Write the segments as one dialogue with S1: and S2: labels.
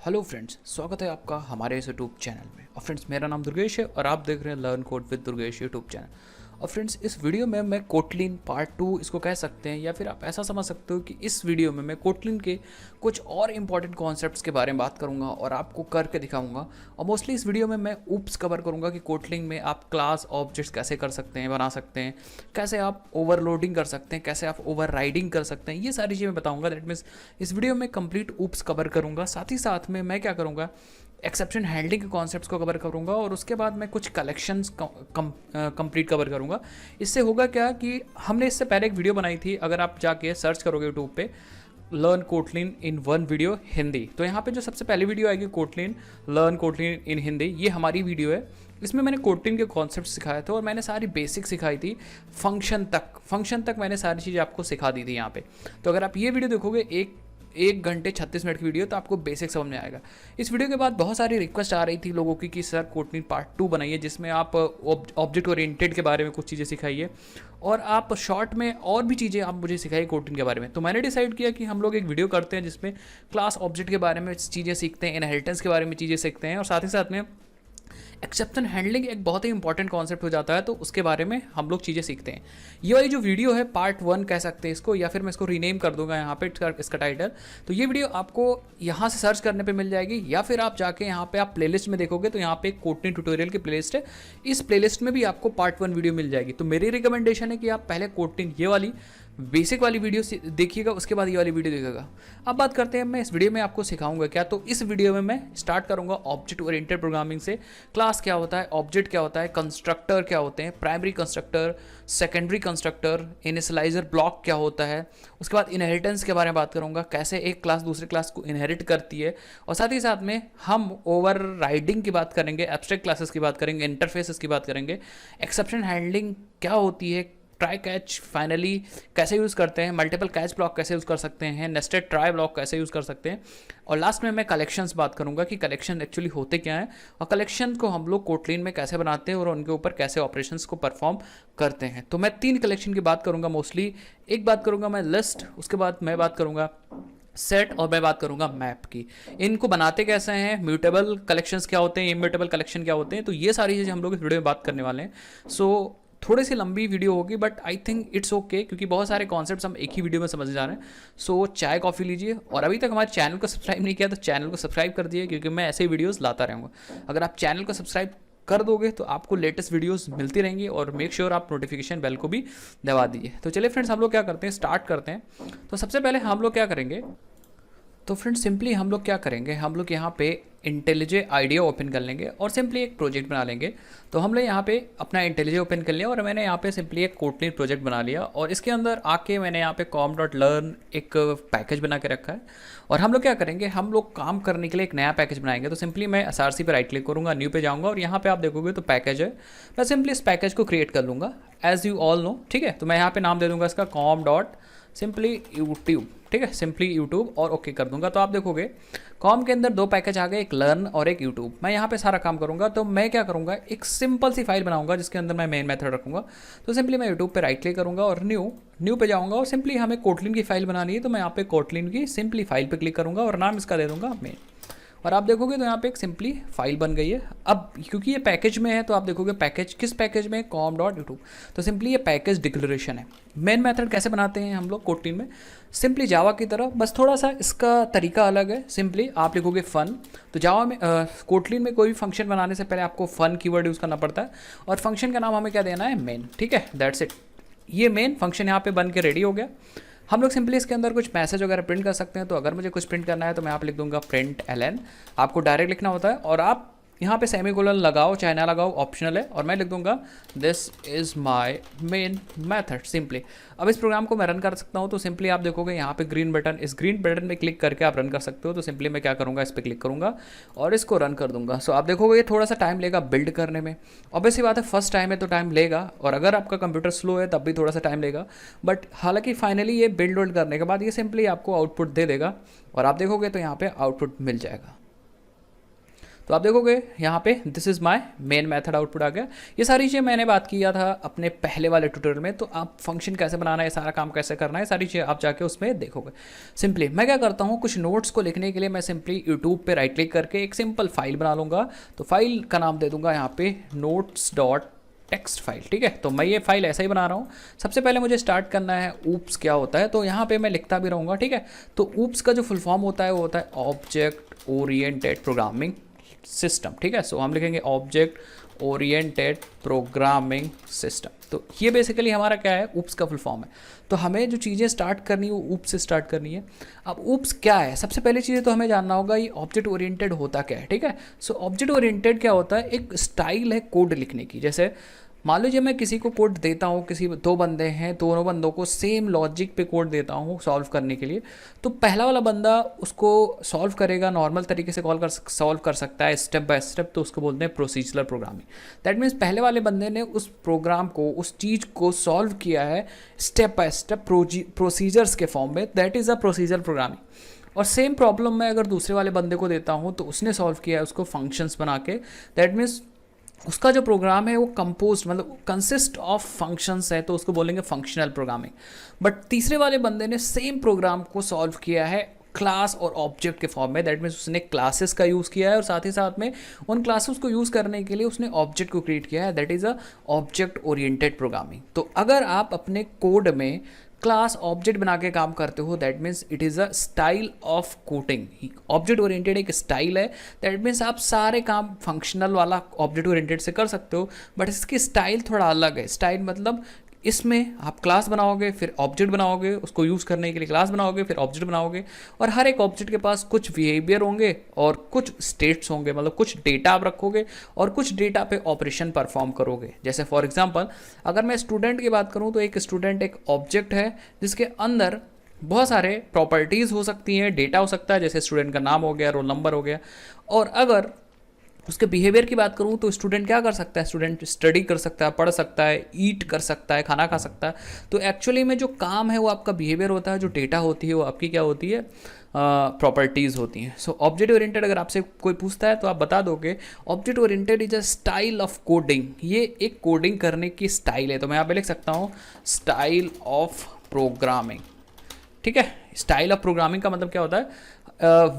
S1: Hello friends, स्वागत है आपका हमारे इस यूट्यूब चैनल में। और फ्रेंड्स, मेरा नाम दुर्गेश है और आप देख रहे हैं learn code with Durgesh YouTube channel. और फ्रेंड्स, इस वीडियो में मैं कोटलिन पार्ट 2 इसको कह सकते हैं, या फिर आप ऐसा समझ सकते हो कि इस वीडियो में मैं कोटलिन के कुछ और इंपॉर्टेंट कॉन्सेप्ट्स के बारे में बात करूंगा और आपको करके दिखाऊंगा। और मोस्टली इस वीडियो में मैं ऊप्स कवर करूंगा कि कोटलिन में आप क्लास ऑब्जेक्ट्स कैसे कर सकते हैं, बना सकते हैं, कैसे आप ओवरलोडिंग कर सकते हैं, कैसे आप ओवर राइडिंग कर सकते हैं, ये सारी चीज़ें बताऊंगा। दैट मीन्स इस वीडियो में कंप्लीट ऊप्स कवर करूंगा। साथ ही साथ में मैं क्या करूंगा, एक्सेप्शन हैंडलिंग के कॉन्सेप्ट्स को कवर करूंगा और उसके बाद मैं कुछ कलेक्शंस कंप्लीट कवर करूंगा। इससे होगा क्या कि हमने इससे पहले एक वीडियो बनाई थी, अगर आप जाके सर्च करोगे यूट्यूब पे learn Kotlin in one video Hindi, तो यहाँ पे जो सबसे पहली वीडियो आएगी कोटलिन लर्न कोटलिन इन हिंदी, ये हमारी वीडियो है। इसमें मैंने कोटलिन के कॉन्सेप्ट सिखाए थे और मैंने सारी बेसिक सिखाई थी, फंक्शन तक मैंने सारी चीज़ें आपको सिखा दी थी यहाँ पे। तो अगर आप ये वीडियो देखोगे एक घंटे 36 मिनट की वीडियो, तो आपको बेसिक समझ में आएगा। इस वीडियो के बाद बहुत सारी रिक्वेस्ट आ रही थी लोगों की कि सर कोटलिन पार्ट 2 बनाइए, जिसमें आप ऑब्जेक्ट ओरिएंटेड के बारे में कुछ चीज़ें सिखाइए और आप शॉर्ट में और भी चीज़ें आप मुझे सिखाइए कोटलिन के बारे में। तो मैंने डिसाइड किया कि हम लोग एक वीडियो करते हैं जिसमें क्लास ऑब्जेक्ट के बारे में चीज़ें सीखते हैं, इनहेरिटेंस के बारे में चीज़ें सीखते हैं, और साथ ही साथ में एक्सेप्शन हैंडलिंग एक बहुत ही इंपॉर्टेंट कॉन्सेप्ट हो जाता है, तो उसके बारे में हम लोग चीज़ें सीखते हैं। ये वाली जो वीडियो है पार्ट 1 कह सकते हैं इसको, या फिर मैं इसको रीनेम कर दूंगा यहाँ पे इसका टाइटल। तो ये वीडियो आपको यहाँ से सर्च करने पे मिल जाएगी, या फिर आप जाके यहाँ पे आप प्लेलिस्ट में देखोगे तो यहाँ पे एक कोटलिन ट्यूटोरियल की प्लेलिस्ट है। इस प्लेलिस्ट में भी आपको पार्ट 1 वीडियो मिल जाएगी। तो मेरी रिकमेंडेशन है कि आप पहले कोटलिन ये वाली बेसिक वाली वीडियो देखिएगा, उसके बाद ये वाली वीडियो देखिएगा। अब बात करते हैं मैं इस वीडियो में आपको सिखाऊंगा क्या। तो इस वीडियो में मैं स्टार्ट करूंगा ऑब्जेक्ट ओरिएंटेड प्रोग्रामिंग से। क्लास क्या होता है, ऑब्जेक्ट क्या होता है, कंस्ट्रक्टर क्या होते हैं, primary constructor, secondary constructor, initialiser block क्या होता है, उसके बाद इनहेरिटेंस के बारे में बात करूंगा, कैसे एक क्लास दूसरे क्लास को इनहेरिट करती है, और साथ ही साथ में हम ओवर राइडिंग की बात करेंगे, एब्स्ट्रैक्ट क्लासेस की बात करेंगे, इंटरफेसेस की बात करेंगे, एक्सेप्शन हैंडलिंग क्या होती है, ट्राई कैच फाइनली कैसे यूज़ करते हैं, मल्टीपल कैच ब्लॉक कैसे यूज़ कर सकते हैं, नेस्टेड ट्राई ब्लॉक कैसे यूज़ कर सकते हैं, और लास्ट में मैं कलेक्शंस बात करूंगा कि कलेक्शन एक्चुअली होते क्या हैं और कलेक्शन को हम लोग कोटलिन में कैसे बनाते हैं और उनके ऊपर कैसे ऑपरेशंस को परफॉर्म करते हैं। तो मैं 3 कलेक्शन की बात करूंगा मोस्टली। एक बात करूंगा मैं लिस्ट, उसके बाद मैं बात करूंगा सेट, और मैं बात करूंगा मैप की। इनको बनाते कैसे हैं, म्यूटेबल कलेक्शंस क्या होते हैं, इम्यूटेबल कलेक्शन क्या होते हैं, तो ये सारी चीज़ें हम लोग इस वीडियो में बात करने वाले हैं। सो थोड़ी सी लंबी वीडियो होगी, but I think it's okay, क्योंकि बहुत सारे कॉन्सेप्ट्स हम एक ही वीडियो में समझ जा रहे हैं। सो चाय कॉफ़ी लीजिए, और अभी तक हमारे चैनल को सब्सक्राइब नहीं किया तो चैनल को सब्सक्राइब कर दिए, क्योंकि मैं ऐसे ही वीडियोस लाता रहूँगा। अगर आप चैनल को सब्सक्राइब कर दोगे तो आपको लेटेस्ट वीडियोस मिलती रहेंगी, और मेक श्योर आप नोटिफिकेशन बेल को भी दबा दीजिए। तो चलिए फ्रेंड्स, हम लोग क्या करते हैं, स्टार्ट करते हैं। तो सबसे पहले हम लोग क्या करेंगे, तो फ्रेंड्स सिंपली हम लोग क्या करेंगे, हम लोग यहाँ पे इंटेलिजे आइडिया ओपन कर लेंगे और सिंपली एक प्रोजेक्ट बना लेंगे। तो हमने यहाँ पे अपना इंटेलिजे ओपन कर लिया और मैंने यहाँ पे सिंपली एक कोटलिन प्रोजेक्ट बना लिया, और इसके अंदर आके मैंने यहाँ पे com.learn एक पैकेज बना के रखा है। और हम लोग क्या करेंगे, हम लोग काम करने के लिए एक नया पैकेज बनाएंगे। तो सिंपली मैं SRC पे राइट क्लिक करूँगा, न्यू पे जाऊँगा, और यहाँ पे आप देखोगे तो पैकेज है। मैं सिंपली इस पैकेज को क्रिएट कर लूँगा एज यू ऑल नो, ठीक है। तो मैं यहाँ पे नाम दे दूँगा इसका com.simply YouTube, ठीक है, सिंपली यूट्यूब, और ओके कर दूंगा। तो आप देखोगे कॉम के अंदर 2 पैकेज आ गए, एक लर्न और एक यूट्यूब। मैं यहाँ पे सारा काम करूँगा, तो मैं क्या करूँगा, एक सिंपल सी फाइल बनाऊंगा जिसके अंदर मैं मेन मेथड रखूँगा। तो सिंपली मैं यूट्यूब पे राइट क्लिक करूँगा और न्यू पे जाऊँगा, और सिंपली हमें कोटलिन की फाइल बनानी है। तो मैं यहाँ पे कोटलिन की सिंपली फाइल पे क्लिक करूँगा और नाम इसका दे दूँगा मेन, और आप देखोगे तो यहाँ पे एक सिंपली फाइल बन गई है। अब क्योंकि ये पैकेज में है तो आप देखोगे पैकेज किस पैकेज में, com.youtube। तो सिंपली ये पैकेज डिक्लेरेशन है। मेन मेथड कैसे बनाते हैं हम लोग कोटलिन में, सिंपली जावा की तरह, बस थोड़ा सा इसका तरीका अलग है। सिंपली आप लिखोगे फन। तो जावा में कोटलिन में कोई भी फंक्शन बनाने से पहले आपको फन कीवर्ड यूज़ करना पड़ता है, और फंक्शन का नाम हमें क्या देना है, मेन, ठीक है, दैट्स इट। ये मेन फंक्शन यहाँ पे बन के रेडी हो गया। हम लोग सिंपली इसके अंदर कुछ मैसेज वगैरह प्रिंट कर सकते हैं। तो अगर मुझे कुछ प्रिंट करना है तो मैं यहाँ पे लिख दूंगा प्रिंट ln। आपको डायरेक्ट लिखना होता है, और आप यहाँ पे सेमीकोलन लगाओ चाहे ना लगाओ, ऑप्शनल है, और मैं लिख दूंगा this is my main method simply. अब इस प्रोग्राम को मैं रन कर सकता हूँ। तो सिंपली आप देखोगे यहाँ पे ग्रीन बटन, इस ग्रीन बटन में क्लिक करके आप रन कर सकते हो। तो सिंपली मैं क्या करूँगा, इस पर क्लिक करूँगा और इसको रन कर दूंगा। सो आप देखोगे ये थोड़ा सा टाइम लेगा बिल्ड करने में। ऑब्वियसली बात है, फर्स्ट टाइम है तो टाइम लेगा, और अगर आपका कंप्यूटर स्लो है तब भी थोड़ा सा टाइम लेगा, बट हालांकि फाइनली ये बिल्ड करने के बाद ये सिंपली आपको आउटपुट दे देगा, और आप देखोगे तो यहाँ पे आउटपुट मिल जाएगा। तो आप देखोगे यहाँ पे this is my main method output आ गया। ये सारी चीज़ें मैंने बात किया था अपने पहले वाले ट्यूटोरियल में, तो आप फंक्शन कैसे बनाना है, सारा काम कैसे करना है, सारी चीज़ें आप जाके उसमें देखोगे। सिंपली मैं क्या करता हूँ, कुछ नोट्स को लिखने के लिए मैं सिंपली यूट्यूब पे राइट क्लिक करके एक सिंपल फाइल बना लूँगा। तो फाइल का नाम दे दूँगा यहाँ पे नोट्स डॉट टेक्स्ट फाइल, ठीक है। तो मैं ये फाइल ऐसा ही बना रहा हूँ। सबसे पहले मुझे स्टार्ट करना है ऊप्स क्या होता है, तो यहाँ पे मैं लिखता भी रहूँगा, ठीक है। तो ऊप्स का जो फुल फॉर्म होता है वो होता है ऑब्जेक्ट ओरिएंटेड प्रोग्रामिंग सिस्टम, ठीक है। सो हम लिखेंगे ऑब्जेक्ट ओरिएंटेड प्रोग्रामिंग सिस्टम। तो ये बेसिकली हमारा क्या है, ऊप्स का फुल फॉर्म है। तो हमें जो चीज़ें स्टार्ट करनी है वो ऊप्स से स्टार्ट करनी है। अब ऊप्स क्या है, सबसे पहले चीज़ें तो हमें जानना होगा ये ऑब्जेक्ट ओरिएंटेड होता क्या है, ठीक है। सो ऑब्जेक्ट ओरिएंटेड क्या होता है, एक स्टाइल है कोड लिखने की। जैसे मान लीजिए मैं किसी को कोड देता हूँ, किसी दो बंदे हैं, दोनों बंदों को सेम लॉजिक पे कोड देता हूँ सॉल्व करने के लिए। तो पहला वाला बंदा उसको सॉल्व करेगा, नॉर्मल तरीके से सॉल्व कर सकता है स्टेप बाय स्टेप, तो उसको बोलते हैं प्रोसीजरल प्रोग्रामिंग। दैट मीन्स पहले वाले बंदे ने उस प्रोग्राम को, उस चीज़ को सॉल्व किया है स्टेप बाय स्टेप प्रोसीजर्स के फॉर्म में, that is a procedural programming. और सेम प्रॉब्लम मैं अगर दूसरे वाले बंदे को देता हूँ तो उसने सॉल्व किया है उसको फंक्शंस बना के, दैट मीन्स उसका जो प्रोग्राम है वो कंपोज मतलब कंसिस्ट ऑफ फंक्शंस है, तो उसको बोलेंगे फंक्शनल प्रोग्रामिंग। बट तीसरे वाले बंदे ने सेम प्रोग्राम को सॉल्व किया है क्लास और ऑब्जेक्ट के फॉर्म में, दैट मीन्स उसने क्लासेस का यूज़ किया है और साथ ही साथ में उन क्लासेस को यूज़ करने के लिए उसने ऑब्जेक्ट को क्रिएट किया है, that is a object oriented programming. तो अगर आप अपने कोड में क्लास ऑब्जेक्ट बना के काम करते हो, that means it is a style of coding. Object oriented एक स्टाइल है, दैट मीन्स आप सारे काम फंक्शनल वाला ऑब्जेक्ट ओरिएंटेड से कर सकते हो, बट इसकी स्टाइल थोड़ा अलग है। स्टाइल मतलब इसमें आप क्लास बनाओगे, फिर ऑब्जेक्ट बनाओगे, उसको यूज़ करने के लिए क्लास बनाओगे, फिर ऑब्जेक्ट बनाओगे, और हर एक ऑब्जेक्ट के पास कुछ बिहेवियर होंगे और कुछ स्टेट्स होंगे, मतलब कुछ डेटा आप रखोगे और कुछ डेटा पे ऑपरेशन परफॉर्म करोगे। जैसे फॉर एग्जांपल अगर मैं स्टूडेंट की बात करूं तो एक स्टूडेंट एक ऑब्जेक्ट है जिसके अंदर बहुत सारे प्रॉपर्टीज़ हो सकती हैं, डेटा हो सकता है, जैसे स्टूडेंट का नाम हो गया, रोल नंबर हो गया। और अगर उसके बिहेवियर की बात करूँ तो स्टूडेंट क्या कर सकता है, स्टूडेंट स्टडी कर सकता है, पढ़ सकता है, ईट कर सकता है, खाना खा सकता है। तो एक्चुअली में जो काम है वो आपका बिहेवियर होता है, जो डेटा होती है वो आपकी क्या होती है, प्रॉपर्टीज़ होती हैं। सो ऑब्जेक्ट ओरिएंटेड अगर आपसे कोई पूछता है तो आप बता दोगे object oriented is a style of coding. ये एक कोडिंग करने की स्टाइल है। तो मैं यहाँ पे लिख सकता हूँ स्टाइल ऑफ प्रोग्रामिंग, ठीक है। स्टाइल ऑफ प्रोग्रामिंग का मतलब क्या होता है,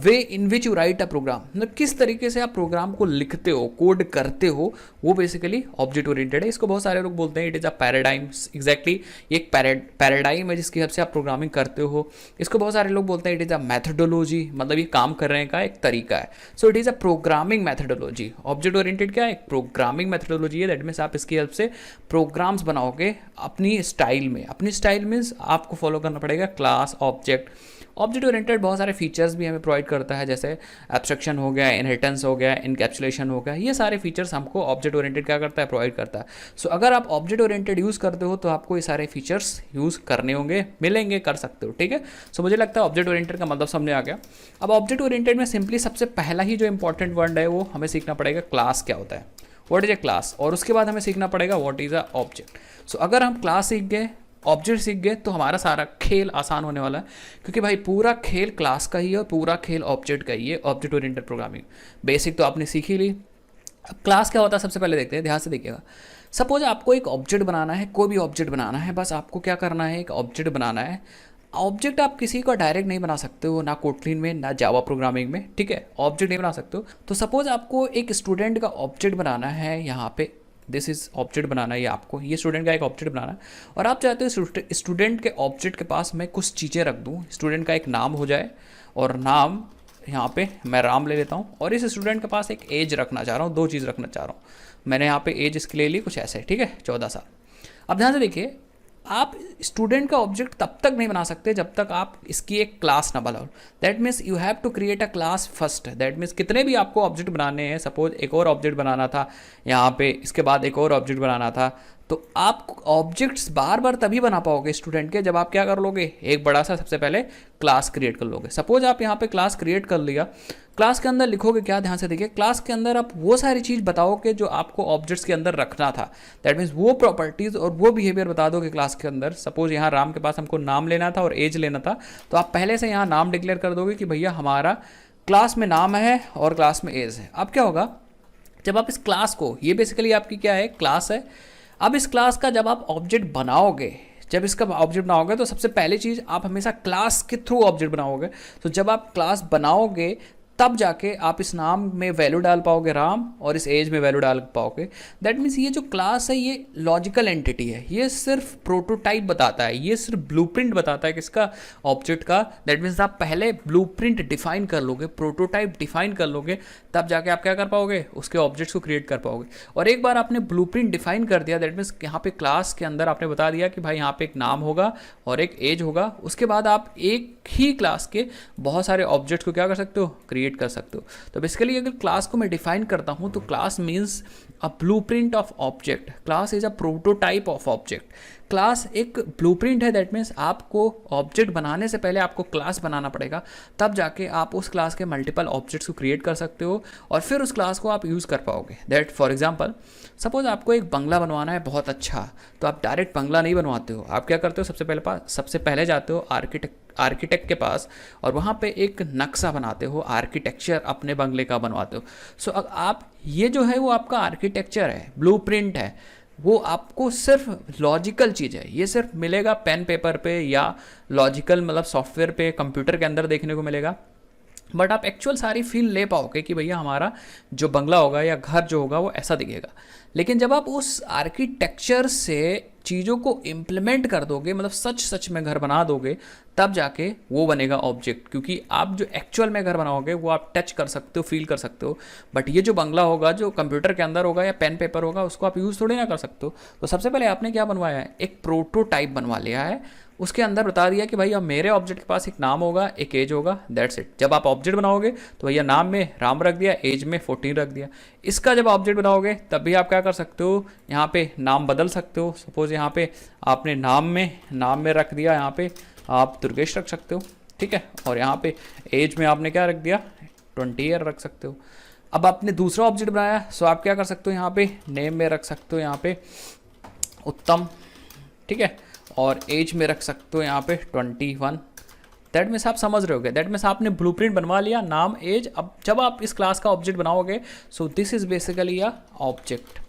S1: way in which you write a program, मतलब किस तरीके से आप प्रोग्राम को लिखते हो, कोड करते हो, वो बेसिकली ऑब्जेक्ट ओरिएंटेड है। इसको बहुत सारे लोग बोलते हैं it is a paradigm. Exactly ये एक पैराडाइम है जिसकी हेल्प से आप प्रोग्रामिंग करते हो। इसको बहुत सारे लोग बोलते हैं इट इज़ अ मैथडोलॉजी, मतलब ये काम करने का एक तरीका है। So it is a programming methodology. Object oriented क्या है, एक प्रोग्रामिंग मैथडोलॉजी है। दैट मीन्स आप इसकी हेल्प से प्रोग्राम्स बनाओगे अपनी स्टाइल में। अपनी स्टाइल मीन्स आपको फॉलो करना पड़ेगा क्लास ऑब्जेक्ट। ऑब्जेक्ट ओरिएंटेड बहुत सारे फीचर्स भी हमें प्रोवाइड करता है, जैसे एब्स्ट्रक्शन हो गया, इनहेरिटेंस हो गया, इनकैप्सुलेशन हो गया। ये सारे फीचर्स हमको ऑब्जेक्ट ओरिएंटेड क्या करता है, प्रोवाइड करता है। सो अगर आप ऑब्जेक्ट ओरिएंटेड यूज़ करते हो तो आपको ये सारे फीचर्स यूज़ करने होंगे, मिलेंगे, कर सकते हो, ठीक है। सो मुझे लगता है ऑब्जेक्ट ओरिएंटेड का मतलब समझ आ गया। अब ऑब्जेक्ट ओरिएंटेड में सिंपली सबसे पहला ही जो इंपॉर्टेंट वर्ड है वो हमें सीखना पड़ेगा क्लास क्या होता है, व्हाट इज ए क्लास, और उसके बाद हमें सीखना पड़ेगा व्हाट इज अ ऑब्जेक्ट। सो अगर हम क्लास सीख गए, ऑब्जेक्ट सीख गए, तो हमारा सारा खेल आसान होने वाला है, क्योंकि भाई पूरा खेल क्लास का ही है और पूरा खेल ऑब्जेक्ट का ही है। ऑब्जेक्ट ओरिएंटेड प्रोग्रामिंग बेसिक तो आपने सीख ही ली। अब क्लास क्या होता है सबसे पहले देखते हैं, ध्यान से देखिएगा। सपोज आपको एक ऑब्जेक्ट बनाना है, कोई भी ऑब्जेक्ट बनाना है, बस आपको क्या करना है, एक ऑब्जेक्ट बनाना है। ऑब्जेक्ट आप किसी को डायरेक्ट नहीं बना सकते हो, ना कोटलिन में ना जावा प्रोग्रामिंग में, ठीक है। ऑब्जेक्ट नहीं बना सकते हो। तो सपोज आपको एक स्टूडेंट का ऑब्जेक्ट बनाना है, यहाँ पे दिस इज ऑब्जेक्ट बनाना है, ये आपको ये स्टूडेंट का एक ऑब्जेक्ट बनाना है, और आप चाहते हो स्टूडेंट के ऑब्जेक्ट के पास मैं कुछ चीज़ें रख दूँ। स्टूडेंट का एक नाम हो जाए, और नाम यहाँ पे मैं राम ले लेता हूँ, और इस स्टूडेंट के पास एक एज रखना चाह रहा हूँ, दो चीज़ रखना चाह रहा हूँ। मैंने यहाँ पे एज इसके ले ली कुछ ऐसे, ठीक है, 14 साल। अब ध्यान से देखिए, आप स्टूडेंट का ऑब्जेक्ट तब तक नहीं बना सकते जब तक आप इसकी एक क्लास ना बनाओ। That means you have to create a class first. That means कितने भी आपको ऑब्जेक्ट बनाने हैं, सपोज एक और ऑब्जेक्ट बनाना था यहाँ पे, इसके बाद एक और ऑब्जेक्ट बनाना था, तो आप ऑब्जेक्ट्स बार बार तभी बना पाओगे स्टूडेंट के जब आप क्या कर लोगे, एक बड़ा सा सबसे पहले क्लास क्रिएट कर लोगे। सपोज आप यहाँ पे क्लास क्रिएट कर लिया, क्लास के अंदर लिखोगे क्या, ध्यान से देखिए, क्लास के अंदर आप वो सारी चीज़ बताओगे जो आपको ऑब्जेक्ट्स के अंदर रखना था। दैट मीन्स वो प्रॉपर्टीज़ और वो बिहेवियर बता दोगे क्लास के अंदर। सपोज यहाँ राम के पास हमको नाम लेना था और एज लेना था, तो आप पहले से यहाँ नाम डिक्लेयर कर दोगे कि भैया हमारा क्लास में नाम है और क्लास में एज है। अब क्या होगा, जब आप इस क्लास को, ये बेसिकली आपकी क्या है, क्लास है। अब इस क्लास का जब आप ऑब्जेक्ट बनाओगे, जब इसका ऑब्जेक्ट बनाओगे तो सबसे पहली चीज़ आप हमेशा क्लास के थ्रू ऑब्जेक्ट बनाओगे। तो जब आप क्लास बनाओगे तब जाके आप इस नाम में वैल्यू डाल पाओगे राम, और इस एज में वैल्यू डाल पाओगे। दैट मीन्स ये जो क्लास है ये लॉजिकल एंटिटी है, ये सिर्फ प्रोटोटाइप बताता है, ये सिर्फ ब्लूप्रिंट बताता है किसका, ऑब्जेक्ट का। दैट मीन्स आप पहले ब्लूप्रिंट डिफाइन कर लोगे, प्रोटोटाइप डिफाइन कर लोगे, तब जाके आप क्या कर पाओगे, उसके ऑब्जेक्ट्स को क्रिएट कर पाओगे। और एक बार आपने ब्लूप्रिंट डिफाइन कर दिया, दैट मीन्स यहाँ पे क्लास के अंदर आपने बता दिया कि भाई यहाँ पे एक नाम होगा और एक एज होगा। उसके बाद आप एक ही क्लास के बहुत सारे ऑब्जेक्ट्स को क्या कर सकते हो, क्रिएट कर सकते हो। तो बेसिकली अगर क्लास को मैं डिफाइन करता हूं तो class means a blueprint of object, class is a prototype of object. Class एक ब्लूप्रिंट है, दैट मीन्स आपको ऑब्जेक्ट बनाने से पहले आपको क्लास बनाना पड़ेगा, तब जाके आप उस क्लास के मल्टीपल ऑब्जेक्ट्स को क्रिएट कर सकते हो और फिर उस क्लास को आप यूज़ कर पाओगे। दैट फॉर एग्जांपल, सपोज आपको एक बंगला बनवाना है बहुत अच्छा, तो आप डायरेक्ट बंगला नहीं बनवाते हो, आप क्या करते हो, सबसे पहले जाते हो आर्किटेक्ट के पास और वहाँ पे एक नक्शा बनाते हो, आर्किटेक्चर अपने बंगले का बनवाते हो। सो आप ये जो है वो आपका आर्किटेक्चर है, ब्लूप्रिंट है, वो आपको सिर्फ लॉजिकल चीज़ है, ये सिर्फ मिलेगा पेन पेपर पे या लॉजिकल मतलब सॉफ्टवेयर पे कंप्यूटर के अंदर देखने को मिलेगा। बट आप एक्चुअल सारी फील ले पाओगे कि भैया हमारा जो बंगला होगा या घर जो होगा वो ऐसा दिखेगा। लेकिन जब आप उस आर्किटेक्चर से चीज़ों को इम्प्लीमेंट कर दोगे, मतलब सच में घर बना दोगे, तब जाके वो बनेगा ऑब्जेक्ट। क्योंकि आप जो एक्चुअल में घर बनाओगे वो आप टच कर सकते हो, फील कर सकते हो, बट ये जो बंगला होगा जो कंप्यूटर के अंदर होगा या पेन पेपर होगा उसको आप यूज़ थोड़ी ना कर सकते हो। तो सबसे पहले आपने क्या बनवाया है, एक प्रोटोटाइप बनवा लिया है, उसके अंदर बता दिया कि भाई अब मेरे ऑब्जेक्ट के पास एक नाम होगा, एक एज होगा, दैट्स इट। जब आप ऑब्जेक्ट बनाओगे तो भैया नाम में राम रख दिया, एज में 14 रख दिया। इसका जब ऑब्जेक्ट बनाओगे तब भी आप क्या कर सकते हो, यहाँ पे नाम बदल सकते हो। सपोज यहाँ पे आपने नाम में रख दिया, यहाँ पे आप दुर्गेश रख सकते हो, ठीक है। और यहाँ पे एज में आपने क्या रख दिया, 20 ईयर रख सकते हो। अब आपने दूसरा ऑब्जेक्ट बनाया, सो आप क्या कर सकते हो, यहाँ पे नेम में रख सकते हो, यहाँ पे उत्तम, ठीक है। और एज में रख सकते हो यहाँ पे 21। दैट मीन्स आप समझ रहे होगे, दैट मीन्स आपने ब्लूप्रिंट बनवा लिया, नाम एज। अब जब आप इस क्लास का ऑब्जेक्ट बनाओगे, so this is basically a object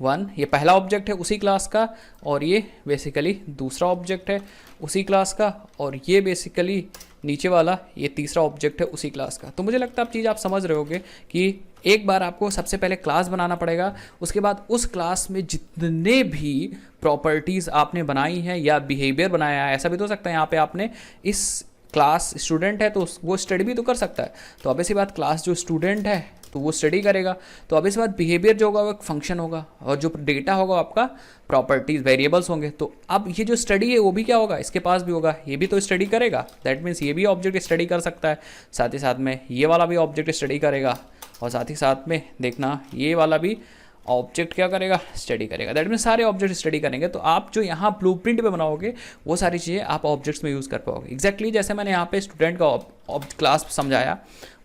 S1: 1, ये पहला ऑब्जेक्ट है उसी क्लास का, और ये बेसिकली दूसरा ऑब्जेक्ट है उसी क्लास का, और ये बेसिकली नीचे वाला ये तीसरा ऑब्जेक्ट है उसी क्लास का। तो मुझे लगता है अब चीज़ आप समझ रहे होगे कि एक बार आपको सबसे पहले क्लास बनाना पड़ेगा, उसके बाद उस क्लास में जितने भी प्रॉपर्टीज़ आपने बनाई हैं या बिहेवियर बनाया है, ऐसा भी तो हो सकता है यहाँ पे आपने इस क्लास स्टूडेंट है तो वो स्टडी भी तो कर सकता है। तो अब ऐसी बात, क्लास जो स्टूडेंट है तो वो स्टडी करेगा, तो अब इस बात बिहेवियर जो होगा वो एक फंक्शन होगा, और जो डेटा होगा आपका प्रॉपर्टीज़ वेरिएबल्स होंगे। तो अब ये जो स्टडी है वो भी क्या होगा, इसके पास भी होगा, ये भी तो स्टडी करेगा। दैट मीन्स ये भी ऑब्जेक्ट स्टडी कर सकता है, साथ ही साथ में ये वाला भी ऑब्जेक्ट स्टडी करेगा, और साथ ही साथ में देखना ये वाला भी ऑब्जेक्ट क्या करेगा, स्टडी करेगा। दैट मीन्स सारे ऑब्जेक्ट स्टडी करेंगे। तो आप जो यहाँ ब्लूप्रिंट पे बनाओगे वो सारी चीज़ें आप ऑब्जेक्ट्स में यूज़ कर पाओगे। एग्जैक्टली जैसे मैंने यहाँ पे स्टूडेंट का क्लास समझाया,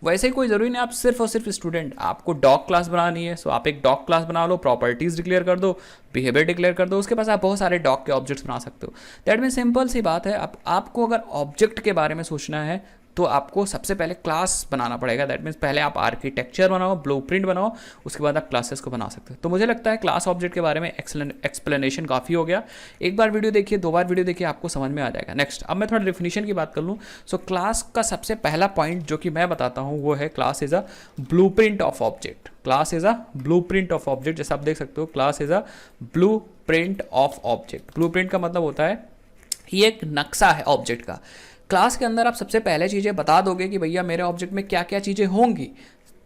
S1: वैसे ही कोई ज़रूरी नहीं आप सिर्फ और सिर्फ स्टूडेंट, आपको डॉग क्लास बनानी है, सो आप एक डॉग क्लास बना लो, प्रॉपर्टीज़ डिक्लेयर कर दो, बिहेवियर डिक्लेयर कर दो, उसके पास आप बहुत सारे डॉग के ऑब्जेक्ट्स बना सकते हो। दैट मीन्स सिंपल सी बात है। आपको अगर ऑब्जेक्ट के बारे में सोचना है तो आपको सबसे पहले क्लास बनाना पड़ेगा। दैट मीन्स पहले आप आर्किटेक्चर बनाओ, ब्लूप्रिंट बनाओ, उसके बाद आप क्लासेस को बना सकते हो। तो मुझे लगता है क्लास ऑब्जेक्ट के बारे में एक्सप्लेनेशन काफ़ी हो गया। एक बार वीडियो देखिए, 2 बार वीडियो देखिए, आपको समझ में आ जाएगा। नेक्स्ट अब मैं थोड़ा डेफिनेशन की बात कर लूँ। सो क्लास का सबसे पहला पॉइंट जो कि मैं बताता हूँ वो है class is a blueprint of object. Class is a blueprint of object, जैसे आप देख सकते हो, class is a blueprint of object. Blueprint का मतलब होता है ये एक नक्शा है ऑब्जेक्ट का। क्लास के अंदर आप सबसे पहले चीज़ें बता दोगे कि भैया मेरे ऑब्जेक्ट में क्या क्या चीज़ें होंगी।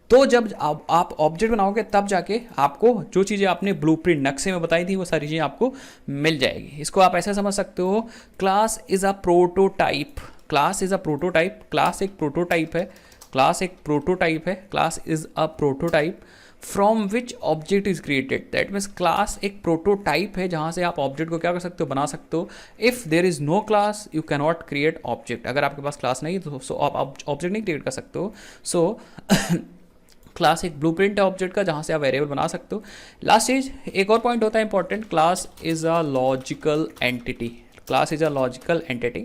S1: तो जब आप ऑब्जेक्ट बनाओगे तब जाके आपको जो चीज़ें आपने ब्लूप्रिंट नक्शे में बताई थी वो सारी चीज़ें आपको मिल जाएगी। इसको आप ऐसे समझ सकते हो, class is a prototype. Class is a prototype, class एक प्रोटोटाइप है, क्लास एक प्रोटोटाइप है, class is a prototype from which object is created. That means class एक प्रोटोटाइप है जहाँ से आप ऑब्जेक्ट को क्या कर सकते हो, बना सकते हो। If there is no class you can not create object. अगर आपके पास क्लास नहीं तो सो आप ऑब्जेक्ट नहीं क्रिएट कर सकते हो। सो क्लास एक ब्लूप्रिंट है ऑब्जेक्ट का जहाँ से आप वेरिएबल बना सकते हो। लास्ट चीज एक और पॉइंट होता है important, class is a logical entity. Class is a logical entity.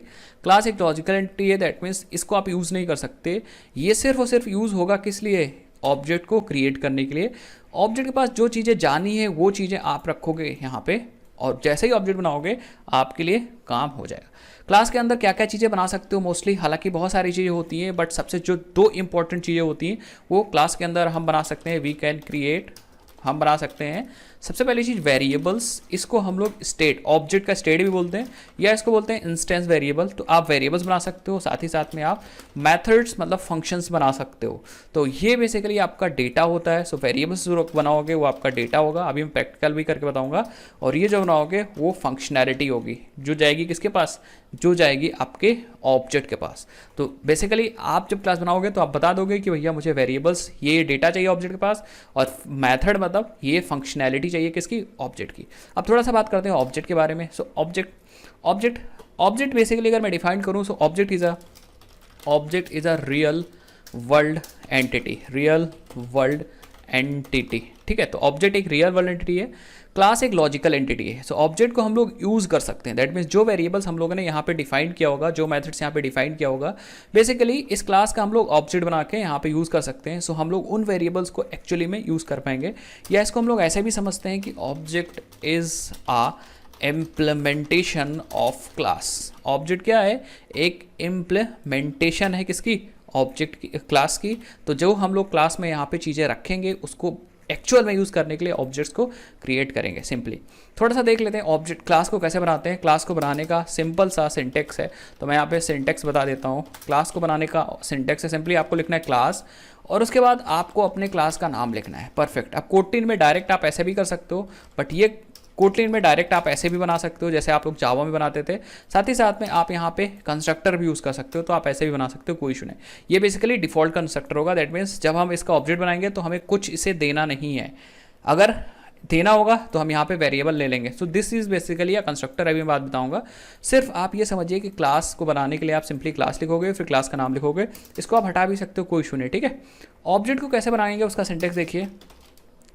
S1: Class एक लॉजिकल एंटिटी है, दैट मीन्स इसको आप यूज़ नहीं कर सकते। ये सिर्फ और सिर्फ यूज़ होगा किस लिए? ऑब्जेक्ट को क्रिएट करने के लिए। ऑब्जेक्ट के पास जो चीज़ें जानी है वो चीज़ें आप रखोगे यहाँ पे, और जैसे ही ऑब्जेक्ट बनाओगे आपके लिए काम हो जाएगा। क्लास के अंदर क्या क्या चीज़ें बना सकते हो मोस्टली, हालांकि बहुत सारी चीज़ें होती हैं, बट सबसे जो दो इंपॉर्टेंट चीज़ें होती हैं वो क्लास के अंदर हम बना सकते हैं। वी कैन क्रिएट, हम बना सकते हैं सबसे पहली चीज़ वेरिएबल्स। इसको हम लोग स्टेट, ऑब्जेक्ट का स्टेट भी बोलते हैं, या इसको बोलते हैं इंस्टेंस वेरिएबल। तो आप वेरिएबल्स बना सकते हो, साथ ही साथ में आप मेथड्स मतलब फंक्शंस बना सकते हो। तो ये बेसिकली आपका डेटा होता है। सो वेरिएबल्स जो बनाओगे वो आपका डेटा होगा, अभी मैं प्रैक्टिकल भी करके बताऊंगा। और ये जो बनाओगे वो फंक्शनैलिटी होगी, जो जाएगी किसके पास? जो जाएगी आपके ऑब्जेक्ट के पास। तो बेसिकली आप जब क्लास बनाओगे तो आप बता दोगे कि भैया मुझे वेरिएबल्स, ये डेटा चाहिए ऑब्जेक्ट के पास, और मेथड मतलब ये फंक्शनैलिटी चाहिए किसकी? ऑब्जेक्ट की। अब थोड़ा सा बात करते हैं ऑब्जेक्ट के बारे में। सो ऑब्जेक्ट बेसिकली अगर मैं डिफाइन करूँ, so object is a real world entity. ठीक है, तो ऑब्जेक्ट एक रियल वर्ल्ड एंटिटी है, क्लास एक लॉजिकल एंटिटी है। सो ऑब्जेक्ट को हम लोग यूज़ कर सकते हैं, दैट मीन्स जो वेरिएबल्स हम लोगों ने यहाँ पे डिफाइन किया होगा, जो मेथड्स यहाँ पे डिफाइन किया होगा, बेसिकली इस क्लास का हम लोग ऑब्जेक्ट बना के यहाँ पे यूज़ कर सकते हैं। सो हम लोग उन वेरिएबल्स को एक्चुअली में यूज़ कर पाएंगे, या इसको हम लोग ऐसे भी समझते हैं कि object is a implementation of class. Object क्या है? एक इम्प्लीमेंटेशन है किसकी? ऑब्जेक्ट की, क्लास की। तो जो हम लोग क्लास में यहाँ पे चीज़ें रखेंगे उसको एक्चुअल में यूज़ करने के लिए ऑब्जेक्ट्स को क्रिएट करेंगे। सिंपली थोड़ा सा देख लेते हैं ऑब्जेक्ट क्लास को कैसे बनाते हैं। क्लास को बनाने का सिंपल सा सिंटेक्स है, तो मैं यहाँ पे सिंटेक्स बता देता हूँ। क्लास को बनाने का सिंटेक्स है, सिंपली आपको लिखना है क्लास, और उसके बाद आपको अपने क्लास का नाम लिखना है। परफेक्ट। अब कोटलिन में डायरेक्ट आप ऐसे भी कर सकते हो, बट ये कोटलिन में डायरेक्ट आप ऐसे भी बना सकते हो जैसे आप लोग जावा में बनाते थे। साथ ही साथ में आप यहाँ पे कंस्ट्रक्टर भी यूज़ कर सकते हो, तो आप ऐसे भी बना सकते हो, कोई इशू नहीं। ये बेसिकली डिफ़ॉल्ट कंस्ट्रक्टर होगा, दैट मीन्स जब हम इसका ऑब्जेक्ट बनाएंगे तो हमें कुछ इसे देना नहीं है। अगर देना होगा तो हम यहाँ पे वेरिएबल ले लेंगे। सो this is basically a constructor. अभी मैं बात बताऊंगा। सिर्फ आप ये समझिए कि क्लास को बनाने के लिए आप सिंपली क्लास लिखोगे, फिर क्लास का नाम लिखोगे। इसको आप हटा भी सकते हो, कोई इशू नहीं, ठीक है। ऑब्जेक्ट को कैसे बनाएंगे उसका सिंटेक्स देखिए।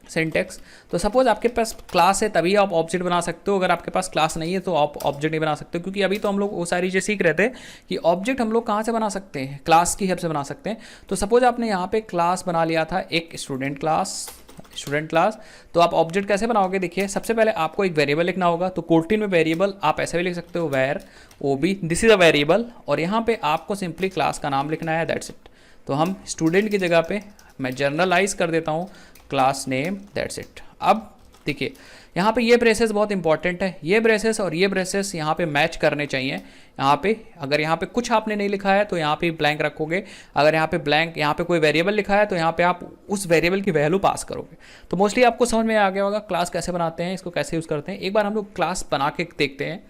S1: सिंटेक्स, तो सपोज आपके पास क्लास है तभी आप ऑब्जेक्ट बना सकते हो, अगर आपके पास क्लास नहीं है तो आप ऑब्जेक्ट नहीं बना सकते, क्योंकि अभी तो हम लोग वो सारी चीज़ें सीख रहे थे कि ऑब्जेक्ट हम लोग कहाँ से बना सकते हैं, क्लास की हेल्प से बना सकते हैं। तो सपोज आपने यहाँ पे क्लास बना लिया था, एक स्टूडेंट क्लास, तो आप ऑब्जेक्ट कैसे बनाओगे? देखिए, सबसे पहले आपको एक वेरिएबल लिखना होगा। तो कोटलिन में वेरिएबल आप ऐसे भी लिख सकते हो, var ob, this is a variable, और यहाँ पे आपको सिंपली क्लास का नाम लिखना है, दैट्स इट। तो हम स्टूडेंट की जगह पे मैं जनरलाइज कर देता हूँ क्लास नेम, दैट्स इट। अब देखिए यहाँ पे ये ब्रेसेस बहुत इंपॉर्टेंट है, ये ब्रेसेस और ये ब्रेसेस यहाँ पे मैच करने चाहिए। यहाँ पे अगर यहाँ पे कुछ आपने नहीं लिखा है तो यहाँ पे ब्लैंक रखोगे, अगर यहाँ पे ब्लैंक, यहाँ पे कोई वेरिएबल लिखा है तो यहाँ पे आप उस वेरिएबल की वैल्यू पास करोगे। तो मोस्टली आपको समझ में आ गया होगा क्लास कैसे बनाते हैं, इसको कैसे यूज़ करते हैं। एक बार हम लोग क्लास बना के देखते हैं।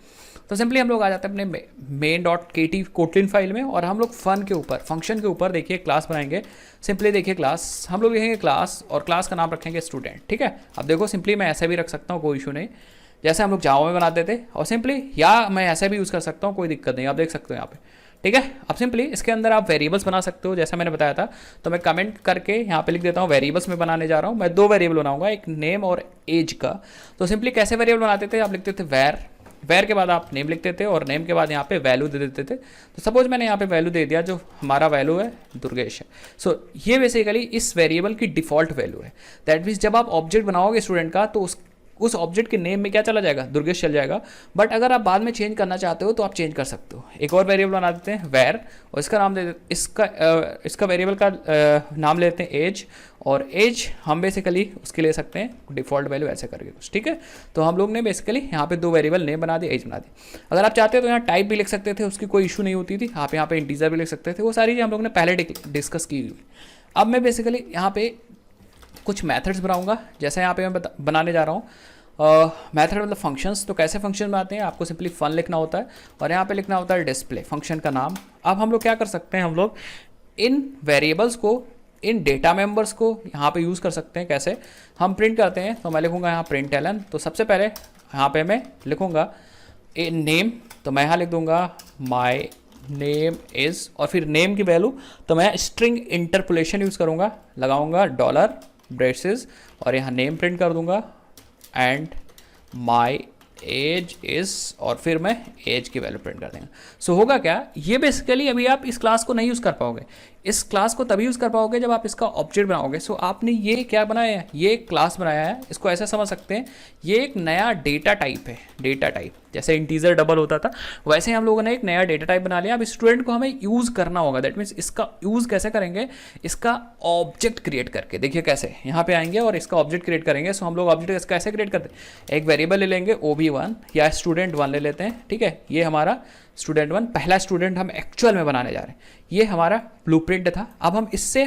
S1: तो सिंपली हम लोग आ जाते हैं अपने main.kt कोटलिन फाइल में, और हम लोग फंक्शन के ऊपर देखिए क्लास बनाएंगे। सिंपली देखिए क्लास, हम लोग लिखेंगे क्लास और क्लास का नाम रखेंगे स्टूडेंट, ठीक है। अब देखो सिंपली मैं ऐसे भी रख सकता हूँ, कोई इशू नहीं, जैसे हम लोग जावा में बनाते थे, और सिंपली या मैं ऐसे भी यूज़ कर सकता हूँ, कोई दिक्कत नहीं, आप देख सकते हो यहाँ पे, ठीक है। अब सिंपली इसके अंदर आप वेरिएबल्स बना सकते हो, जैसा मैंने बताया था। तो मैं कमेंट करके यहाँ पे लिख देता हूँ वेरिएबल्स में बनाने जा रहा हूँ। मैं 2 वेरिएबल बनाऊंगा, एक नेम और एज का। तो सिंपली कैसे वेरिएबल बनाते थे, आप लिखते थे वेर के बाद आप नेम लिखते थे, और नेम के बाद यहाँ पे वैल्यू दे देते थे। तो सपोज मैंने यहाँ पे वैल्यू दे दिया, जो हमारा वैल्यू है दुर्गेश है। सो ये बेसिकली इस वेरिएबल की डिफ़ॉल्ट वैल्यू है। दैट मीन्स जब आप ऑब्जेक्ट बनाओगे स्टूडेंट का तो उस ऑब्जेक्ट के नेम में क्या चला जाएगा, दुर्गेश चल जाएगा। बट अगर आप बाद में चेंज करना चाहते हो तो आप चेंज कर सकते हो। एक और वेरिएबल बना देते हैं वेर, और इसका नाम दे इसका वेरिएबल का नाम लेते हैं एज, और एज हम बेसिकली उसके ले सकते हैं डिफ़ॉल्ट वैल्यू ऐसे करके कुछ, ठीक है। तो हम लोग ने बेसिकली यहाँ पे 2 वेरिएबल नेम बना दिए, एज बना दी। अगर आप चाहते हो तो यहाँ टाइप भी लिख सकते थे, उसकी कोई इशू नहीं होती थी। आप यहाँ पे इंटीजर भी लिख सकते थे, वो सारी चीज़ हम लोग ने पहले डिस्कस की हुई। अब मैं बेसिकली यहाँ पे कुछ मेथड्स बनाऊंगा, जैसे यहाँ पे मैं बनाने जा रहा हूँ मेथड मतलब फंक्शंस। तो कैसे फंक्शन बनाते हैं, आपको सिंपली फन लिखना होता है, और यहाँ पे लिखना होता है डिस्प्ले, फंक्शन का नाम। अब हम लोग क्या कर सकते हैं, हम लोग इन वेरिएबल्स को, इन डेटा मेंबर्स को यहाँ पे यूज़ कर सकते हैं। कैसे हम प्रिंट करते हैं, तो मैं लिखूँगा यहाँ println। तो सबसे पहले यहाँ पे मैं लिखूँगा नेम, तो मैं यहाँ लिख दूँगा माई नेम इज़, और फिर नेम की वैल्यू तो मैं स्ट्रिंग इंटरपोलेशन यूज़ करूँगा, लगाऊँगा डॉलर ब्रेसेस, और यहाँ नेम प्रिंट कर दूँगा, एंड माई एज इज, और फिर मैं एज की वैल्यू प्रिंट कर देंगे। सो होगा क्या, ये बेसिकली अभी आप इस क्लास को नहीं यूज़ कर पाओगे। इस क्लास को तभी यूज़ कर पाओगे जब आप इसका ऑब्जेक्ट बनाओगे। सो आपने ये क्या बनाया है, ये एक क्लास बनाया है, इसको ऐसा समझ सकते हैं ये एक नया डेटा टाइप है। डेटा टाइप जैसे इंटीजर डबल होता था, वैसे हम लोगों ने एक नया डेटा टाइप बना लिया। अब स्टूडेंट को हमें यूज़ करना होगा। दैट मीन्स इसका यूज़ कैसे करेंगे, इसका ऑब्जेक्ट क्रिएट करके। देखिए कैसे, यहाँ पे आएंगे और इसका ऑब्जेक्ट क्रिएट करेंगे। सो हम लोग ऑब्जेक्ट कैसे क्रिएट करते हैं, एक वेरिएबल ले लेंगे OB1 या student1 ले लेते हैं, ठीक है। ये हमारा student1 पहला स्टूडेंट हम एक्चुअल में बनाने जा रहे हैं। ये हमारा ब्लूप्रिंट था, अब हम इससे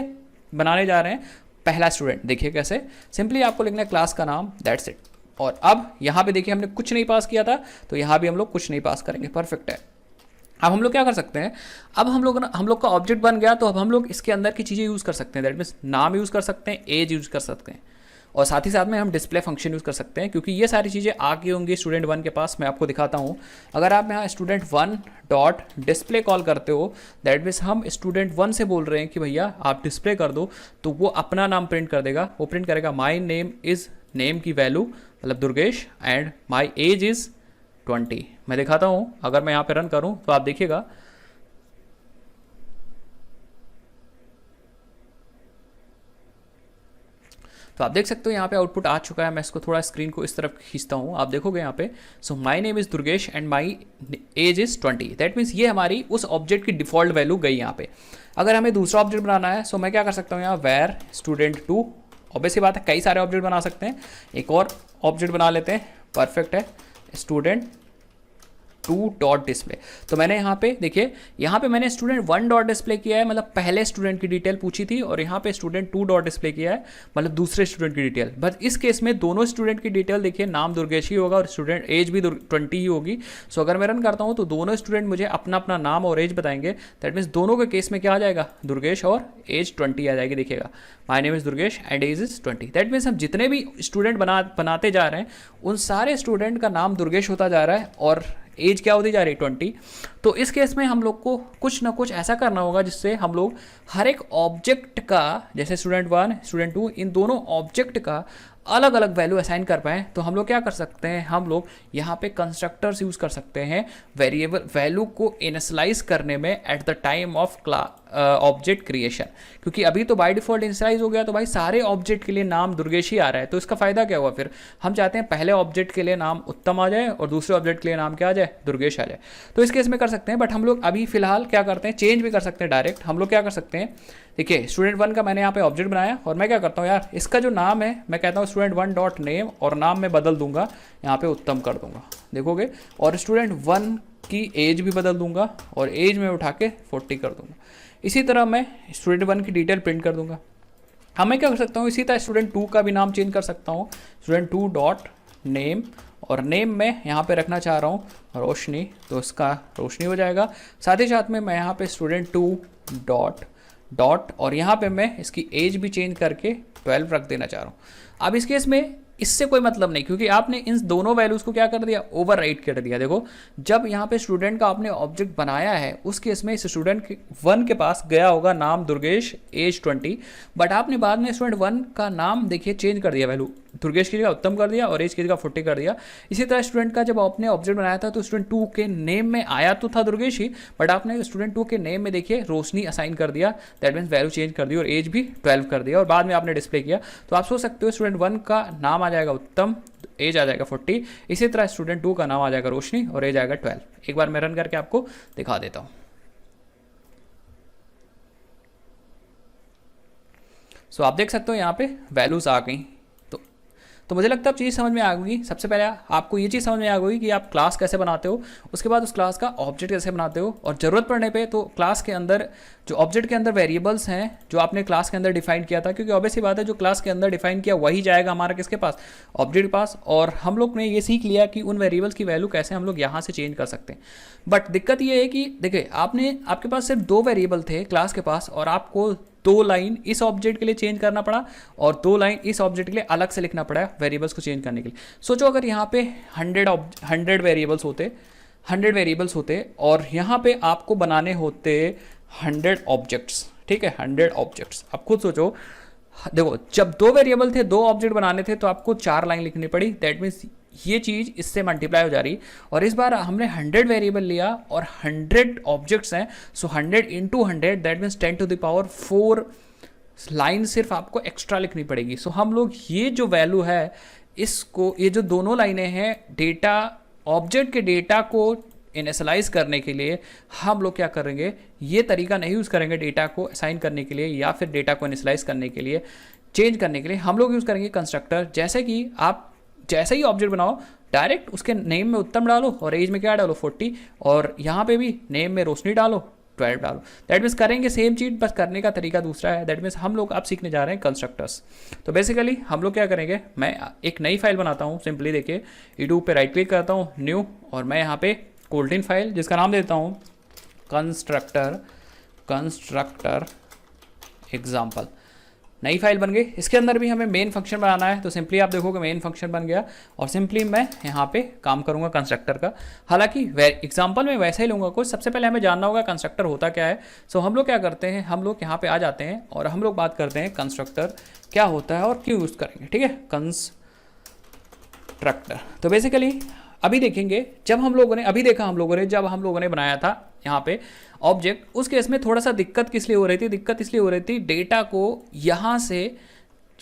S1: बनाने जा रहे हैं पहला स्टूडेंट। देखिए कैसे, सिंपली आपको लिखना है क्लास का नाम, दैट्स इट। और अब यहाँ पे देखिए हमने कुछ नहीं पास किया था, तो यहाँ भी हम लोग कुछ नहीं पास करेंगे, परफेक्ट है। अब हम लोग क्या कर सकते हैं, अब हम लोग का ऑब्जेक्ट बन गया, तो अब हम लोग इसके अंदर की चीज़ें यूज़ कर सकते हैं। दैट मीन्स नाम यूज़ कर सकते हैं, एज यूज़ कर सकते हैं, और साथ ही साथ में हम डिस्प्ले फंक्शन यूज़ कर सकते हैं, क्योंकि ये सारी चीज़ें आ गई होंगी student1 के पास। मैं आपको दिखाता हूँ, अगर आप यहाँ student1 डॉट डिस्प्ले कॉल करते हो, दैट मीन्स हम student1 से बोल रहे हैं कि भैया आप डिस्प्ले कर दो, तो वो अपना नाम प्रिंट कर देगा। वो प्रिंट करेगा माई नेम इज़, नेम की वैल्यू मतलब Durgesh, and my age is 20। मैं दिखाता हूँ, अगर मैं यहाँ पे रन करूँ तो आप देखिएगा, तो आप देख सकते हो यहाँ पे आउटपुट आ चुका है। मैं इसको थोड़ा स्क्रीन को इस तरफ खींचता हूँ, आप देखोगे यहाँ पे, so my name is Durgesh and my age is 20। That means ये हमारी उस ऑब्जेक्ट की डिफॉल्ट वैल्यू गई यहाँ पे। अगर हमें दूसरा ऑब्जेक्ट बनाना है, सो मैं क्या कर सकता हूँ यहाँ, वेर student2, ऑब्वियस सी बात है कई सारे ऑब्जेक्ट बना सकते हैं, एक और ऑब्जेक्ट बना लेते हैं, परफेक्ट है, student2 डॉट डिस्प्ले। तो मैंने यहाँ पे देखिए, यहाँ पे मैंने student1 डॉट डिस्प्ले किया है, मतलब पहले स्टूडेंट की डिटेल पूछी थी, और यहाँ पे student2 डॉट डिस्प्ले किया है, मतलब दूसरे स्टूडेंट की डिटेल। बट इस केस में दोनों स्टूडेंट की डिटेल देखिए, नाम दुर्गेश ही होगा और स्टूडेंट एज भी 20 ही होगी। सो अगर मैं रन करता हूँ तो दोनों स्टूडेंट मुझे अपना अपना नाम और एज बताएंगे। दैट मीन्स दोनों के केस में क्या आ जाएगा, दुर्गेश और एज 20 आ जाएगी। देखिएगा, my name is Durgesh and age is 20। That means हम जितने भी स्टूडेंट बनाते जा रहे हैं, उन सारे स्टूडेंट का नाम दुर्गेश होता जा रहा है और एज क्या होती जा रही है, 20। तो इस केस में हम लोग को कुछ ना कुछ ऐसा करना होगा जिससे हम लोग हर एक ऑब्जेक्ट का, जैसे student1 student2, इन दोनों ऑब्जेक्ट का अलग अलग वैल्यू असाइन कर पाएँ। तो हम लोग क्या कर सकते हैं, हम लोग यहाँ पे कंस्ट्रक्टर्स यूज़ कर सकते हैं वेरिएबल वैल्यू को इनिशियलाइज करने में at the time of object creation. क्योंकि अभी तो बाय डिफॉल्ट इनिशियलाइज हो गया, तो भाई सारे ऑब्जेक्ट के लिए नाम दुर्गेश ही आ रहा है। तो इसका फ़ायदा क्या हुआ, फिर हम चाहते हैं पहले ऑब्जेक्ट के लिए नाम उत्तम आ जाए और दूसरे ऑब्जेक्ट के लिए नाम क्या आ जाए, दुर्गेश आ जाए। तो इस केस में कर सकते हैं, बट हम लोग अभी फिलहाल क्या करते हैं, चेंज भी कर सकते हैं डायरेक्ट। हम लोग क्या कर सकते हैं, देखिए student1 का मैंने यहाँ पे ऑब्जेक्ट बनाया, और मैं क्या करता हूँ यार, इसका जो नाम है मैं कहता हूँ student1 डॉट नेम, और नाम मैं बदल दूंगा, यहाँ पे उत्तम कर दूंगा, देखोगे। और student1 की एज भी बदल दूंगा, और एज में उठा के 40 कर दूंगा। इसी तरह मैं student1 की डिटेल प्रिंट कर दूंगा। हाँ, मैं क्या कर सकता हूँ, इसी तरह student2 का भी नाम चेंज कर सकता हूँ, student2 डॉट नेम, और नेम में यहाँ पे रखना चाह रहा हूँ रोशनी, तो इसका रोशनी हो जाएगा। साथ ही साथ में मैं यहाँ पे student2 डॉट और यहाँ पे मैं इसकी एज भी चेंज करके 12 रख देना चाह रहा हूँ। अब इस केस में इससे कोई मतलब नहीं, क्योंकि आपने इन दोनों वैल्यूज़ को क्या कर दिया, ओवरराइट कर दिया। देखो, जब यहाँ पे स्टूडेंट का आपने ऑब्जेक्ट बनाया है, उस केस में student1 के पास गया होगा नाम दुर्गेश, एज 20, बट आपने बाद में student1 का नाम देखिए चेंज कर दिया, वैल्यू दुर्गेश की जगह उत्तम कर दिया और एज की जगह 40 कर दिया। इसी तरह स्टूडेंट का जब आपने ऑब्जेक्ट बनाया था, तो student2 के नेम में आया तो था दुर्गेश ही, बट आपने student2 के नेम में देखिए रोशनी असाइन कर दिया। दैट मीन्स वैल्यू चेंज कर दी और एज भी 12 कर दिया, और बाद में आपने डिस्प्ले किया। तो आप सोच सकते हो student1 का नाम आ जाएगा उत्तम, एज आ जाएगा 40। इसी तरह student2 का नाम आ जाएगा रोशनी और एज आएगा 12। एक बार मैं रन करके आपको दिखा देता हूँ। सो आप देख सकते हो यहाँ पे वैल्यूज़ आ गई। तो मुझे लगता है अब चीज़ समझ में आ गई। सबसे पहले आपको ये चीज़ समझ में आ गई कि आप क्लास कैसे बनाते हो, उसके बाद उस क्लास का ऑब्जेक्ट कैसे बनाते हो, और ज़रूरत पड़ने पे तो क्लास के अंदर जो ऑब्जेक्ट के अंदर वेरिएबल्स हैं जो आपने क्लास के अंदर डिफाइन किया था, क्योंकि ऑब्वियस सी बात है जो क्लास के अंदर डिफाइन किया वही जाएगा हमारा किसके पास, ऑब्जेक्ट के पास। और हम लोग ने ये सीख लिया कि उन वेरिएबल्स की वैल्यू कैसे हम लोग यहाँ से चेंज कर सकते हैं। बट दिक्कत ये है कि देखिए, आपके पास सिर्फ 2 वेरिएबल थे क्लास के पास, और आपको 2 लाइन इस ऑब्जेक्ट के लिए चेंज करना पड़ा और 2 लाइन इस ऑब्जेक्ट के लिए अलग से लिखना पड़ा वेरिएबल्स को चेंज करने के लिए। सोचो अगर यहाँ पे 100 वेरिएबल्स होते और यहाँ पे आपको बनाने होते 100 ऑब्जेक्ट्स, ठीक है, 100 ऑब्जेक्ट्स। अब खुद सोचो, देखो जब 2 वेरिएबल थे, 2 ऑब्जेक्ट बनाने थे, तो आपको 4 लाइन लिखनी पड़ी। दैट मीन्स ये चीज़ इससे मल्टीप्लाई हो जा रही, और इस बार हमने 100 वेरिएबल लिया और 100 ऑब्जेक्ट्स हैं, सो 100 इंटू 100 दैट मीन्स 10⁴ लाइन सिर्फ आपको एक्स्ट्रा लिखनी पड़ेगी। सो हम लोग ये जो वैल्यू है इसको, ये जो दोनों लाइनें हैं डेटा ऑब्जेक्ट के डेटा को इनिशियलाइज करने के लिए हम लोग क्या करेंगे, ये तरीका नहीं यूज़ करेंगे डेटा को असाइन करने के लिए या फिर डेटा को इनिशियलाइज करने के लिए, चेंज करने के लिए हम लोग यूज़ करेंगे कंस्ट्रक्टर। जैसे कि आप जैसे ही ऑब्जेक्ट बनाओ डायरेक्ट उसके नेम में उत्तम डालो और एज में क्या डालो 40, और यहाँ पे भी नेम में रोशनी डालो 12 डालो। दैट मीन्स करेंगे सेम चीज़, बस करने का तरीका दूसरा है। दैट मीन्स हम लोग अब सीखने जा रहे हैं कंस्ट्रक्टर्स। तो बेसिकली हम लोग क्या करेंगे, मैं एक नई फाइल बनाता हूँ, सिंपली देखिए यूट्यूब पे राइट क्लिक करता हूँ, न्यू, और मैं यहाँ पे कोल्टिन फाइल जिसका नाम देता हूँ कंस्ट्रक्टर एग्जाम्पल। नई फाइल बन गई, इसके अंदर भी हमें मेन फंक्शन बनाना है, तो सिंपली आप देखोगे मेन फंक्शन बन गया, और सिंपली मैं यहाँ पे काम करूँगा कंस्ट्रक्टर का। हालांकि एग्जांपल में वैसे ही लूँगा कुछ, सबसे पहले हमें जानना होगा कंस्ट्रक्टर होता क्या है। सो हम लोग क्या करते हैं, हम लोग यहाँ पे आ जाते हैं और हम लोग बात करते हैं कंस्ट्रक्टर क्या होता है और क्यों यूज़ करेंगे। ठीक है, कंस्ट्रक्टर तो बेसिकली अभी देखेंगे, जब हम लोगों ने अभी देखा हम लोगों ने जब हम लोगों ने बनाया था यहाँ पे ऑब्जेक्ट, उस केस में थोड़ा सा दिक्कत किस लिए हो रही थी, दिक्कत इसलिए हो रही थी डेटा को यहाँ से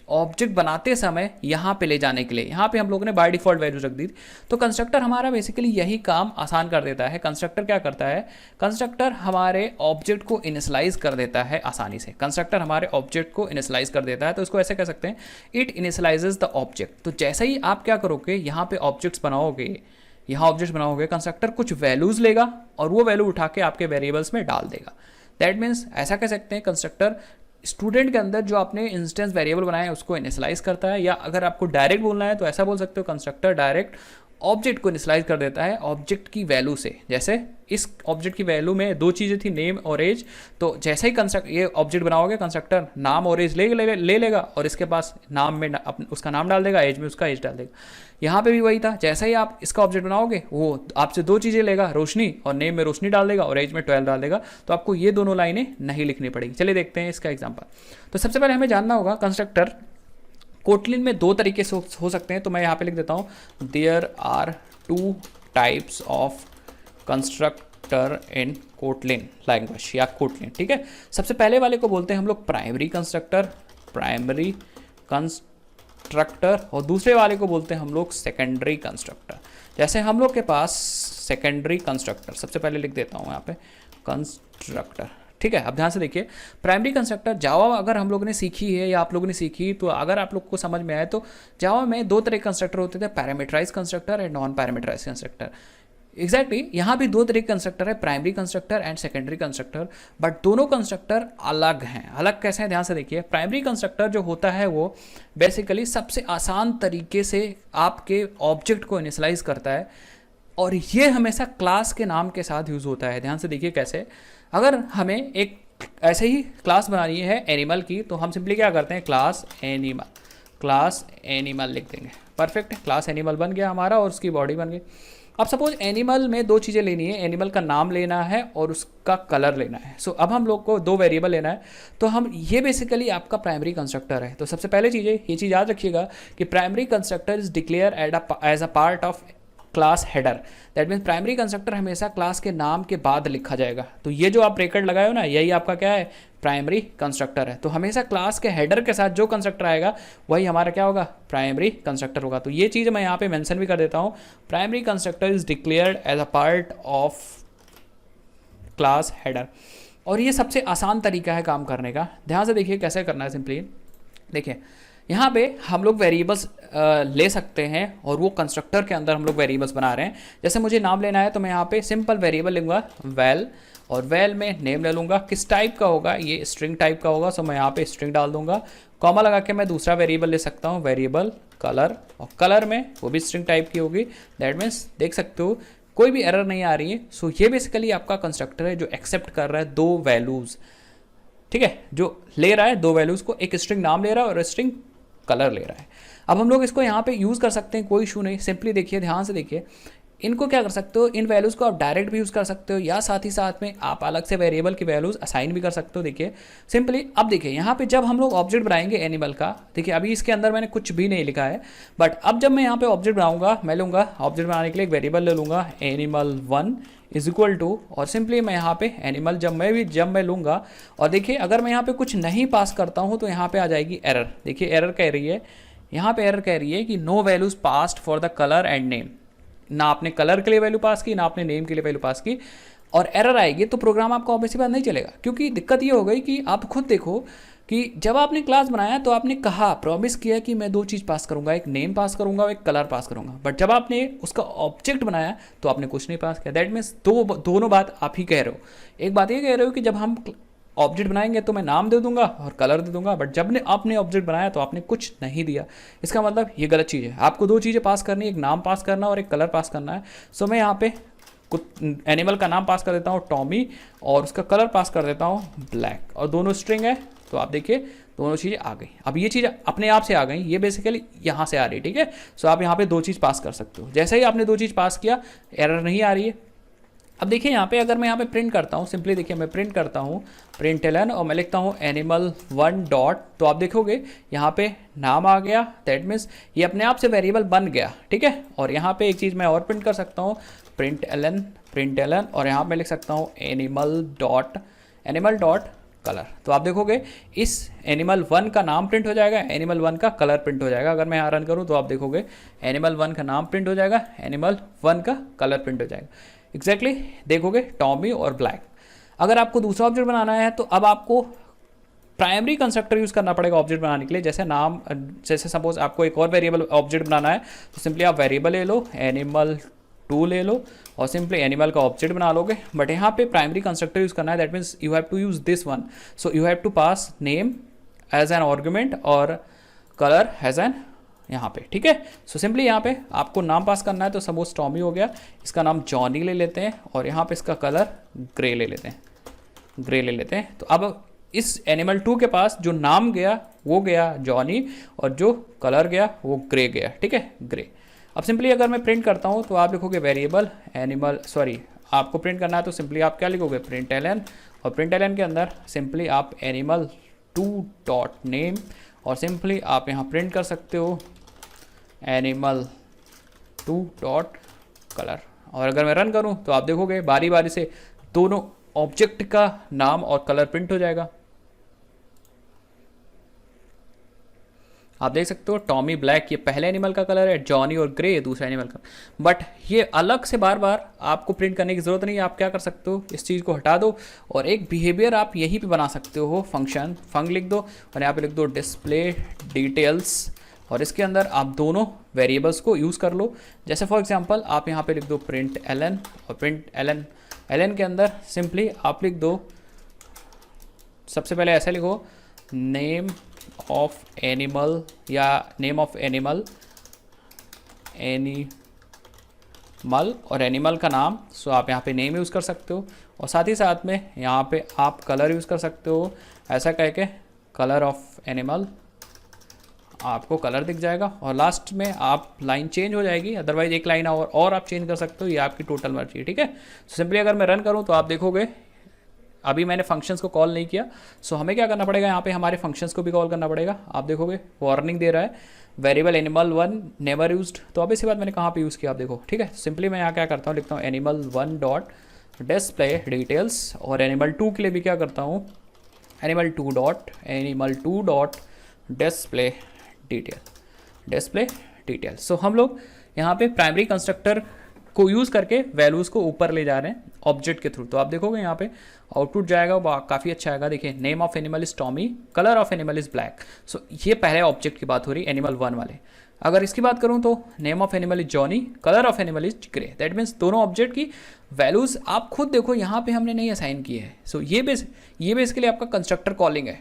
S1: ऑब्जेक्ट बनाते समय यहाँ पे ले जाने के लिए। यहाँ पे हम लोगों ने बाय डिफ़ॉल्ट वैल्यू रख दी थी, तो कंस्ट्रक्टर हमारा बेसिकली यही काम आसान कर देता है। कंस्ट्रक्टर क्या करता है, कंस्ट्रक्टर हमारे ऑब्जेक्ट को इनिशियलाइज कर देता है आसानी से। कंस्ट्रक्टर हमारे ऑब्जेक्ट को इनिशियलाइज कर देता है, तो इसको ऐसे कह सकते हैं, इट इनिशियलाइजेज द ऑब्जेक्ट। तो जैसे ही आप क्या करोगे, यहाँ पे ऑब्जेक्ट्स बनाओगे, यहाँ ऑब्जेक्ट बनाओगे, कंस्ट्रक्टर कुछ वैल्यूज़ लेगा और वो वैल्यू उठा के आपके वेरिएबल्स में डाल देगा। दैट मीन्स ऐसा कह सकते हैं कंस्ट्रक्टर स्टूडेंट के अंदर जो आपने इंस्टेंस वेरिएबल बनाया है उसको इनिशियलाइज करता है, या अगर आपको डायरेक्ट बोलना है तो ऐसा बोल सकते हो कंस्ट्रक्टर डायरेक्ट ऑब्जेक्ट को इनिशियलाइज कर देता है ऑब्जेक्ट की वैल्यू से। जैसे इस ऑब्जेक्ट की वैल्यू में दो चीज़ें थी, नेम और एज, तो जैसे ही ये ऑब्जेक्ट बनाओगे कंस्ट्रक्टर नाम और एज ले लेगा और इसके पास नाम में उसका नाम डाल देगा, एज में उसका एज डाल देगा। यहाँ पे भी वही था, जैसे ही आप इसका ऑब्जेक्ट बनाओगे वो आपसे दो चीज़ें लेगा, रोशनी, और नेम में रोशनी डाल देगा और एज में 12 डाल देगा। तो आपको ये दोनों लाइनें नहीं लिखनी पड़ेगी। चलिए देखते हैं इसका एग्जाम्पल। तो सबसे पहले हमें जानना होगा कंस्ट्रक्टर कोटलिन में दो तरीके से हो सकते हैं, तो मैं यहाँ पे लिख देता हूँ, there are 2 types of constructor in Kotlin language या कोटलिन। ठीक है, सबसे पहले वाले को बोलते हैं हम लोग प्राइमरी कंस्ट्रक्टर, और दूसरे वाले को बोलते हैं हम लोग सेकेंडरी कंस्ट्रक्टर। जैसे हम लोग के पास सेकेंडरी कंस्ट्रक्टर, सबसे पहले लिख देता हूँ यहाँ पे कंस्ट्रक्टर। ठीक है, अब ध्यान से देखिए, प्राइमरी कंस्ट्रक्टर जावा अगर हम लोगों ने सीखी है या आप लोगों ने सीखी, तो अगर आप लोग को समझ में आए तो जावा में दो तरह के कंस्ट्रक्टर होते थे, parameterize constructor and non parameterize constructor. Exactly यहाँ भी दो तरह के कंस्ट्रक्टर है, primary constructor and secondary constructor, but दोनों कंस्ट्रक्टर अलग हैं। अलग कैसे हैं, ध्यान से देखिए। प्राइमरी कंस्ट्रक्टर जो होता है वो बेसिकली सबसे आसान तरीके से आपके ऑब्जेक्ट को इनिशियलाइज करता है, और ये हमेशा क्लास के नाम के साथ यूज़ होता है। ध्यान से देखिए कैसे, अगर हमें एक ऐसे ही क्लास बनानी है एनिमल की, तो हम सिंपली क्या करते हैं, क्लास एनिमल लिख देंगे। परफेक्ट, क्लास एनिमल बन गया हमारा और उसकी बॉडी बन गई। अब सपोज एनिमल में दो चीज़ें लेनी है, एनिमल का नाम लेना है और उसका कलर लेना है। सो अब हम लोग को दो वेरिएबल लेना है, तो हम ये बेसिकली आपका प्राइमरी कंस्ट्रक्टर है। तो सबसे पहले चीज़ ये चीज़ याद रखिएगा कि primary constructor is declare as a part of class header. That means primary constructor हमेशा क्लास के नाम के बाद लिखा जाएगा। तो ये जो आप ब्रैकेट लगाए हो ना, यही आपका क्या है, प्राइमरी कंस्ट्रक्टर है। तो हमेशा क्लास के हेडर के साथ जो कंस्ट्रक्टर आएगा वही हमारा क्या होगा, प्राइमरी कंस्ट्रक्टर होगा। तो ये चीज़ मैं यहाँ पे मेंशन भी कर देता हूँ, primary constructor is declared as a part of class header. और ये सबसे आसान तरीका है काम करने का। ध्यान से देखिए कैसे करना है। सिंपली देखिए, यहाँ पे हम लोग वेरिएबल्स ले सकते हैं और वो कंस्ट्रक्टर के अंदर हम लोग वेरिएबल्स बना रहे हैं। जैसे मुझे नाम लेना है तो मैं यहाँ पे सिंपल वेरिएबल लूँगा वेल, और वेल में नेम ले लूँगा। किस टाइप का होगा, ये स्ट्रिंग टाइप का होगा, सो मैं यहाँ पे स्ट्रिंग डाल दूँगा। कॉमा लगा के मैं दूसरा वेरिएबल ले सकता हूँ, वेरिएबल कलर, और कलर में वो भी स्ट्रिंग टाइप की होगी। दैट मीन्स देख सकते हो कोई भी एरर नहीं आ रही है। सो ये बेसिकली आपका कंस्ट्रक्टर है जो एक्सेप्ट कर रहा है दो वैल्यूज़। ठीक है, जो ले रहा है दो वैल्यूज़ को, एक स्ट्रिंग नाम ले रहा है और स्ट्रिंग कलर ले रहा है। अब हम लोग इसको यहाँ पे यूज़ कर सकते हैं, कोई इशू नहीं। सिंपली देखिए, ध्यान से देखिए, इनको क्या कर सकते हो, इन वैल्यूज़ को आप डायरेक्ट भी यूज़ कर सकते हो या साथ ही साथ में आप अलग से वेरिएबल की वैल्यूज़ असाइन भी कर सकते हो। देखिए सिंपली अब देखिए यहाँ पे जब हम लोग ऑब्जेक्ट बनाएंगे एनिमल का, देखिए अभी इसके अंदर मैंने कुछ भी नहीं लिखा है, बट अब जब मैं यहाँ पे ऑब्जेक्ट बनाऊंगा, मैं लूँगा ऑब्जेक्ट बनाने के लिए एक वेरिएबल ले लूँगा animal1 इज इक्वल टू, और सिंपली मैं यहाँ पे एनिमल जब मैं लूँगा, और देखिए अगर मैं यहाँ पे कुछ नहीं पास करता हूँ तो यहाँ पे आ जाएगी एरर। देखिए एरर कह रही है, यहाँ पे एरर कह रही है कि no values passed for the colour and name, ना आपने कलर के लिए वैल्यू पास की, ना आपने नेम के लिए वैल्यू पास की, और एरर आएगी तो प्रोग्राम आपका ऑब्वियसली बात नहीं चलेगा। क्योंकि दिक्कत ये हो गई कि आप खुद देखो कि जब आपने क्लास बनाया तो आपने कहा, प्रॉमिस किया कि मैं दो चीज़ पास करूंगा, एक नेम पास करूंगा और एक कलर पास करूंगा, बट जब आपने उसका ऑब्जेक्ट बनाया तो आपने कुछ नहीं पास किया। दैट मीन्स दोनों बात आप ही कह रहे हो। एक बात ये कह रहे हो कि जब हम ऑब्जेक्ट बनाएंगे तो मैं नाम दे दूंगा और कलर दे दूंगा, बट जब ने आपने ऑब्जेक्ट बनाया तो आपने कुछ नहीं दिया। इसका मतलब ये गलत चीज़ है। आपको दो चीज़ें पास करनी है, एक नाम पास करना और एक कलर पास करना है। सो मैं यहाँ पे कुछ एनिमल का नाम पास कर देता हूँ टॉमी, और उसका कलर पास कर देता हूँ ब्लैक, और दोनों स्ट्रिंग है। तो आप देखिए दोनों चीज़ें आ गई। अब ये चीज़ अपने आप से आ गई, ये बेसिकली यहाँ से आ रही है, ठीक है। सो आप यहाँ पे दो चीज़ पास कर सकते हो। जैसे ही आपने दो चीज़ पास किया, एरर नहीं आ रही है। अब देखिए यहाँ पे अगर मैं यहाँ पे प्रिंट करता हूँ, सिंपली देखिए मैं प्रिंट करता हूँ println और मैं लिखता हूँ animal1 डॉट, तो आप देखोगे यहाँ पे नाम आ गया। दैट मीन्स ये अपने आप से वेरिएबल बन गया, ठीक है। और यहाँ पे एक चीज़ मैं और प्रिंट कर सकता हूँ println, और यहाँ पे लिख सकता हूँ animal डॉट कलर। तो आप देखोगे इस animal1 का नाम प्रिंट हो जाएगा, animal1 का कलर प्रिंट हो जाएगा। अगर मैं यहाँ रन करूँ तो आप देखोगे animal1 का नाम प्रिंट हो जाएगा, animal1 का कलर प्रिंट हो जाएगा। एग्जैक्टली देखोगे टॉमी और ब्लैक। अगर आपको दूसरा ऑब्जेक्ट बनाना है तो अब आपको प्राइमरी कंस्ट्रक्टर यूज़ करना पड़ेगा ऑब्जेक्ट बनाने के लिए। जैसे नाम, जैसे सपोज आपको एक और वेरिएबल ऑब्जेक्ट बनाना है तो सिंपली आप वेरिएबल ले लो, animal2 ले लो और सिंपली एनिमल का ऑब्जेक्ट बना लोगे। बट यहाँ पे प्राइमरी कंस्ट्रक्टर यूज़ करना है। That means you have to use this one. So you have to pass name as an argument और कलर एज एन यहाँ पे, ठीक है। सो सिंपली यहाँ पे आपको नाम पास करना है। तो सपोज टॉमी हो गया, इसका नाम जॉनी ले लेते हैं और यहाँ पे इसका कलर ग्रे ले लेते हैं, तो अब इस animal2 के पास जो नाम गया वो गया जॉनी और जो कलर गया वो ग्रे गया, ठीक है, ग्रे। अब सिंपली अगर मैं प्रिंट करता हूँ तो आप लिखोगे वेरिएबल आपको प्रिंट करना है तो सिंपली आप क्या लिखोगे println, और println के अंदर सिंपली आप animal2 डॉट नेम, और सिंपली आप यहाँ प्रिंट कर सकते हो animal2 डॉट कलर। और अगर मैं रन करूँ तो आप देखोगे बारी बारी से दोनों ऑब्जेक्ट का नाम और कलर प्रिंट हो जाएगा। आप देख सकते हो टॉमी ब्लैक ये पहले एनिमल का कलर है, जॉनी और ग्रे दूसरा एनिमल का। बट ये अलग से बार बार आपको प्रिंट करने की ज़रूरत नहीं है। आप क्या कर सकते हो, इस चीज़ को हटा दो और एक बिहेवियर आप यहीं पे बना सकते हो, फंक्शन लिख दो और यहाँ पे लिख दो डिस्प्ले डिटेल्स, और इसके अंदर आप दोनों वेरिएबल्स को यूज़ कर लो। जैसे फॉर एग्जांपल आप यहाँ पे लिख दो println, और println के अंदर सिंपली आप लिख दो, सबसे पहले ऐसे लिखो नेम ऑफ एनिमल या नेम ऑफ एनिमल और एनिमल का नाम। सो आप यहाँ पे नेम यूज़ कर सकते हो और साथ ही साथ में यहाँ पे आप कलर यूज़ कर सकते हो, ऐसा कह के कलर ऑफ एनिमल, आपको कलर दिख जाएगा और लास्ट में आप लाइन चेंज हो जाएगी। अदरवाइज एक लाइन और आप चेंज कर सकते हो, ये आपकी टोटल मर्जी है, ठीक है। सिंपली अगर मैं रन करूँ तो आप देखोगे अभी मैंने फंक्शंस को कॉल नहीं किया। सो हमें क्या करना पड़ेगा, यहाँ पे हमारे फंक्शंस को भी कॉल करना पड़ेगा। आप देखोगे वार्निंग दे रहा है वेरिएबल animal1 नेवर यूज्ड, तो अब इसी बात मैंने कहाँ पे यूज़ किया आप देखो, ठीक है। सिंपली मैं यहाँ क्या करता हूँ, लिखता हूँ animal1 डॉट डिस्प्ले डिटेल्स, और animal2 के लिए भी क्या करता हूँ animal2 डॉट डिस्प्ले डिटेल। सो हम लोग यहाँ पे प्राइमरी कंस्ट्रक्टर को यूज़ करके वैल्यूज़ को ऊपर ले जा रहे हैं ऑब्जेक्ट के थ्रू। तो आप देखोगे यहाँ पे आउटपुट जाएगा वो काफ़ी अच्छा आएगा। देखिए name of animal is Tommy, colour of animal is black. So ये पहले ऑब्जेक्ट की बात हो रही है animal1 वाले। अगर इसकी बात करूँ तो name of animal is Johnny, colour of animal is grey. That means दोनों ऑब्जेक्ट की वैल्यूज़ आप खुद देखो यहाँ पे हमने नहीं असाइन की है। सो ये बेसिकली आपका कंस्ट्रक्टर कॉलिंग है,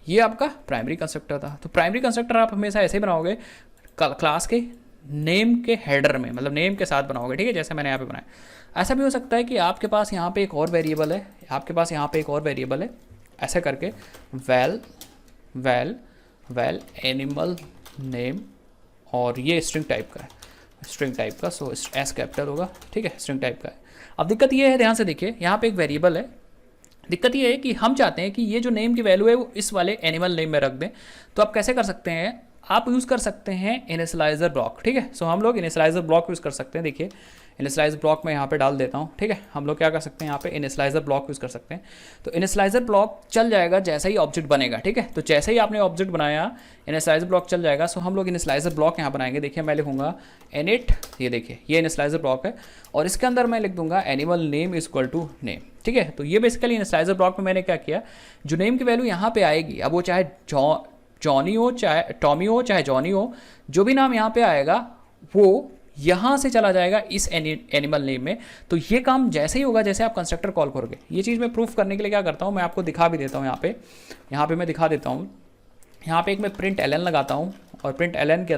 S1: ये आपका प्राइमरी कंस्ट्रक्टर था। तो प्राइमरी कंस्ट्रक्टर आप हमेशा ऐसे ही बनाओगे क्लास के नेम के हेडर में, मतलब नेम के साथ बनाओगे, ठीक है, जैसे मैंने यहाँ पे बनाया। ऐसा भी हो सकता है कि आपके पास यहाँ पे एक और वेरिएबल है, ऐसा करके वैल एनिमल नेम, और ये स्ट्रिंग टाइप का है। स्ट्रिंग टाइप का, सो एस कैपिटल होगा, ठीक है, स्ट्रिंग टाइप का है। अब दिक्कत ये है, ध्यान से देखिए, यहाँ पे एक वेरिएबल है, दिक्कत ये है कि हम चाहते हैं कि ये जो नेम की वैल्यू है वो इस वाले एनिमल नेम में रख दें। तो आप कैसे कर सकते हैं, आप यूज़ कर सकते हैं इनिशियलाइजर ब्लॉक, ठीक है। सो हम लोग इनिशियलाइजर ब्लॉक यूज़ कर सकते हैं। देखिए इनिशियलाइजर ब्लॉक मैं यहाँ पे डाल देता हूँ, ठीक है। हम लोग क्या कर सकते हैं, यहाँ पे इनिशियलाइजर ब्लॉक यूज़ कर सकते हैं। तो इनिशियलाइजर ब्लॉक चल जाएगा जैसे ही ऑब्जेक्ट बनेगा, ठीक है। तो जैसे ही आपने ऑब्जेक्ट बनाया इनिशियलाइजर ब्लॉक चल जाएगा। सो हम लोग इनिशियलाइजर ब्लॉक यहाँ बनाएंगे। देखिए मैं लिखूंगा इनिट, ये देखिए ये इनिशियलाइजर ब्लॉक है, और इसके अंदर मैं लिख दूंगा animal name is equal to name, ठीक है। तो ये बेसिकली इनिशियलाइजर ब्लॉक में मैंने क्या किया, जो नेम की वैल्यू यहाँ पे आएगी, अब वो चाहे जॉनी हो, चाहे टॉमी हो, चाहे जॉनी हो, जो भी नाम यहाँ पे आएगा वो यहाँ से चला जाएगा इस एनिमल नेम में। तो ये काम जैसे ही होगा जैसे आप कंस्ट्रक्टर कॉल करोगे। ये चीज़ मैं प्रूफ करने के लिए क्या करता हूँ, मैं आपको दिखा भी देता हूँ। यहाँ पे मैं दिखा देता हूँ। यहाँ पे एक मैं प्रिंट एल एन लगाता हूँ, और प्रिंट एल एन के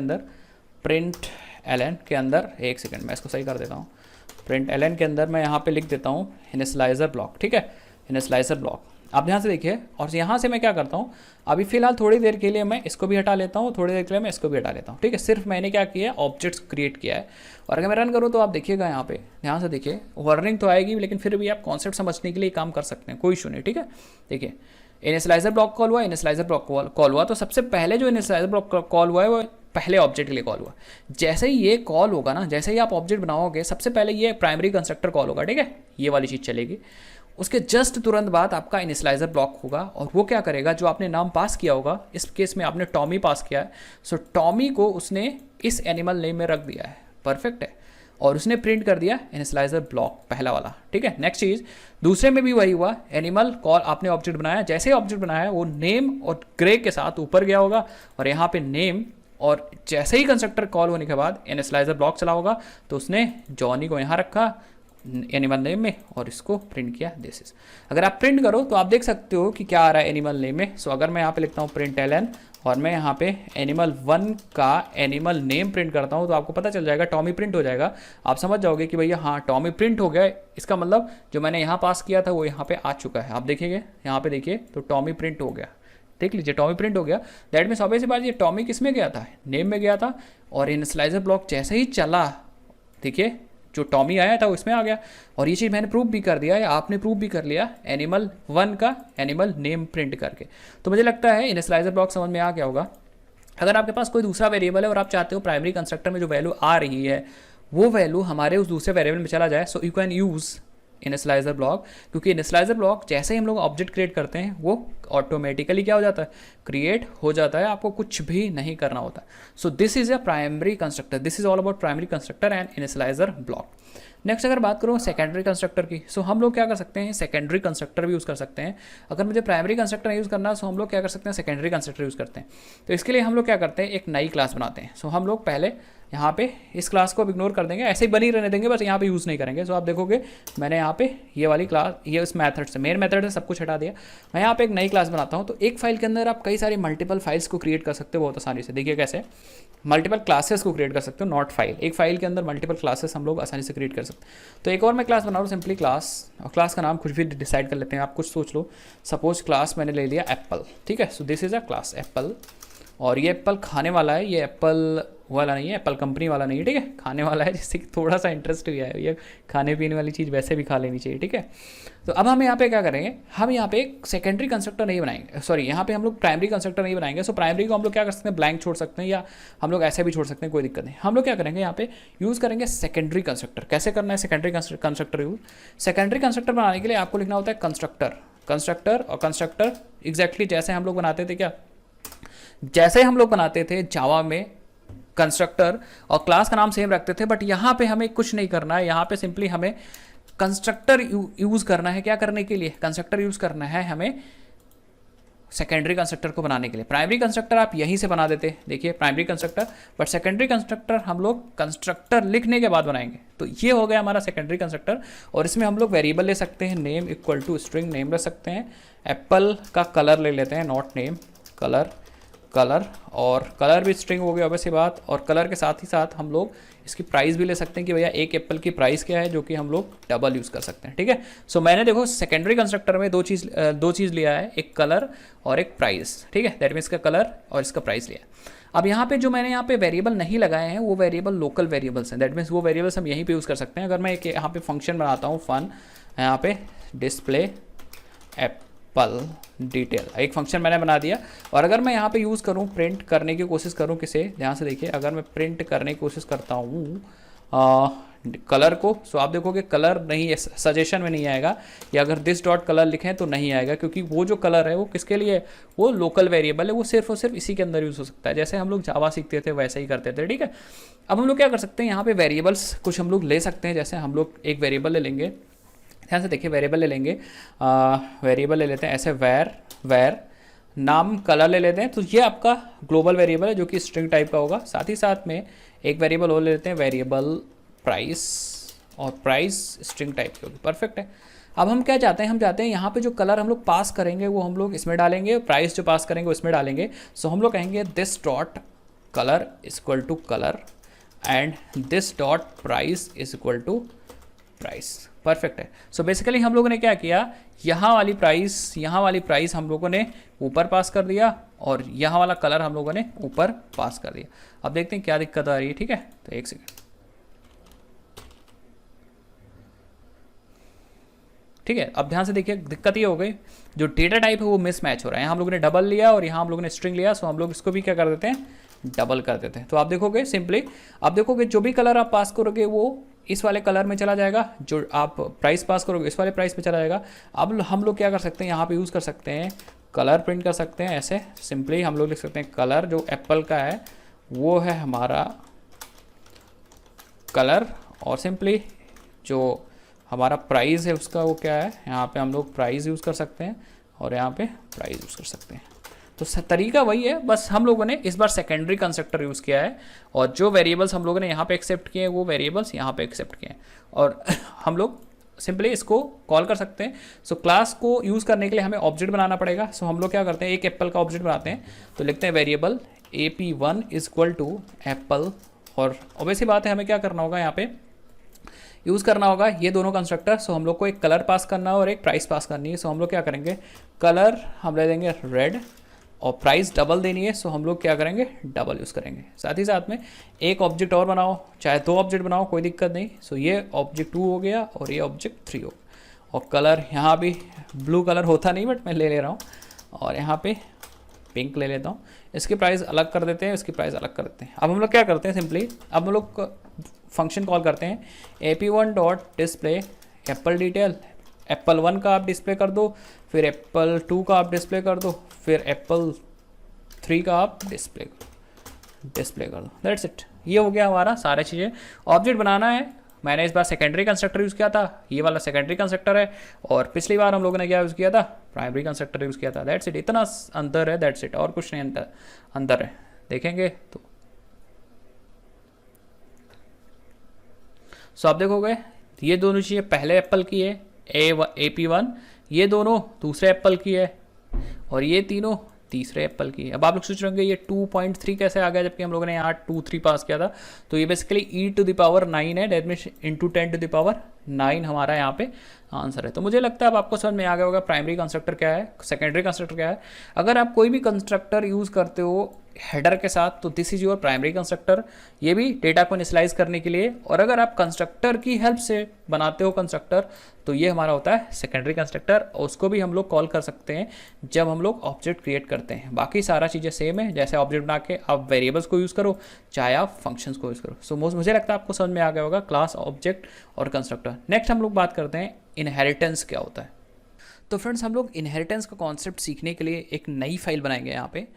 S1: अंदर एक सेकेंड मैं इसको सही कर देता हूँ। प्रिंट एल एन के अंदर मैं यहाँ पे लिख देता हूँ इनिशियलाइजर ब्लॉक, ठीक है, इनिशियलाइजर ब्लॉक। आप ध्यान से देखिए, और यहाँ से मैं क्या करता हूँ, अभी फिलहाल थोड़ी देर के लिए मैं इसको भी हटा लेता हूँ, थोड़ी देर के लिए मैं इसको भी हटा लेता हूँ, ठीक है। सिर्फ मैंने क्या किया है, ऑब्जेक्ट्स क्रिएट किया है। और अगर मैं रन करूँ तो आप देखिएगा यहाँ पे, ध्यान से देखिए, वार्निंग तो आएगी लेकिन फिर भी आप कॉन्सेप्ट समझने के लिए काम कर सकते हैं, कोई इशू नहीं, ठीक है। देखिए इनिशियलाइजर ब्लॉक कॉल हुआ, इनिशियलाइजर ब्लॉक कॉल हुआ, तो सबसे पहले जो इनिशियलाइजर ब्लॉक कॉल हुआ है वो पहले ऑब्जेक्ट के लिए कॉल हुआ। जैसे ही ये कॉल होगा ना, जैसे ही आप ऑब्जेक्ट बनाओगे, सबसे पहले ये प्राइमरी कंस्ट्रक्टर कॉल होगा, ठीक है, ये वाली चीज़ चलेगी। उसके जस्ट तुरंत बाद आपका इनिशियलाइजर ब्लॉक होगा, और वो क्या करेगा, जो आपने नाम पास किया होगा, इस केस में आपने टॉमी पास किया है, सो टॉमी को उसने इस एनिमल नेम में रख दिया है, परफेक्ट है, और उसने प्रिंट कर दिया इनिशियलाइजर ब्लॉक पहला वाला, ठीक है। नेक्स्ट चीज़, दूसरे में भी वही हुआ, एनिमल कॉल आपने ऑब्जेक्ट बनाया, जैसे ही ऑब्जेक्ट बनाया वो नेम और ग्रे के साथ ऊपर गया होगा, और यहाँ पे नेम, और जैसे ही कंस्ट्रक्टर कॉल होने के बाद इनिशियलाइजर ब्लॉक चला होगा, तो उसने जॉनी को यहाँ रखा एनिमल नेम में, और इसको प्रिंट किया दिस इज। अगर आप प्रिंट करो तो आप देख सकते हो कि क्या आ रहा है एनिमल नेम में। सो अगर मैं यहाँ पे लिखता हूँ प्रिंट एलन, और मैं यहाँ पे एनिमल 1 का एनिमल नेम प्रिंट करता हूँ, तो आपको पता चल जाएगा, टॉमी प्रिंट हो जाएगा। आप समझ जाओगे कि भैया हाँ टॉमी प्रिंट हो गया, इसका मतलब जो मैंने यहाँ पास किया था वो यहाँ पे आ चुका है। आप देखिएगा यहाँ पे, देखिए तो टॉमी प्रिंट हो गया, देख लीजिए टॉमी प्रिंट हो गया। दैट मीन्स ऑब्वियस सी बात, ये टॉमी किस में गया था, नेम में गया था, और इनिशियलाइजर ब्लॉक जैसे ही चला, देखिए जो टॉमी आया था वो इसमें आ गया। और ये चीज़ मैंने प्रूव भी कर दिया, या आपने प्रूव भी कर लिया एनिमल 1 का एनिमल नेम प्रिंट करके। तो मुझे लगता है इनिशियलाइजर ब्लॉक समझ में आ गया होगा। अगर आपके पास कोई दूसरा वेरिएबल है और आप चाहते हो प्राइमरी कंस्ट्रक्टर में जो वैल्यू आ रही है वो वैल्यू हमारे उस दूसरे वेरिएबल में चला जाए, सो you can use initialiser block, क्योंकि इनिशियलाइजर ब्लॉक जैसे ही हम लोग ऑब्जेक्ट क्रिएट करते हैं वो ऑटोमेटिकली क्या हो जाता है, क्रिएट हो जाता है, आपको कुछ भी नहीं करना होता। So this is a primary constructor, this is all about primary constructor and initialiser block. Next अगर बात करूँ सेकेंडरी कंस्ट्रक्टर की, सो हम लोग क्या कर सकते हैं, सेकेंडरी कंस्ट्रक्टर भी यूज़ कर सकते हैं। अगर मुझे प्राइमरी कंस्ट्रक्टर यूज़ करना है सो हम लोग क्या कर सकते हैं, सेकेंडरी कंस्ट्रक्टर यूज़ करते हैं। तो इसके लिए हम लोग क्या करते हैं, एक नई क्लास बनाते हैं। सो हम लोग पहले यहाँ पे इस क्लास को अब इग्नोर कर देंगे, ऐसे ही बनी रहने देंगे, बस यहाँ पे यूज़ नहीं करेंगे। सो आप देखोगे मैंने यहाँ पे ये वाली क्लास, ये उस मेथड से, मेन मेथड से सब कुछ हटा दिया। मैं यहाँ पे एक नई क्लास बनाता हूँ। तो एक फाइल के अंदर आप कई सारी मल्टीपल फाइल्स को क्रिएट कर सकते हो बहुत आसानी से। देखिए कैसे, मल्टीपल क्लासेस को क्रिएट कर सकते हो, नॉट फाइल। एक फाइल के अंदर मल्टीपल क्लासेस हम लोग आसानी से क्रिएट कर सकते हैं। तो एक और मैं क्लास बना रहा हूँ, सिंपली क्लास, और क्लास का नाम कुछ भी डिसाइड कर लेते हैं, आप कुछ सोच लो। सपोज क्लास मैंने ले लिया एप्पल, ठीक है। सो this is a class Apple, और ये एप्पल खाने वाला है, ये एप्पल वाला नहीं है, एप्पल कंपनी वाला नहीं है, ठीक है, खाने वाला है, जिससे कि थोड़ा सा इंटरेस्ट भी है, ये खाने पीने वाली चीज़ वैसे भी खा लेनी चाहिए, ठीक है। तो अब हम यहाँ पे क्या करेंगे, हम यहाँ पे एक सेकेंडरी कंस्ट्रक्टर नहीं बनाएंगे, सॉरी यहाँ पे हम लोग प्राइमरी कंस्ट्रक्टर नहीं बनाएंगे। सो प्राइमरी को हम लोग क्या कर सकते हैं, ब्लैंक छोड़ सकते हैं, या हम लोग ऐसे भी छोड़ सकते हैं, कोई दिक्कत नहीं। हम लोग क्या करेंगे, यहाँ पे यूज़ करेंगे सेकेंडरी कंस्ट्रक्टर। कैसे करना है secondary constructor use, secondary constructor बनाने के लिए आपको लिखना होता है कंस्ट्रक्टर, और कंस्ट्रक्टर एग्जैक्टली जैसे हम लोग बनाते थे, क्या जैसे हम लोग बनाते थे जावा में कंस्ट्रक्टर, और क्लास का नाम सेम रखते थे। बट यहाँ पे हमें कुछ नहीं करना है, यहाँ पे सिंपली हमें कंस्ट्रक्टर यूज़ करना है। क्या करने के लिए, कंस्ट्रक्टर यूज़ करना है हमें सेकेंडरी कंस्ट्रक्टर को बनाने के लिए। प्राइमरी कंस्ट्रक्टर आप यहीं से बना देते, देखिए primary constructor, but secondary constructor हम लोग कंस्ट्रक्टर लिखने के बाद बनाएंगे। तो ये हो गया हमारा सेकेंडरी कंस्ट्रक्टर, और इसमें हम लोग वेरिएबल ले सकते हैं, name equal to string name रख सकते हैं। एप्पल का कलर ले लेते हैं, नॉट नेम, कलर, कलर, और कलर भी स्ट्रिंग हो गया ऑब्वियसली बात, और कलर के साथ ही साथ हम लोग इसकी प्राइस भी ले सकते हैं कि भैया एक एप्पल की प्राइस क्या है, जो कि हम लोग डबल यूज़ कर सकते हैं। ठीक है, सो मैंने देखो सेकेंडरी कंस्ट्रक्टर में दो चीज़ लिया है, एक कलर और एक प्राइस। ठीक है, दैट मीन्स का कलर और इसका प्राइस लिया। अब यहाँ पे जो मैंने यहाँ पे वेरिएबल नहीं लगाए हैं वो वेरिएबल लोकल वेरिएबल्स हैं, दैट मीन्स वो वेरिएबल्स हम यहीं पे यूज़ कर सकते हैं। अगर मैं एक यहाँ पे फंक्शन बनाता हूँ फन, यहाँ पे डिस्प्ले एप्पल डिटेल, एक फंक्शन मैंने बना दिया, और अगर मैं यहाँ पे यूज़ करूँ प्रिंट करने की कोशिश करूँ किसे, ध्यान से देखिए, अगर मैं प्रिंट करने की कोशिश करता हूँ कलर को, सो आप देखोगे कलर नहीं है, सजेशन में नहीं आएगा, या अगर दिस डॉट कलर लिखें तो नहीं आएगा, क्योंकि वो जो कलर है वो किसके लिए है, वो लोकल वेरिएबल है, वो सिर्फ और सिर्फ इसी के अंदर यूज़ हो सकता है। जैसे हम लोग जावा सीखते थे वैसे ही करते थे। ठीक है, अब हम लोग क्या कर सकते हैं, यहाँ पे वेरिएबल्स कुछ हम लोग ले सकते हैं। जैसे हम लोग एक वेरिएबल ले लेंगे, ध्यान से देखिए, वेरिएबल ले लेंगे, वेरिएबल ले लेते हैं ऐसे, वेर नाम कलर ले लेते हैं, तो ये आपका ग्लोबल वेरिएबल है जो कि स्ट्रिंग टाइप का होगा। साथ ही साथ में एक वेरिएबल और ले लेते हैं, वेरिएबल प्राइस, और प्राइस स्ट्रिंग टाइप की होगी। परफेक्ट है। अब हम क्या चाहते हैं, हम चाहते हैं यहाँ पे जो कलर हम लोग पास करेंगे वो हम लोग इसमें डालेंगे, प्राइस जो पास करेंगे वो इसमें डालेंगे। सो हम लोग कहेंगे this dot colour is equal to colour and this dot price is equal to price. Perfect है। सो बेसिकली हम लोगों ने क्या किया, यहाँ वाली प्राइस हम लोगों ने ऊपर पास कर दिया, और यहाँ वाला कलर हम लोगों ने ऊपर पास कर दिया। अब देखते हैं क्या दिक्कत आ रही है। ठीक है, तो एक सेकेंड। ठीक है, अब ध्यान से देखिए, दिक्कत ये हो गई, जो डेटा टाइप है वो मिसमैच हो रहा है। यहाँ हम लोगों ने डबल लिया और यहाँ हम लोगों ने स्ट्रिंग लिया, सो हम लोग इसको भी क्या कर देते हैं, डबल कर देते हैं। तो आप देखोगे सिंपली, आप देखोगे जो भी कलर आप पास करोगे वो इस वाले कलर में चला जाएगा, जो आप प्राइस पास करोगे इस वाले प्राइस में चला जाएगा। अब हम लोग क्या कर सकते हैं, यहाँ पे यूज़ कर सकते हैं कलर, प्रिंट कर सकते हैं ऐसे सिंपली। हम लोग लिख सकते हैं कलर जो एप्पल का है वो है हमारा कलर, और सिंपली जो हमारा प्राइस है उसका वो क्या है, यहाँ पे हम लोग प्राइस यूज़ कर सकते हैं और यहाँ पे प्राइस यूज़ कर सकते हैं। तो तरीका वही है, बस हम लोगों ने इस बार सेकेंडरी कंस्ट्रक्टर यूज़ किया है, और जो वेरिएबल्स हम लोगों ने यहाँ पे एक्सेप्ट किए हैं वो वेरिएबल्स यहाँ पे एक्सेप्ट किए हैं, और हम लोग सिंपली इसको कॉल कर सकते हैं। सो क्लास को यूज़ करने के लिए हमें ऑब्जेक्ट बनाना पड़ेगा। सो हम लोग क्या करते हैं, एक एप्पल का ऑब्जेक्ट बनाते हैं, तो लिखते हैं variable AP1 is equal to apple, और ऑब्वियसली बात है हमें क्या करना होगा, यहाँ पे यूज़ करना होगा ये दोनों कंस्ट्रक्टर। सो हम लोग को एक कलर पास करना है और एक प्राइस पास करनी है। सो हम लोग क्या करेंगे, कलर हम ले देंगे रेड, और प्राइस डबल देनी है, सो हम लोग क्या करेंगे, डबल यूज़ करेंगे। साथ ही साथ में एक ऑब्जेक्ट और बनाओ, चाहे दो ऑब्जेक्ट बनाओ कोई दिक्कत नहीं। सो ये ऑब्जेक्ट 2 हो गया और ये ऑब्जेक्ट 3 हो गया, और कलर यहाँ भी ब्लू कलर होता नहीं बट मैं ले रहा हूँ, और यहाँ पे पिंक ले लेता हूँ। इसकी प्राइस अलग कर देते हैं, इसकी प्राइस अलग कर देते हैं। अब हम लोग क्या करते हैं, सिंपली अब हम लोग फंक्शन कॉल करते हैं AP1 dot display Apple detail. Apple 1 का आप डिस्प्ले कर दो, फिर एप्पल 2 का आप डिस्प्ले कर दो, फिर एप्पल 3 का आप डिस्प्ले कर दो। दैट्स इट, ये हो गया हमारा सारी चीज़ें। ऑब्जेक्ट बनाना है, मैंने इस बार सेकेंडरी कंस्ट्रक्टर यूज़ किया था, ये वाला सेकेंडरी कंस्ट्रक्टर है, और पिछली बार हम लोगों ने क्या यूज़ किया था, प्राइमरी कंस्ट्रक्टर यूज़ किया था। दैट्स इट, इतना अंतर है, दैट्स इट, और कुछ नहीं अंतर है। देखेंगे तो सो आप देखोगे ये दोनों चीज़ें पहले एप्पल की है, AP1, ये दोनों दूसरे एप्पल की है, और ये तीनों तीसरे एप्पल की है। अब आप लोग सोच रहे होंगे ये 2.3 कैसे आ गया, जबकि हम लोगों ने यहाँ 2-3 पास किया था। तो ये बेसिकली e⁻9 है, डेट मीन्स इंटू 10⁻9 हमारा यहाँ पे आंसर है। तो मुझे लगता है अब आपको समझ में आ गया होगा प्राइमरी कंस्ट्रक्टर क्या है, सेकेंडरी कंस्ट्रक्टर क्या है। अगर आप कोई भी कंस्ट्रक्टर यूज़ करते हो हेडर के साथ, तो this is your primary constructor, ये भी डेटा को इनिशियलाइज करने के लिए। और अगर आप कंस्ट्रक्टर की हेल्प से बनाते हो कंस्ट्रक्टर, तो ये हमारा होता है सेकेंडरी कंस्ट्रक्टर, और उसको भी हम लोग कॉल कर सकते हैं जब हम लोग ऑब्जेक्ट क्रिएट करते हैं। बाकी सारा चीज़ें सेम है, जैसे ऑब्जेक्ट बना के आप वेरिएबल्स को यूज़ करो, चाहे आप फंक्शंस को यूज़ करो। सो मुझे लगता है आपको समझ में आ गया होगा क्लास, ऑब्जेक्ट और कंस्ट्रक्टर। नेक्स्ट हम लोग बात करते हैं इनहेरिटेंस क्या होता है। तो फ्रेंड्स, हम लोग इनहेरिटेंस का कॉन्सेप्ट सीखने के लिए एक नई फाइल बनाएंगे। यहाँ पे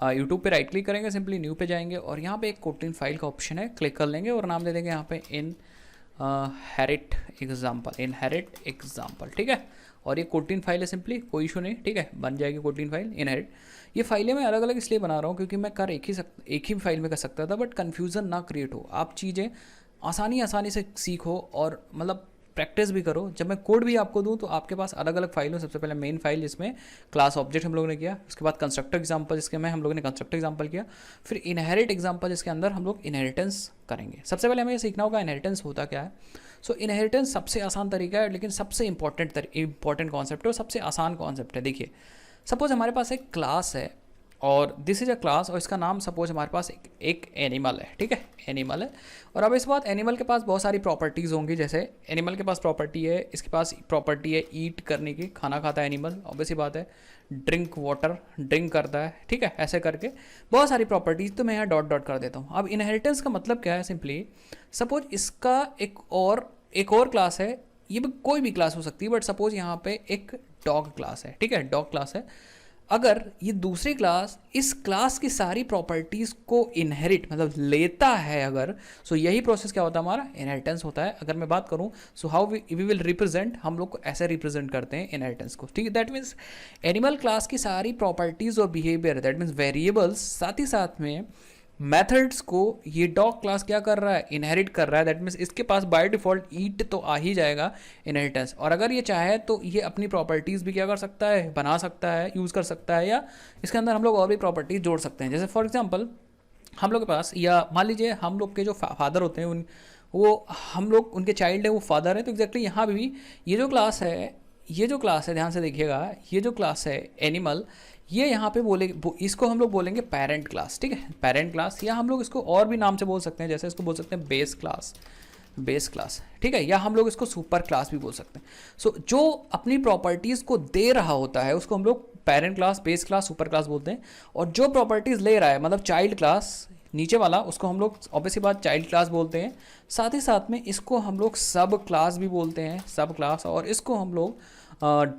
S1: यूट्यूब पे राइट क्लिक करेंगे, सिंपली न्यू पे जाएंगे, और यहाँ पे एक कोटलिन फाइल का ऑप्शन है, क्लिक कर लेंगे और नाम दे देंगे यहाँ पे इनहेरिट एग्जाम्पल। ठीक है, और ये कोटलिन फाइल है, सिंपली कोई इशू नहीं। ठीक है, बन जाएगी कोटलिन फाइल इनहेरिट। ये फाइलें मैं अलग अलग इसलिए बना रहा हूँ क्योंकि मैं एक ही फाइल में कर सकता था, बट कन्फ्यूज़न ना क्रिएट हो, आप चीज़ें आसानी से सीखो, और मतलब प्रैक्टिस भी करो। जब मैं कोड भी आपको दूँ तो आपके पास अलग अलग फाइल हो। सबसे पहले मेन फाइल जिसमें क्लास ऑब्जेक्ट हम लोगों ने किया, उसके बाद कंस्ट्रक्टर एग्जाम्पल जिसके में हम लोगों ने कंस्ट्रक्टर एग्जाम्पल किया, फिर इनहेरिट एग्जाम्पल जिसके अंदर हम लोग इनहेरिटेंस करेंगे। सबसे पहले हमें ये सीखना होगा इनहेरिटेंस होता क्या है। सो इनहेरिटेंस सबसे आसान तरीका है, लेकिन सबसे इंपॉर्टेंट कॉन्सेप्ट है और सबसे आसान कॉन्सेप्ट है। देखिए, सपोज हमारे पास एक क्लास है और दिस इज अ क्लास, और इसका नाम सपोज हमारे पास एक एनिमल है, ठीक है, एनिमल है। और अब इस बात एनिमल के पास बहुत सारी प्रॉपर्टीज़ होंगी। जैसे एनिमल के पास प्रॉपर्टी है, इसके पास प्रॉपर्टी है ईट करने की, खाना खाता है एनिमल, ऑब्वियस सी बात है। ड्रिंक वाटर, ड्रिंक करता है, ठीक है, ऐसे करके बहुत सारी प्रॉपर्टीज़। तो मैं यहाँ डॉट डॉट कर देता हूँ। अब इनहेरिटेंस का मतलब क्या है, सिंपली सपोज इसका एक और क्लास है, ये भी कोई भी क्लास हो सकती है, बट सपोज यहाँ पे एक डॉग क्लास है, ठीक है, डॉग क्लास है। अगर ये दूसरी क्लास इस क्लास की सारी प्रॉपर्टीज़ को इनहेरिट मतलब लेता है अगर, सो यही प्रोसेस क्या होता है, हमारा इनहेरिटेंस होता है। अगर मैं बात करूँ so how we will represent, हम लोग को ऐसे रिप्रेजेंट करते हैं इनहेरिटेंस को, ठीक है। दैट मीन्स एनिमल क्लास की सारी प्रॉपर्टीज़ और बिहेवियर, दैट मीन्स वेरिएबल्स, साथ ही साथ में मेथड्स को ये डॉग क्लास क्या कर रहा है, इनहेरिट कर रहा है। दैट मीन्स इसके पास बाय डिफ़ॉल्ट ईट तो आ ही जाएगा इनहेरिटेंस। और अगर ये चाहे तो ये अपनी प्रॉपर्टीज़ भी क्या कर सकता है, बना सकता है, यूज़ कर सकता है, या इसके अंदर हम लोग और भी प्रॉपर्टीज जोड़ सकते हैं। जैसे फॉर एग्जांपल हम लोग के पास, या मान लीजिए हम लोग के जो फादर होते हैं वो हम लोग उनके चाइल्ड है, वो फादर है। तो एग्जैक्टली यहाँ भी ये जो क्लास है, ध्यान से देखिएगा, ये जो क्लास है एनिमल, ये यहाँ पे इसको हम लोग बोलेंगे पेरेंट क्लास, ठीक है, पेरेंट क्लास। या हम लोग इसको और भी नाम से बोल सकते हैं, जैसे इसको बोल सकते हैं बेस क्लास, ठीक है, या हम लोग इसको सुपर क्लास भी बोल सकते हैं। सो जो अपनी प्रॉपर्टीज़ को दे रहा होता है उसको हम लोग parent class, base class, super class बोलते हैं। और जो प्रॉपर्टीज़ ले रहा है मतलब चाइल्ड क्लास नीचे वाला, उसको हम लोग ऑब्वियसली बात चाइल्ड क्लास बोलते हैं। साथ ही साथ में इसको हम लोग सब क्लास भी बोलते हैं, सब क्लास। और इसको हम लोग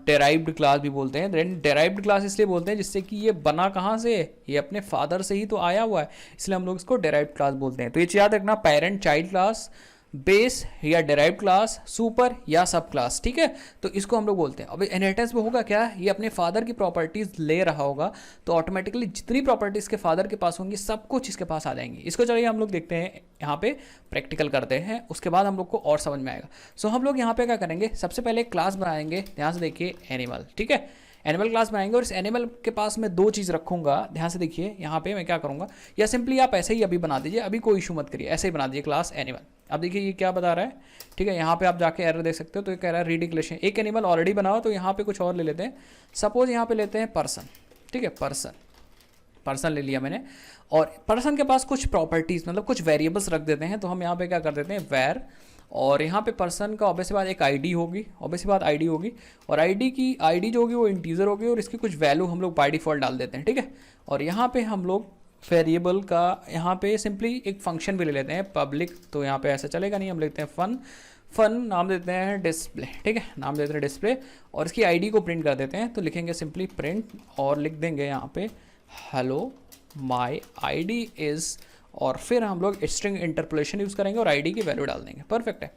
S1: डेराइव्ड क्लास भी बोलते हैं। देन डेराइव्ड क्लास इसलिए बोलते हैं जिससे कि ये बना कहाँ से, ये अपने फादर से ही तो आया हुआ है, इसलिए हम लोग इसको डेराइव्ड क्लास बोलते हैं। तो ये याद रखना, पेरेंट चाइल्ड क्लास, बेस या डेराइव्ड क्लास, सुपर या सब क्लास, ठीक है। तो इसको हम लोग बोलते हैं। अब इनहेरिटेंस में होगा क्या, ये अपने फादर की प्रॉपर्टीज ले रहा होगा, तो ऑटोमेटिकली जितनी प्रॉपर्टीज के फादर के पास होंगी सब कुछ इसके पास आ जाएंगी। इसको चलिए हम लोग देखते हैं, यहाँ पे प्रैक्टिकल करते हैं, उसके बाद हम लोग को और समझ में आएगा। सो हम लोग यहाँ पे क्या करेंगे, सबसे पहले क्लास बनाएंगे, ध्यान से देखिए, एनिमल, ठीक है, एनिमल क्लास बनाएंगे। और इस एनिमल के पास मैं दो चीज़ रखूंगा, ध्यान से देखिए, यहाँ पे मैं क्या करूँगा, या सिंपली आप ऐसे ही अभी बना दीजिए, अभी कोई इशू मत करिए, ऐसे ही बना दीजिए क्लास एनिमल। अब देखिए ये क्या बता रहा है, ठीक है, यहाँ पे आप जाके एरर देख सकते हो। तो ये कह रहा है रीडिक्लेरेशन, एक एनिमल ऑलरेडी बनाओ, तो यहाँ पे कुछ और ले लेते हैं। सपोज यहाँ पे लेते हैं पर्सन, ठीक है, पर्सन ले लिया मैंने। और पर्सन के पास कुछ प्रॉपर्टीज़ मतलब कुछ वेरिएबल्स रख देते हैं। तो हम यहाँ पे क्या कर देते हैं, वेर, और यहाँ पे पर्सन का ऑब्वियस बात एक आईडी होगी, ऑब्वियस बात आईडी होगी, और आईडी जो होगी वो इंटीजर होगी, और इसकी कुछ वैल्यू हम लोग बाय डिफ़ॉल्ट डाल देते हैं, ठीक है। और यहाँ पे हम लोग वेरिएबल का यहाँ पे सिंपली एक फंक्शन भी ले लेते हैं, पब्लिक। तो यहाँ पे ऐसा चलेगा नहीं, हम लेते हैं फन नाम देते हैं डिस्प्ले, ठीक है, नाम देते हैं डिस्प्ले, और इसकी आईडी को प्रिंट कर देते हैं। तो लिखेंगे सिंपली प्रिंट, और लिख देंगे यहाँ पे हेलो माय आईडी इज़, और फिर हम लोग स्ट्रिंग इंटरपोलेशन यूज़ करेंगे और आईडी की वैल्यू डाल देंगे। परफेक्ट है।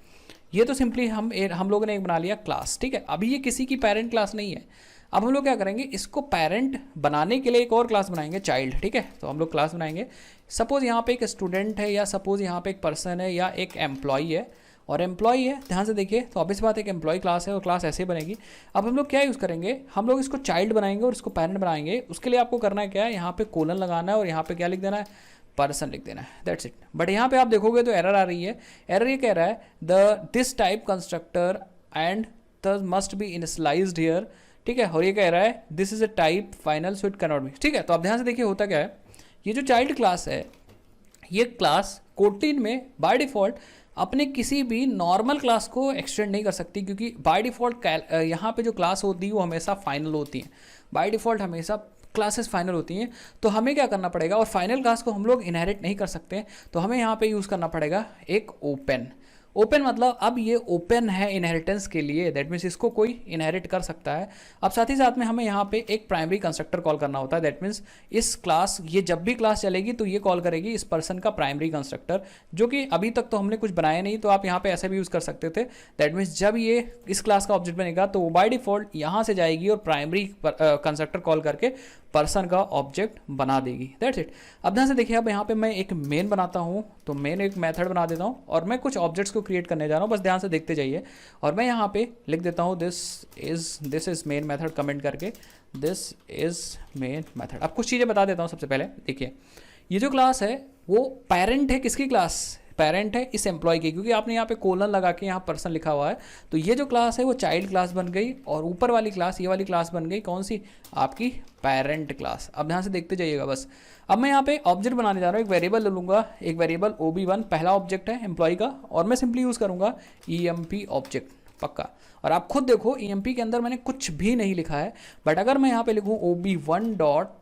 S1: ये तो सिंपली हम लोगों ने एक बना लिया क्लास, ठीक है। अभी ये किसी की पेरेंट क्लास नहीं है। अब हम लोग क्या करेंगे, इसको पेरेंट बनाने के लिए एक और क्लास बनाएंगे, चाइल्ड, ठीक है। तो हम लोग क्लास बनाएंगे, सपोज यहाँ पे एक स्टूडेंट है, या सपोज यहाँ पे एक पर्सन है, या एक एम्प्लॉई है, और एम्प्लॉई है, ध्यान से देखिए। तो ऑब्वियस बात एक एम्प्लॉई क्लास है और क्लास ऐसे बनेगी। अब हम लोग क्या यूज़ करेंगे, हम लोग इसको चाइल्ड बनाएंगे और इसको पेरेंट बनाएंगे। उसके लिए आपको करना है क्या है, यहाँ पे कोलन लगाना है और यहाँ पे क्या लिख देना है, पर्सन लिख देना है, दैट्स इट। बट यहाँ पे आप देखोगे तो एरर आ रही है। एरर ये कह रहा है this type constructor and the must be initialised here, ठीक है। और ये कह रहा है this is a type final so it can not be, ठीक है। तो आप ध्यान से देखिए होता क्या है, ये जो चाइल्ड क्लास है, ये क्लास कोटिन में बाय डिफ़ॉल्ट अपने किसी भी नॉर्मल क्लास को एक्सटेंड नहीं कर सकती, क्योंकि बाय डिफ़ॉल्ट यहाँ पे जो क्लास होती है वो हमेशा फाइनल होती है, बाय डिफ़ॉल्ट हमेशा क्लासेस फाइनल होती हैं। तो हमें क्या करना पड़ेगा, और फाइनल क्लास को हम लोग इनहेरिट नहीं कर सकते, तो हमें यहाँ पे यूज़ करना पड़ेगा एक ओपन मतलब अब ये ओपन है इनहेरिटेंस के लिए, दैट मीन्स इसको कोई इनहेरिट कर सकता है। अब साथ ही साथ में हमें यहाँ पे एक प्राइमरी कंस्ट्रक्टर कॉल करना होता है, दैट मीन्स इस क्लास, ये जब भी क्लास चलेगी तो ये कॉल करेगी इस पर्सन का प्राइमरी कंस्ट्रक्टर, जो कि अभी तक तो हमने कुछ बनाया नहीं। तो आप यहाँ पे ऐसे भी यूज़ कर सकते थे, दैट मीन्स जब ये इस क्लास का ऑब्जेक्ट बनेगा तो वो बाय डिफ़ॉल्ट यहाँ से जाएगी और प्राइमरी कंस्ट्रक्टर कॉल करके पर्सन का ऑब्जेक्ट बना देगी। That's it. अब ध्यान से देखिए, अब यहाँ पे मैं एक मेन बनाता हूँ, तो मेन एक मेथड बना देता हूँ और मैं कुछ ऑब्जेक्ट्स को क्रिएट करने जा रहा हूँ, बस ध्यान से देखते जाइए। और मैं यहाँ पे लिख देता हूँ this is main method, comment करके दिस इज़ मेन मेथड। अब कुछ चीज़ें बता देता हूँ। सबसे पहले देखिए, ये जो क्लास है वो पेरेंट है, किसकी क्लास? पेरेंट है इस एम्प्लॉय की, क्योंकि आपने यहाँ पे कोलन लगा के यहाँ पर्सन लिखा हुआ है, तो ये जो क्लास है वो चाइल्ड क्लास बन गई और ऊपर वाली क्लास, ये वाली क्लास बन गई कौन सी? आपकी पेरेंट क्लास। अब ध्यान से देखते जाइएगा बस। अब मैं यहाँ पे ऑब्जेक्ट बनाने जा रहा हूँ, एक वेरिएबल ले लूँगा, एक वेरिएबल OB1 पहला ऑब्जेक्ट है एम्प्लॉय का, और मैं सिंपली यूज़ करूँगा EMP ऑब्जेक्ट, पक्का। और आप खुद देखो EMP के अंदर मैंने कुछ भी नहीं लिखा है, बट अगर मैं यहाँ पे लिखूँ OB1 डॉट,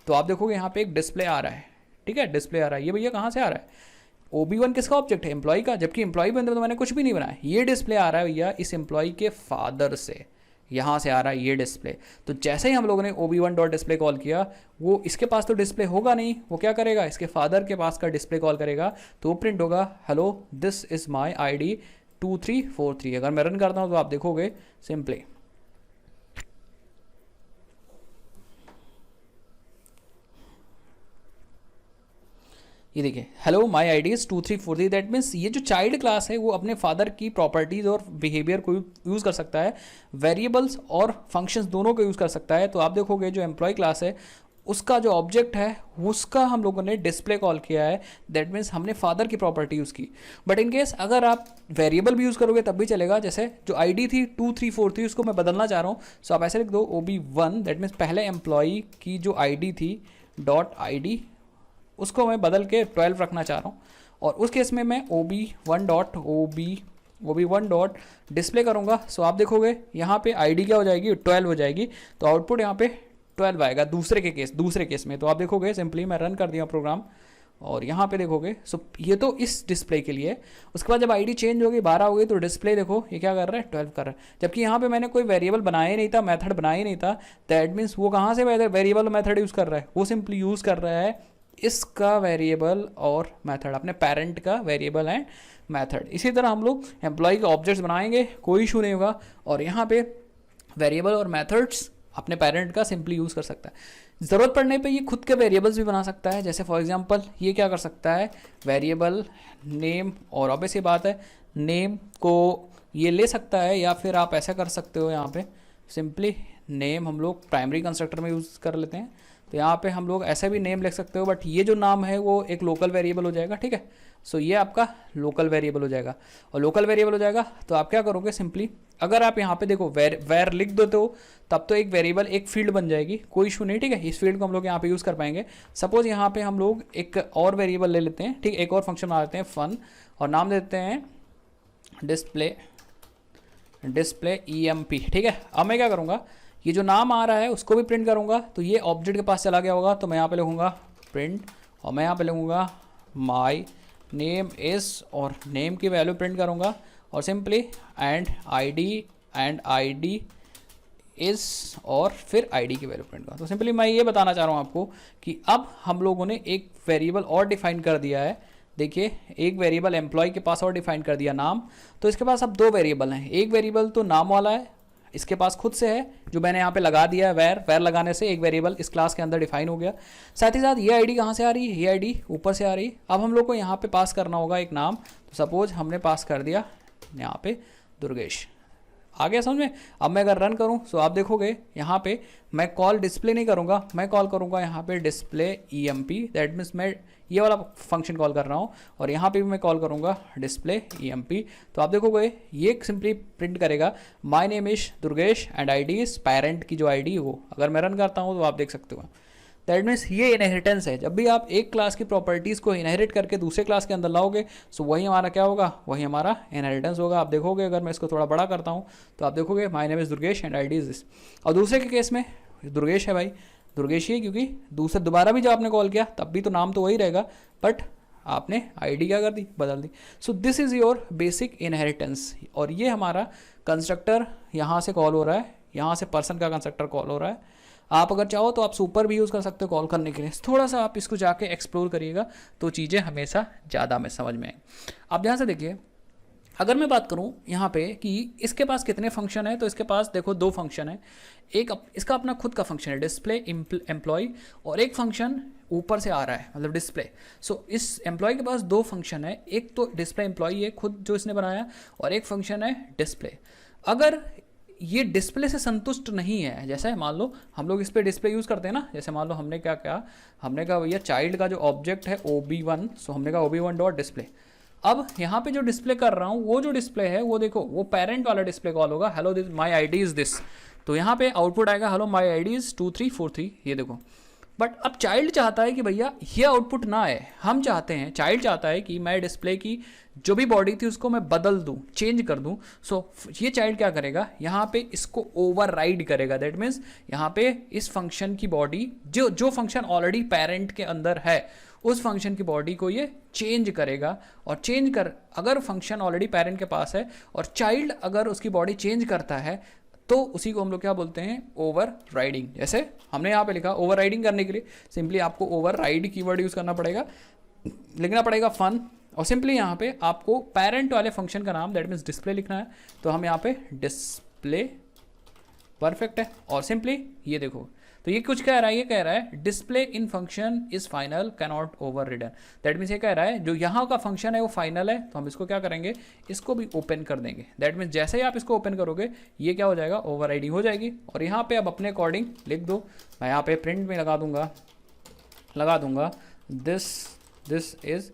S1: तो आप देखोगे यहाँ पे एक डिस्प्ले आ रहा है, ठीक है, डिस्प्ले आ रहा है। ये भैया कहाँ से आ रहा है? OB1 किसका ऑब्जेक्ट है? एम्प्लॉय का, जबकि एम्प्लॉय के अंदर तो मैंने कुछ भी नहीं बनाया। ये डिस्प्ले आ रहा है भैया इस एम्प्लॉय के फादर से, यहाँ से आ रहा है ये डिस्प्ले। तो जैसे ही हम लोगों ने OB1 डॉट डिस्प्ले कॉल किया, वो इसके पास तो डिस्प्ले होगा नहीं, वो क्या करेगा? इसके फादर के पास का डिस्प्ले कॉल करेगा, तो वो प्रिंट होगा hello this is my ID 2343। अगर मैं रन करता हूँ तो आप देखोगे सिंपली ये देखिए, hello my ID is 2343। That means ये जो चाइल्ड क्लास है वो अपने फादर की प्रॉपर्टीज़ और बिहेवियर को यूज़ कर सकता है, वेरिएबल्स और फंक्शंस दोनों को यूज़ कर सकता है। तो आप देखोगे जो एम्प्लॉय क्लास है उसका जो ऑब्जेक्ट है उसका हम लोगों ने डिस्प्ले कॉल किया है, दैट मीन्स हमने फादर की प्रॉपर्टी यूज़ की। बट इन केस अगर आप वेरिएबल भी यूज़ करोगे तब भी चलेगा। जैसे जो ID थी 2343 उसको मैं बदलना चाह रहा हूँ, सो आप ऐसे लिख दो OB1, दैट मीन्स पहले एम्प्लॉय की जो ID थी डॉट ID, उसको मैं बदल के 12 रखना चाह रहा हूँ। और उस केस में मैं OB1 डॉट डिस्प्ले करूँगा। सो आप देखोगे यहाँ पे ID क्या हो जाएगी? 12 हो जाएगी। तो आउटपुट यहाँ पे 12 आएगा दूसरे केस में। तो आप देखोगे सिंपली मैं रन कर दिया प्रोग्राम और यहाँ पे देखोगे। सो ये तो इस डिस्प्ले के लिए। उसके बाद जब ID चेंज होगी 12 हो गई तो डिस्प्ले देखो ये क्या कर रहा है? 12 कर रहा है। जबकि यहाँ पे मैंने कोई वेरिएबल बनाया ही नहीं था, मेथड बनाया ही नहीं था। दैट मीन्स वो कहाँ से वेरिएबल मेथड यूज़ कर रहा है? वो सिंपली यूज़ कर रहा है इसका वेरिएबल और मेथड, अपने पेरेंट का वेरिएबल एंड मेथड। इसी तरह हम लोग एम्प्लॉय के ऑब्जेक्ट्स बनाएंगे, कोई इशू नहीं होगा। और यहाँ पे वेरिएबल और मेथड्स अपने पेरेंट का सिंपली यूज़ कर सकता है। ज़रूरत पड़ने पे ये खुद के वेरिएबल्स भी बना सकता है। जैसे फॉर एग्जांपल ये क्या कर सकता है? वेरिएबल नेम, और ऑब्वियस ये बात है नेम को ये ले सकता है, या फिर आप ऐसा कर सकते हो यहाँ पे सिंपली नेम हम लोग प्राइमरी कंस्ट्रक्टर में यूज़ कर लेते हैं। तो यहाँ पे हम लोग ऐसे भी नेम लिख सकते हो, बट ये जो नाम है वो एक लोकल वेरिएबल हो जाएगा, ठीक है। सो ये आपका लोकल वेरिएबल हो जाएगा। और लोकल वेरिएबल हो जाएगा तो आप क्या करोगे? सिंपली अगर आप यहाँ पे देखो वेर लिख देते हो तब तो एक वेरिएबल एक फील्ड बन जाएगी, कोई इशू नहीं, ठीक है। इस फील्ड को हम लोग यहाँ पे यूज़ कर पाएंगे। सपोज यहाँ पे हम लोग एक और वेरिएबल ले लेते हैं, ठीक, एक और फंक्शन बना लेते हैं फन, और नाम देते हैं डिस्प्ले EMP, ठीक है। अब मैं क्या करूँगा? ये जो नाम आ रहा है उसको भी प्रिंट करूँगा, तो ये ऑब्जेक्ट के पास चला गया होगा, तो मैं यहाँ पे लिखूँगा प्रिंट, और मैं यहाँ पे लिखूँगा माई नेम इज़, और नेम की वैल्यू प्रिंट करूँगा, और सिंपली एंड ID इज़, और फिर ID की वैल्यू प्रिंट करूँगा। तो सिंपली मैं ये बताना चाह रहा हूँ आपको कि अब हम लोगों ने एक वेरिएबल और डिफाइन कर दिया है। देखिए, एक वेरिएबल एम्प्लॉय के पास और डिफाइन कर दिया नाम, तो इसके पास अब दो वेरिएबल हैं। एक वेरिएबल तो नाम वाला है, इसके पास खुद से है, जो मैंने यहाँ पे लगा दिया है वेर लगाने से एक वेरिएबल इस क्लास के अंदर डिफाइन हो गया। साथ ही साथ ये ID कहाँ से आ रही है? ये ID ऊपर से आ रही है। अब हम लोग को यहाँ पे पास करना होगा एक नाम, तो सपोज हमने पास कर दिया यहाँ पे दुर्गेश। आ गया समझ में? अब मैं अगर रन करूँ तो आप देखोगे यहाँ पे मैं कॉल डिस्प्ले नहीं करूँगा, मैं कॉल करूँगा यहाँ पे डिस्प्ले EMP। दैट मीन्स मैं ये वाला फंक्शन कॉल कर रहा हूँ, और यहाँ पे भी मैं कॉल करूँगा डिस्प्ले EMP। तो आप देखोगे ये सिंपली प्रिंट करेगा my name is Durgesh and ID is parent की जो ID हो। अगर मैं रन करता हूँ तो आप देख सकते हो। दैट मीन्स ये इनहेरिटेंस है। जब भी आप एक क्लास की प्रॉपर्टीज़ को इनहेरिट करके दूसरे क्लास के अंदर लाओगे, सो वही हमारा क्या होगा? वही हमारा इनहेरिटेंस होगा। आप देखोगे अगर मैं इसको थोड़ा बड़ा करता हूँ तो आप देखोगे my name is Durgesh and ID is this. और दूसरे के केस में दुर्गेश है भाई, दुर्गेश ही है, क्योंकि दूसरे दोबारा भी जब आपने कॉल किया तब भी तो नाम तो वही रहेगा, बट आपने ID क्या कर दी? बदल दी। So this is your basic inheritance. और ये हमारा कंस्ट्रक्टर यहाँ से कॉल हो रहा है, यहाँ से पर्सन का कंस्ट्रक्टर कॉल हो रहा है। आप अगर चाहो तो आप सुपर भी यूज़ कर सकते हो कॉल करने के लिए। थोड़ा सा आप इसको जाके एक्सप्लोर करिएगा तो चीज़ें हमेशा ज़्यादा में समझ में आएंगी। आप ध्यान से देखिए, अगर मैं बात करूं यहाँ पे कि इसके पास कितने फंक्शन है, तो इसके पास देखो 2 फंक्शन है। एक इसका अपना खुद का फंक्शन है डिस्प्ले एम्प्लॉय, और एक फंक्शन ऊपर से आ रहा है मतलब डिस्प्ले। सो इस एम्प्लॉय के पास 2 फंक्शन है, एक तो डिस्प्ले एम्प्लॉय है खुद जो इसने बनाया, और एक फंक्शन है डिस्प्ले। अगर ये डिस्प्ले से संतुष्ट नहीं है, जैसे मान लो हम लोग इस पर डिस्प्ले यूज़ करते हैं ना, जैसे मान लो हमने क्या कहा, हमने कहा भैया चाइल्ड का जो ऑब्जेक्ट है OB1, सो हमने कहा OB1 डॉट डिस्प्ले। अब यहाँ पे जो डिस्प्ले कर रहा हूँ वो जो डिस्प्ले है वो देखो वो पेरेंट वाला डिस्प्ले कॉल होगा, hello this my ID is this. तो यहाँ पे आउटपुट आएगा हेलो माई ID इज़ 2343, ये देखो। बट अब चाइल्ड चाहता है कि भैया ये आउटपुट ना आए, हम चाहते हैं, चाइल्ड चाहता है कि मैं डिस्प्ले की जो भी बॉडी थी उसको मैं बदल दूं, चेंज कर दूं। सो ये चाइल्ड क्या करेगा, यहाँ पे इसको ओवरराइड करेगा। दैट मीन्स यहाँ पे इस फंक्शन की बॉडी जो फंक्शन ऑलरेडी पेरेंट के अंदर है उस फंक्शन की बॉडी को ये चेंज करेगा, और चेंज कर, अगर फंक्शन ऑलरेडी पेरेंट के पास है और चाइल्ड अगर उसकी बॉडी चेंज करता है तो उसी को हम लोग क्या बोलते हैं, ओवर राइडिंग। जैसे हमने यहाँ पे लिखा ओवर राइडिंग करने के लिए सिंपली आपको ओवर राइड कीवर्ड यूज़ करना पड़ेगा, लिखना पड़ेगा फन, और सिंपली यहाँ पे आपको पेरेंट वाले फंक्शन का नाम दैट मीन्स डिस्प्ले लिखना है। तो हम यहाँ पे डिस्प्ले, परफेक्ट है। और सिंपली ये देखो, तो ये कुछ कह रहा है, ये कह रहा है display in function is final can not over ridden. That means ये कह रहा है जो यहाँ का फंक्शन है वो फाइनल है, तो हम इसको क्या करेंगे, इसको भी ओपन कर देंगे। दैट मीन्स जैसे ही आप इसको ओपन करोगे ये क्या हो जाएगा, ओवर राइडिंग हो जाएगी। और यहाँ पे अब अपने अकॉर्डिंग लिख दो, मैं यहाँ पे प्रिंट में लगा दूंगा दिस इज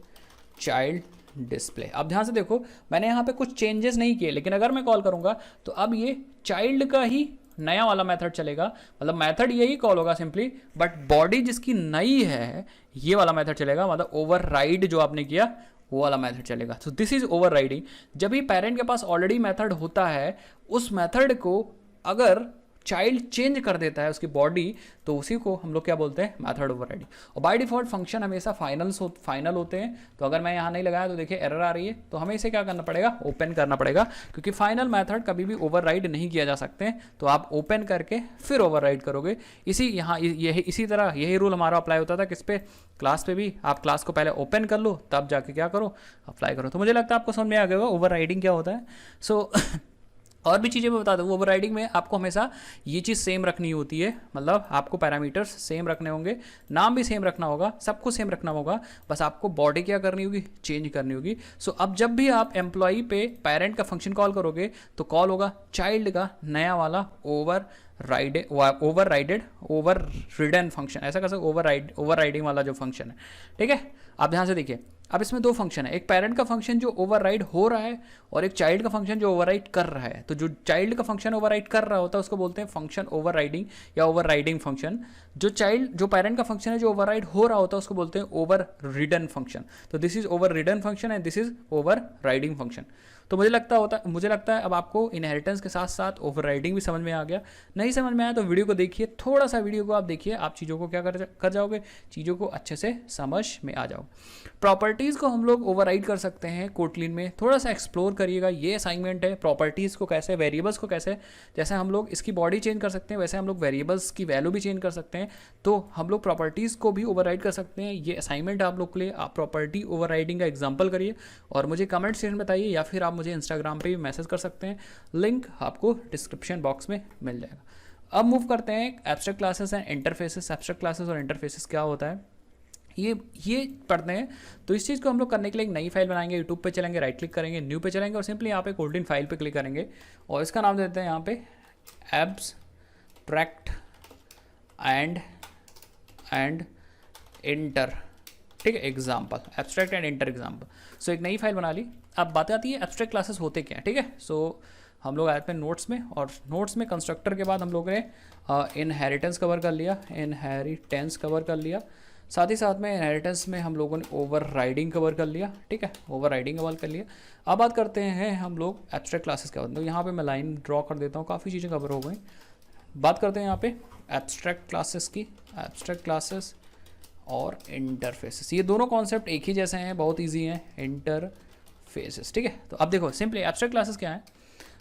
S1: चाइल्ड डिस्प्ले। अब ध्यान से देखो मैंने यहाँ पे कुछ चेंजेस नहीं किए, लेकिन अगर मैं कॉल करूँगा तो अब ये चाइल्ड का ही नया वाला मेथड चलेगा, मतलब मेथड यही कॉल होगा सिंपली, बट बॉडी जिसकी नई है ये वाला मेथड चलेगा, मतलब ओवरराइड जो आपने किया वो वाला मेथड चलेगा। तो दिस इज ओवरराइडिंग। जब भी पेरेंट के पास ऑलरेडी मेथड होता है उस मेथड को अगर चाइल्ड चेंज कर देता है उसकी बॉडी, तो उसी को हम लोग क्या बोलते हैं, मेथड ओवरराइडिंग। और बाय डिफॉल्ट फंक्शन हमेशा फाइनल होते हैं, तो अगर मैं यहाँ नहीं लगाया तो देखिए एरर आ रही है, तो हमें इसे क्या करना पड़ेगा, ओपन करना पड़ेगा, क्योंकि फाइनल मेथड कभी भी ओवरराइड नहीं किया जा सकते हैं। तो आप ओपन करके फिर ओवरराइड करोगे। इसी तरह यही रूल हमारा अप्लाई होता था किस पे, क्लास पे भी। आप क्लास को पहले ओपन कर लो तब जाके क्या करो, अप्लाई करो। तो मुझे लगता है आपको समझ में आ गया होगा ओवरराइडिंग क्या होता है। सो और भी चीज़ें मैं बता दूँ, ओवरराइडिंग में आपको हमेशा ये चीज़ सेम रखनी होती है, मतलब आपको पैरामीटर्स सेम रखने होंगे, नाम भी सेम रखना होगा, सब कुछ सेम रखना होगा, बस आपको बॉडी क्या करनी होगी, चेंज करनी होगी। सो अब जब भी आप एम्प्लॉई पे पेरेंट का फंक्शन कॉल करोगे तो कॉल होगा चाइल्ड का नया वाला ओवर रिडन फंक्शन, ऐसा कर सकते, ओवर राइडिंग वाला जो फंक्शन है। ठीक है, आप ध्यान से देखिए, अब इसमें 2 फंक्शन है, एक पेरेंट का फंक्शन जो ओवरराइड हो रहा है और एक चाइल्ड का फंक्शन जो ओवरराइड कर रहा है। तो जो चाइल्ड का फंक्शन ओवरराइड कर रहा होता है उसको बोलते हैं फंक्शन ओवरराइडिंग या ओवरराइडिंग फंक्शन। जो पेरेंट का फंक्शन है जो ओवरराइड हो रहा होता है उसको बोलते हैं ओवर रिडन फंक्शन। तो this is over ridden function and this is over riding function. तो मुझे लगता है अब आपको इनहेरिटेंस के साथ साथ ओवरराइडिंग भी समझ में आ गया। नहीं समझ में आया तो वीडियो को देखिए, थोड़ा सा वीडियो को आप देखिए, आप चीज़ों को क्या कर जाओगे, चीज़ों को अच्छे से समझ में आ जाओ। प्रॉपर्टीज़ को हम लोग ओवरराइड कर सकते हैं कोटलिन में, थोड़ा सा एक्सप्लोर करिएगा, ये असाइनमेंट है। प्रॉपर्टीज़ को कैसे, वेरिएबल्स को कैसे, जैसे हम लोग इसकी बॉडी चेंज कर सकते हैं वैसे हम लोग वेरिएबल्स की वैल्यू भी चेंज कर सकते हैं। तो हम लोग प्रॉपर्टीज़ को भी ओवरराइड कर सकते हैं। ये असाइनमेंट आप लोग के लिए, आप प्रॉपर्टी ओवरराइडिंग का एग्जाम्पल करिए और मुझे कमेंट सेक्शन में बताइए, या फिर आप मुझे इंस्टाग्राम पे भी मैसेज कर सकते हैं, लिंक आपको डिस्क्रिप्शन बॉक्स में मिल जाएगा। अब मूव करते हैं abstract classes and interfaces. Abstract classes और इंटरफेसेस क्या होता है ये पढ़ते हैं। तो इस चीज़ को हम लोग करने के लिए एक नई फाइल बनाएंगे, यूट्यूब पे चलेंगे, राइट क्लिक करेंगे, न्यू पे चलेंगे और सिंपली यहाँ पे कोल्डिन फाइल पे क्लिक करेंगे और इसका नाम देते हैं यहाँ पे एब्स्ट्रैक्ट एंड इंटर, ठीक है, example, abstract and inter example. So एक नई फाइल बना ली। अब बात आती है एब्स्ट्रैक्ट क्लासेस होते क्या हैं, ठीक है। सो हम लोग आए थे नोट्स में, और नोट्स में कंस्ट्रक्टर के बाद हम लोग ने इनहेरिटेंस कवर कर लिया, साथ ही साथ में इनहेरिटेंस में हम लोगों ने ओवर राइडिंग कवर कर लिया, ठीक है, ओवर राइडिंग कवर कर लिया। अब बात करते हैं हम लोग एब्स्ट्रैक्ट क्लासेस का। तो यहाँ पे मैं लाइन ड्रॉ कर देता हूँ, काफ़ी चीज़ें कवर हो गई। बात करते हैं यहाँ पे एब्स्ट्रैक्ट क्लासेस की, एब्स्ट्रैक्ट क्लासेस और इंटरफेसेस। ये दोनों कॉन्सेप्ट एक ही जैसे हैं, बहुत ईजी हैं, इंटरफेसेस, ठीक है। तो अब देखो सिंपली एब्स्ट्रैक्ट क्लासेस क्या है।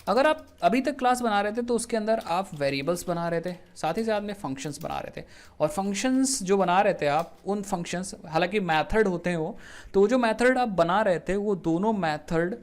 S1: अगर आप अभी तक क्लास बना रहे थे तो उसके अंदर आप वेरिएबल्स बना रहे थे, साथ ही साथ में फंक्शंस बना रहे थे, और फंक्शंस जो बना रहे थे आप, उन फंक्शंस, हालांकि मेथड होते हैं वो, तो जो मेथड आप बना रहे थे वो दोनों मेथड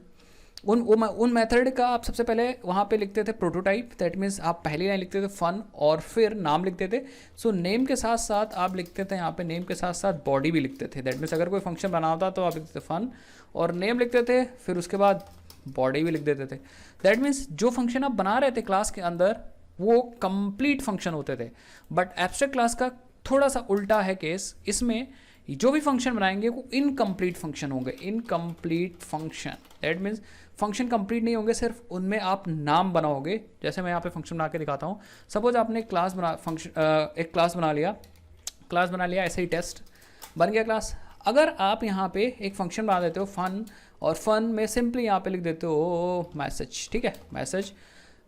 S1: उन मेथड का आप सबसे पहले वहाँ पे लिखते थे प्रोटोटाइप, दैट मीन्स आप पहली लाइन लिखते थे फन और फिर नाम लिखते थे। सो नेम के साथ साथ आप लिखते थे यहाँ पे, नेम के साथ साथ बॉडी भी लिखते थे। दैट मीन्स अगर कोई फंक्शन बना होता तो आप लिखते थे फन और नेम लिखते थे, फिर उसके बाद बॉडी भी लिख देते थे। दैट मीन्स जो फंक्शन आप बना रहे थे क्लास के अंदर वो कंप्लीट फंक्शन होते थे। बट एब्स्ट्रैक्ट क्लास का थोड़ा सा उल्टा है केस, इसमें जो भी फंक्शन बनाएंगे वो इनकम्प्लीट फंक्शन होंगे, incomplete function. That means function complete नहीं होंगे, सिर्फ उनमें आप नाम बनाओगे। जैसे मैं यहाँ पे फंक्शन बना के दिखाता हूँ। सपोज आपने एक क्लास बना लिया ऐसे ही, टेस्ट बन गया क्लास। अगर आप यहाँ पे एक फंक्शन बना देते हो फन, और फन में सिंपली यहाँ पे लिख देते हो मैसेज, ठीक है, मैसेज।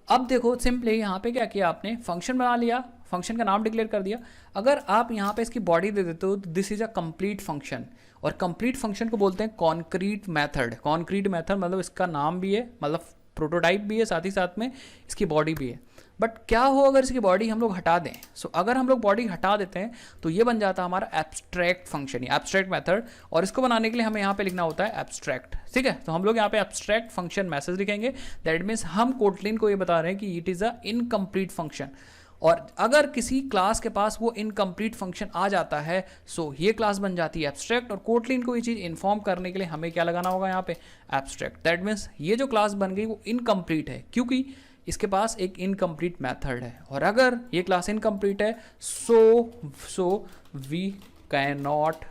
S1: अब देखो सिंपली यहाँ पे क्या किया आपने, फंक्शन बना लिया, फंक्शन का नाम डिक्लेयर कर दिया। अगर आप यहाँ पे इसकी बॉडी दे देते हो तो this is a complete function, और कंप्लीट फंक्शन को बोलते हैं कॉन्क्रीट मेथड। कॉन्क्रीट मेथड मतलब इसका नाम भी है, मतलब प्रोटोटाइप भी है, साथ ही साथ में इसकी बॉडी भी है। बट क्या हो अगर इसकी बॉडी हम लोग हटा दें? सो अगर हम लोग बॉडी हटा देते हैं तो ये बन जाता है हमारा एब्स्ट्रैक्ट फंक्शन, एब्स्ट्रैक्ट मेथड। और इसको बनाने के लिए हमें यहाँ पे लिखना होता है एब्स्ट्रैक्ट, ठीक है। तो हम लोग यहाँ पे एब्स्ट्रैक्ट फंक्शन मैसेज लिखेंगे। दैट मीन्स हम कोटलिन को ये बता रहे हैं कि it is a incomplete function. और अगर किसी क्लास के पास वो इनकम्प्लीट फंक्शन आ जाता है, सो ये क्लास बन जाती है एब्स्ट्रैक्ट। और कोटलिन को ये चीज़ इन्फॉर्म करने के लिए हमें क्या लगाना होगा यहाँ पे, एब्स्ट्रैक्ट। दैट मीन्स ये जो क्लास बन गई वो इनकम्प्लीट है, क्योंकि इसके पास एक इनकम्प्लीट मेथड है। और अगर ये क्लास इनकम्प्लीट है so we can not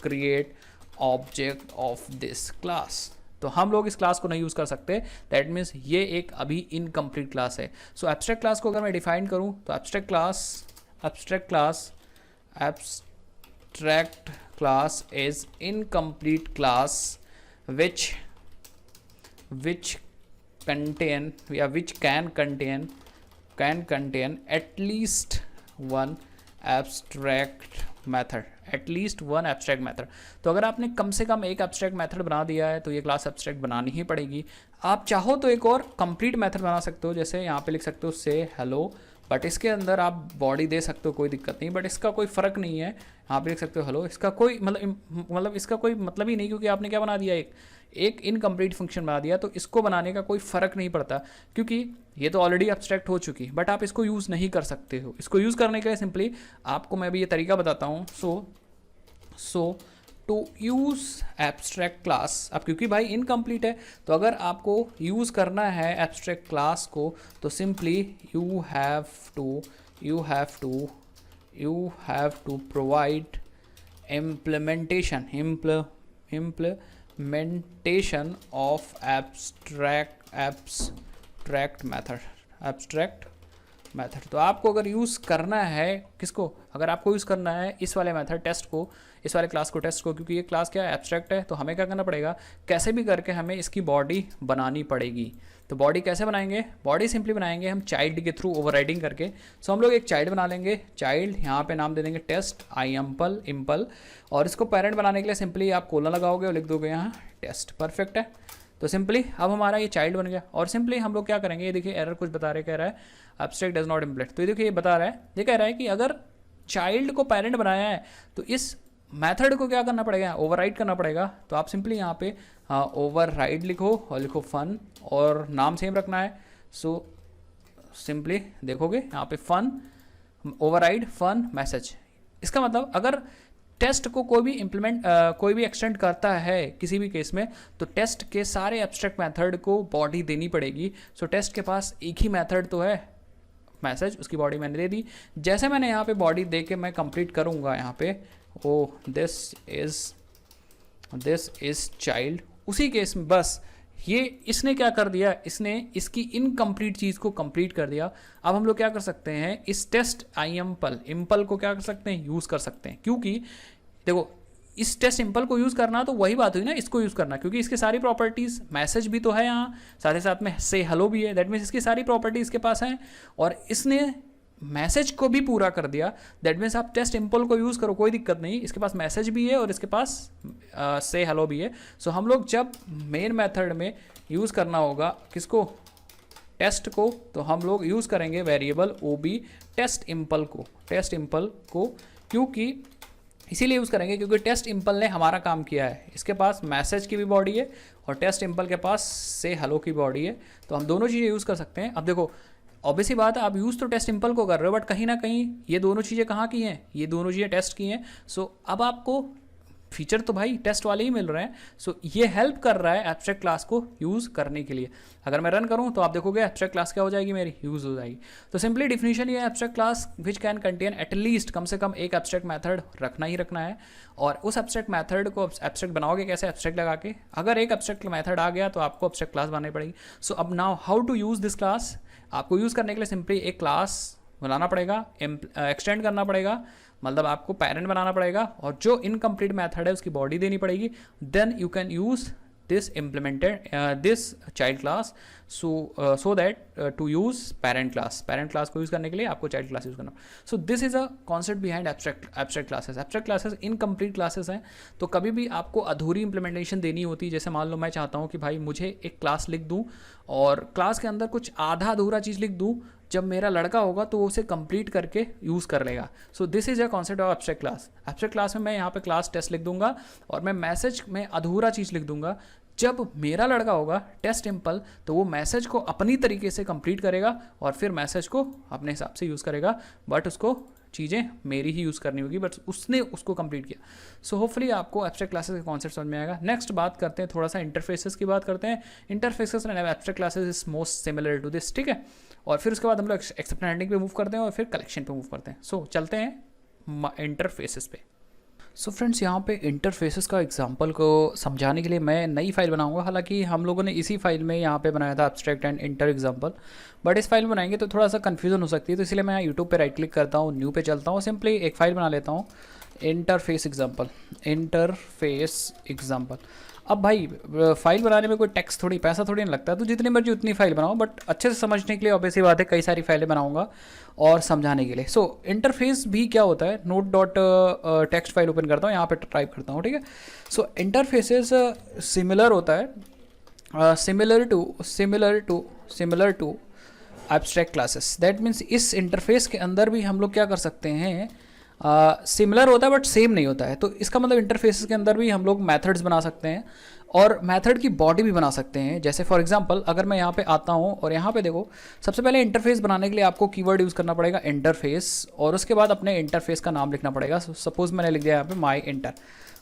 S1: create object of this class. तो हम लोग इस क्लास को नहीं यूज़ कर सकते। दैट मीन्स ये एक अभी इनकम्प्लीट क्लास है। सो एब्स्ट्रैक्ट क्लास को अगर मैं डिफाइन करूँ तो abstract class is incomplete class which contain या which can contain at least one abstract method, at least one abstract method. तो अगर आपने कम से कम एक एब्स्ट्रैक्ट मेथड बना दिया है तो ये क्लास एब्स्ट्रैक्ट बनानी ही पड़ेगी। आप चाहो तो एक और कंप्लीट मेथड बना सकते हो, जैसे यहाँ पे लिख सकते हो से हेलो, बट इसके अंदर आप बॉडी दे सकते हो, कोई दिक्कत नहीं। बट इसका कोई फ़र्क नहीं है, यहाँ पे लिख सकते हो हेलो, इसका कोई मतलब इसका कोई मतलब ही नहीं, क्योंकि आपने क्या बना दिया, एक इनकम्प्लीट फंक्शन बना दिया। तो इसको बनाने का कोई फ़र्क नहीं पड़ता, क्योंकि ये तो ऑलरेडी एब्स्ट्रैक्ट हो चुकी। बट आप इसको यूज़ नहीं कर सकते हो। इसको यूज़ करने के लिए सिंपली आपको मैं भी ये तरीका बताता हूँ। सो टू यूज़ एब्स्ट्रैक्ट क्लास, अब क्योंकि भाई इनकम्प्लीट है, तो अगर आपको यूज़ करना है एब्स्ट्रैक्ट क्लास को तो simply you have to provide implementation of abstract method. तो आपको अगर यूज़ करना है किसको, अगर आपको यूज़ करना है इस वाले मेथड टेस्ट को, इस वाले क्लास को टेस्ट को, क्योंकि ये क्लास क्या है, एब्स्ट्रैक्ट है, तो हमें क्या करना पड़ेगा, कैसे भी करके हमें इसकी बॉडी बनानी पड़ेगी। तो बॉडी कैसे बनाएंगे, बॉडी सिंपली बनाएंगे हम चाइल्ड के थ्रू ओवरराइडिंग करके। सो हम लोग एक चाइल्ड बना लेंगे, चाइल्ड यहाँ पे नाम दे देंगे टेस्ट इम्पल, और इसको पेरेंट बनाने के लिए सिंपली आप कोलन लगाओगे और लिख दोगे यहाँ टेस्ट। परफेक्ट है। तो सिंपली अब हमारा ये चाइल्ड बन गया। और सिंपली हम लोग क्या करेंगे, ये देखिए एरर कुछ बता रहे, कह रहा है एब्स्ट्रैक्ट डज नॉट इम्प्लीमेंट। तो ये देखिए ये बता रहा है, ये कह रहा है कि अगर चाइल्ड को पेरेंट बनाया है तो इस मेथड को क्या करना पड़ेगा, ओवरराइड करना पड़ेगा। तो आप सिंपली यहाँ पे ओवरराइड लिखो और लिखो फन, और नाम सेम रखना है। सो सिंपली देखोगे यहाँ पे फन ओवरराइड फन मैसेज। इसका मतलब अगर टेस्ट को कोई भी एक्सटेंड करता है किसी भी केस में, तो टेस्ट के सारे एब्स्ट्रैक्ट मेथड को बॉडी देनी पड़ेगी। सो टेस्ट के पास एक ही मेथड तो है मैसेज, उसकी बॉडी मैंने दे दी। जैसे मैंने यहाँ पे बॉडी दे के मैं कंप्लीट करूँगा यहाँ पे दिस इज चाइल्ड, उसी केस में बस ये इसने क्या कर दिया, इसने इसकी इनकम्प्लीट चीज़ को कंप्लीट कर दिया। अब हम लोग क्या कर सकते हैं, इस टेस्ट इम्पल को क्या कर सकते हैं, यूज़ कर सकते हैं। क्योंकि देखो इस टेस्ट इम्पल को यूज़ करना तो वही बात हुई ना, इसको यूज़ करना, क्योंकि इसकी सारी प्रॉपर्टीज़, मैसेज भी तो है यहाँ, साथ ही साथ में से हेलो भी है। दैट मीन्स इसकी सारी प्रॉपर्टीज इसके पास हैं और इसने मैसेज को भी पूरा कर दिया। दैट मीन्स आप टेस्ट इम्पल को यूज़ करो, कोई दिक्कत नहीं, इसके पास मैसेज भी है और इसके पास से हेलो भी है। सो हम लोग जब मेन मेथड में यूज़ करना होगा किसको, टेस्ट को, तो हम लोग यूज़ करेंगे वेरिएबल OB टेस्ट इम्पल को, क्योंकि इसीलिए यूज़ करेंगे क्योंकि टेस्ट इम्पल ने हमारा काम किया है। इसके पास मैसेज की भी बॉडी है और टेस्ट इम्पल के पास से हेलो की बॉडी है, तो हम दोनों चीज़ें यूज़ कर सकते हैं। अब देखो ऑब्वियस ही बात है, आप यूज़ तो टेस्ट इम्पल को कर रहे हो, बट कहीं ना कहीं ये दोनों चीज़ें कहाँ की हैं, ये दोनों चीज़ें टेस्ट की हैं। सो अब आपको फीचर तो भाई टेस्ट वाले ही मिल रहे हैं। सो ये हेल्प कर रहा है एब्स्ट्रैक्ट क्लास को यूज़ करने के लिए। अगर मैं रन करूँ तो आप देखोगे एब्स्ट्रैक्ट क्लास क्या हो जाएगी, मेरी यूज़ हो जाएगी। तो सिंपली डिफिनीशन ये है, abstract class which can contain at least, कम से कम एक एब्स्ट्रैक्ट मैथड रखना ही रखना है। और उस एब्स्ट्रैक्ट मैथड को एब्स्ट्रैक्ट बनाओगे कैसे, एब्स्ट्रैक्ट लगा के। अगर एक एब्स्ट्रैक्ट मैथड आ गया तो आपको एब्स्ट्रैक्ट क्लास बनानी पड़ेगी। सो अब now how to use this class, आपको यूज़ करने के लिए सिंपली एक क्लास बनाना पड़ेगा, एक्सटेंड करना पड़ेगा, मतलब आपको पेरेंट बनाना पड़ेगा, और जो इनकम्प्लीट मेथड है उसकी बॉडी देनी पड़ेगी। Then you can use this implemented this child class so that to use parent class को यूज़ करने के लिए आपको चाइल्ड क्लास यूज़ करना। So this is a concept behind abstract classes. Abstract classes incomplete classes हैं, तो कभी भी आपको अधूरी इंप्लीमेंटेशन देनी होती है। जैसे मान लो मैं चाहता हूँ कि भाई मुझे एक क्लास लिख दूँ और क्लास के अंदर कुछ आधा अधूरा चीज़ लिख दूँ, जब मेरा लड़का होगा तो वो उसे कंप्लीट करके यूज़ कर लेगा। सो this is a concept of abstract class. Abstract class में मैं यहाँ पे क्लास टेस्ट लिख दूंगा और मैं मैसेज में अधूरा चीज़ लिख दूंगा। जब मेरा लड़का होगा टेस्ट इम्पल, तो वो मैसेज को अपनी तरीके से कंप्लीट करेगा और फिर मैसेज को अपने हिसाब से यूज़ करेगा, बट उसको चीज़ें मेरी ही यूज़ करनी होगी, बट उसने उसको कंप्लीट किया। सो होपफुली आपको एब्स्ट्रैक्ट क्लासेस का कॉन्सेप्ट समझ में आएगा। नेक्स्ट बात करते हैं, थोड़ा सा इंटरफेसेस की बात करते हैं। Interfaces and abstract classes is most similar to this, ठीक है। और फिर उसके बाद हम लोग एक्सेप्ट हैंडलिंग पे मूव करते हैं और फिर कलेक्शन पे मूव करते हैं। सो चलते हैं इंटरफेसेस पे। सो फ्रेंड्स, यहाँ पे इंटरफेसेस का एग्जांपल को समझाने के लिए मैं नई फाइल बनाऊंगा। हालांकि हम लोगों ने इसी फाइल में यहाँ पे बनाया था abstract and inter example, but इस फाइल में बनाएंगे तो थोड़ा सा कन्फ्यूजन हो सकती है। तो इसलिए मैं यहाँ यूट्यूब पे राइट क्लिक करता हूँ, न्यू पे चलता हूँ, सिंपली एक फाइल बना लेता हूँ इंटरफेस एग्जाम्पल। अब भाई फाइल बनाने में कोई टैक्स थोड़ी पैसा थोड़ी नहीं लगता है, तो जितनी मर्जी उतनी फाइल बनाओ, बट अच्छे से समझने के लिए ऑब्वियसली बात है कई सारी फाइलें बनाऊंगा और समझाने के लिए। सो इंटरफेस भी क्या होता है, note dot text file open करता हूँ, यहाँ पे टाइप करता हूँ, ठीक है। सो इंटरफेसेस सिमिलर होता है, similar to abstract classes. That means इस इंटरफेस के अंदर भी हम लोग क्या कर सकते हैं, सिमिलर होता है बट सेम नहीं होता है। तो इसका मतलब इंटरफेसेस के अंदर भी हम लोग मेथड्स बना सकते हैं और मेथड की बॉडी भी बना सकते हैं। जैसे फॉर एग्जांपल अगर मैं यहाँ पे आता हूँ और यहाँ पे देखो, सबसे पहले इंटरफेस बनाने के लिए आपको कीवर्ड यूज़ करना पड़ेगा इंटरफेस, और उसके बाद अपने इंटरफेस का नाम लिखना पड़ेगा। सपोज मैंने लिख दिया यहाँ पे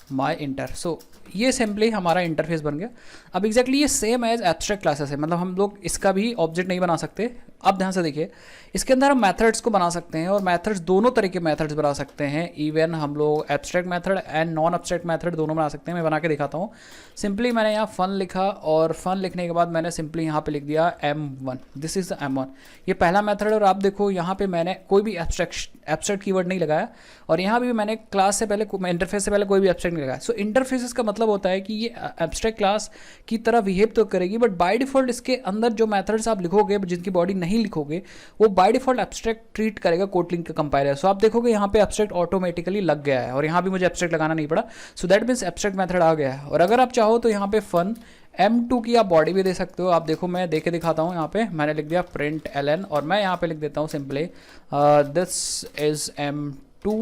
S1: माई इंटर। सो ये सिंपली हमारा इंटरफेस बन गया। अब एग्जैक्टली ये सेम एज एब्स्ट्रैक्ट क्लासेस है, मतलब हम लोग इसका भी ऑब्जेक्ट नहीं बना सकते। अब ध्यान से देखिए, इसके अंदर हम मेथड्स को बना सकते हैं और मेथड्स दोनों तरह के मेथड्स बना सकते हैं। इवन हम लोग abstract method and non abstract method दोनों बना सकते हैं। मैं बना के दिखाता हूँ। सिंपली मैंने यहाँ फन लिखा और फन लिखने के बाद मैंने सिंपली यहाँ पे लिख दिया M1। दिस इज M1, ये पहला मेथड। और आप देखो यहाँ पे मैंने कोई भी एब्स्ट्रैक्ट कीवर्ड नहीं लगाया, और यहाँ भी मैंने क्लास से पहले, इंटरफेस से पहले कोई भी एब्स्ट्रैक्ट नहीं लगाया। सो इंटरफेसेस का मतलब होता है कि ये एब्स्ट्रैक्ट क्लास की तरह बिहेव तो करेगी, बट बाय डिफॉल्ट इसके अंदर जो मेथड्स आप लिखोगे, जिनकी बॉडी नहीं लिखोगे, वो बाय डिफॉल्ट एब्स्ट्रैक्ट ट्रीट करेगा कोटलिन का कंपाइलर। सो आप देखोगे यहाँ पे एब्स्ट्रैक्ट ऑटोमेटिकली लग गया है और यहाँ भी मुझे एब्स्ट्रैक्ट लगाना नहीं पड़ा। So that means abstract method आ गया है। और अगर आप चाहो तो यहाँ पे फन M2 की आप बॉडी भी दे सकते हो। आप देखो मैं दे के दिखाता हूँ। यहाँ पे मैंने लिख दिया print ln और मैं यहाँ पे लिख देता हूँ simply this is M2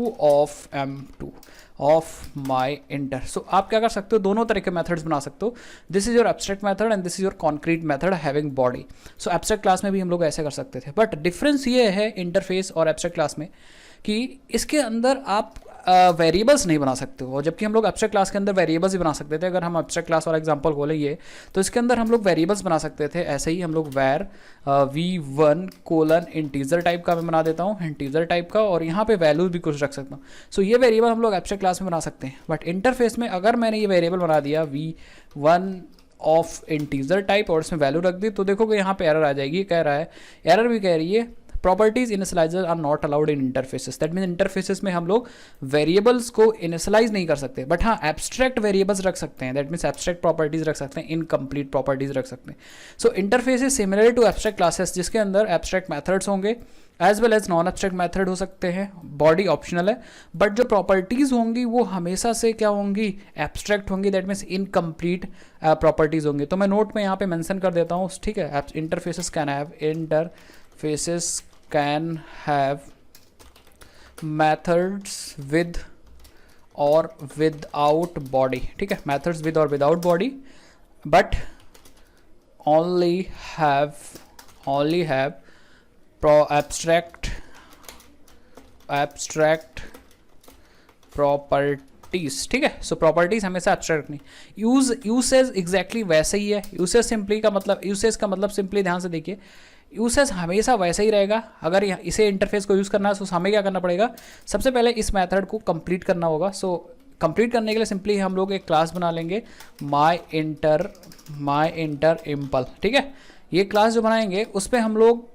S1: of my inter. So आप क्या कर सकते हो, दोनों तरह के मेथड्स बना सकते हो। This is your abstract method and this is your concrete method having body. So abstract class में भी हम लोग ऐसे कर सकते थे, बट डिफरेंस ये है इंटरफेस और एब्स्ट्रैक्ट क्लास में कि इसके अंदर आप वेरिएबल्स नहीं बना सकते हो, जबकि हम लोग एब्स्ट्रैक्ट क्लास के अंदर वेरिएबल्स भी बना सकते थे। अगर हम एब्स्ट्रैक्ट क्लास वाला एग्जांपल खोलेंगे तो इसके अंदर हम लोग वेरिएबल्स बना सकते थे। ऐसे ही हम लोग वैर v1 इंटीजर टाइप का मैं बना देता हूँ, इंटीजर टाइप का, और यहाँ पे वैल्यूज भी कुछ रख सकता हूँ। सो ये वेरिएबल हम लोग एब्स्ट्रैक्ट क्लास में बना सकते हैं, बट इंटरफेस में अगर मैंने ये वेरिएबल बना दिया v1 ऑफ इंटीजर टाइप और इसमें वैल्यू रख दी, तो देखोगे यहाँ पे एरर आ जाएगी। कह रहा है, एरर भी कह रही है properties initialiser are not allowed in interfaces. That mean interfaces में हम लोग वेरिएबल्स को इनिशियलाइज नहीं कर सकते, बट हाँ एब्स्ट्रैक्ट वेरिएबल्स रख सकते हैं। दैट मीन्स एब्स्ट्रैक्ट प्रॉपर्टीज रख सकते हैं, इनकम्प्लीट प्रॉपर्टीज रख सकते हैं। So interface is similar to abstract classes, जिसके अंदर एब्स्ट्रैक्ट मैथड्स होंगे as well as non abstract method हो सकते हैं। बॉडी ऑप्शनल है, बट जो प्रॉपर्टीज होंगी वो हमेशा से क्या होंगी, एब्स्ट्रैक्ट होंगी। दैट मीन्स इनकम्प्लीट प्रॉपर्टीज होंगी। तो मैं नोट में यहाँ पे मेंशन कर देता हूँ, ठीक है। Interfaces can have methods with और विदाउट बॉडी, ठीक है, मेथड्स विद और without body, but only have abstract properties, ठीक है। सो प्रॉपर्टीज हमेशा एब्स्ट्रैक्ट नहीं, यूसेज एग्जैक्टली वैसे ही है। यूसेज का मतलब सिंपली ध्यान से देखिए, यूसेज हमेशा वैसा ही रहेगा। अगर इसे इंटरफेस को यूज़ करना है तो हमें क्या करना पड़ेगा, सबसे पहले इस मेथड को कंप्लीट करना होगा। सो कंप्लीट करने के लिए सिंपली हम लोग एक क्लास बना लेंगे माई इंटर इम्पल, ठीक है। ये क्लास जो बनाएंगे उस पर हम लोग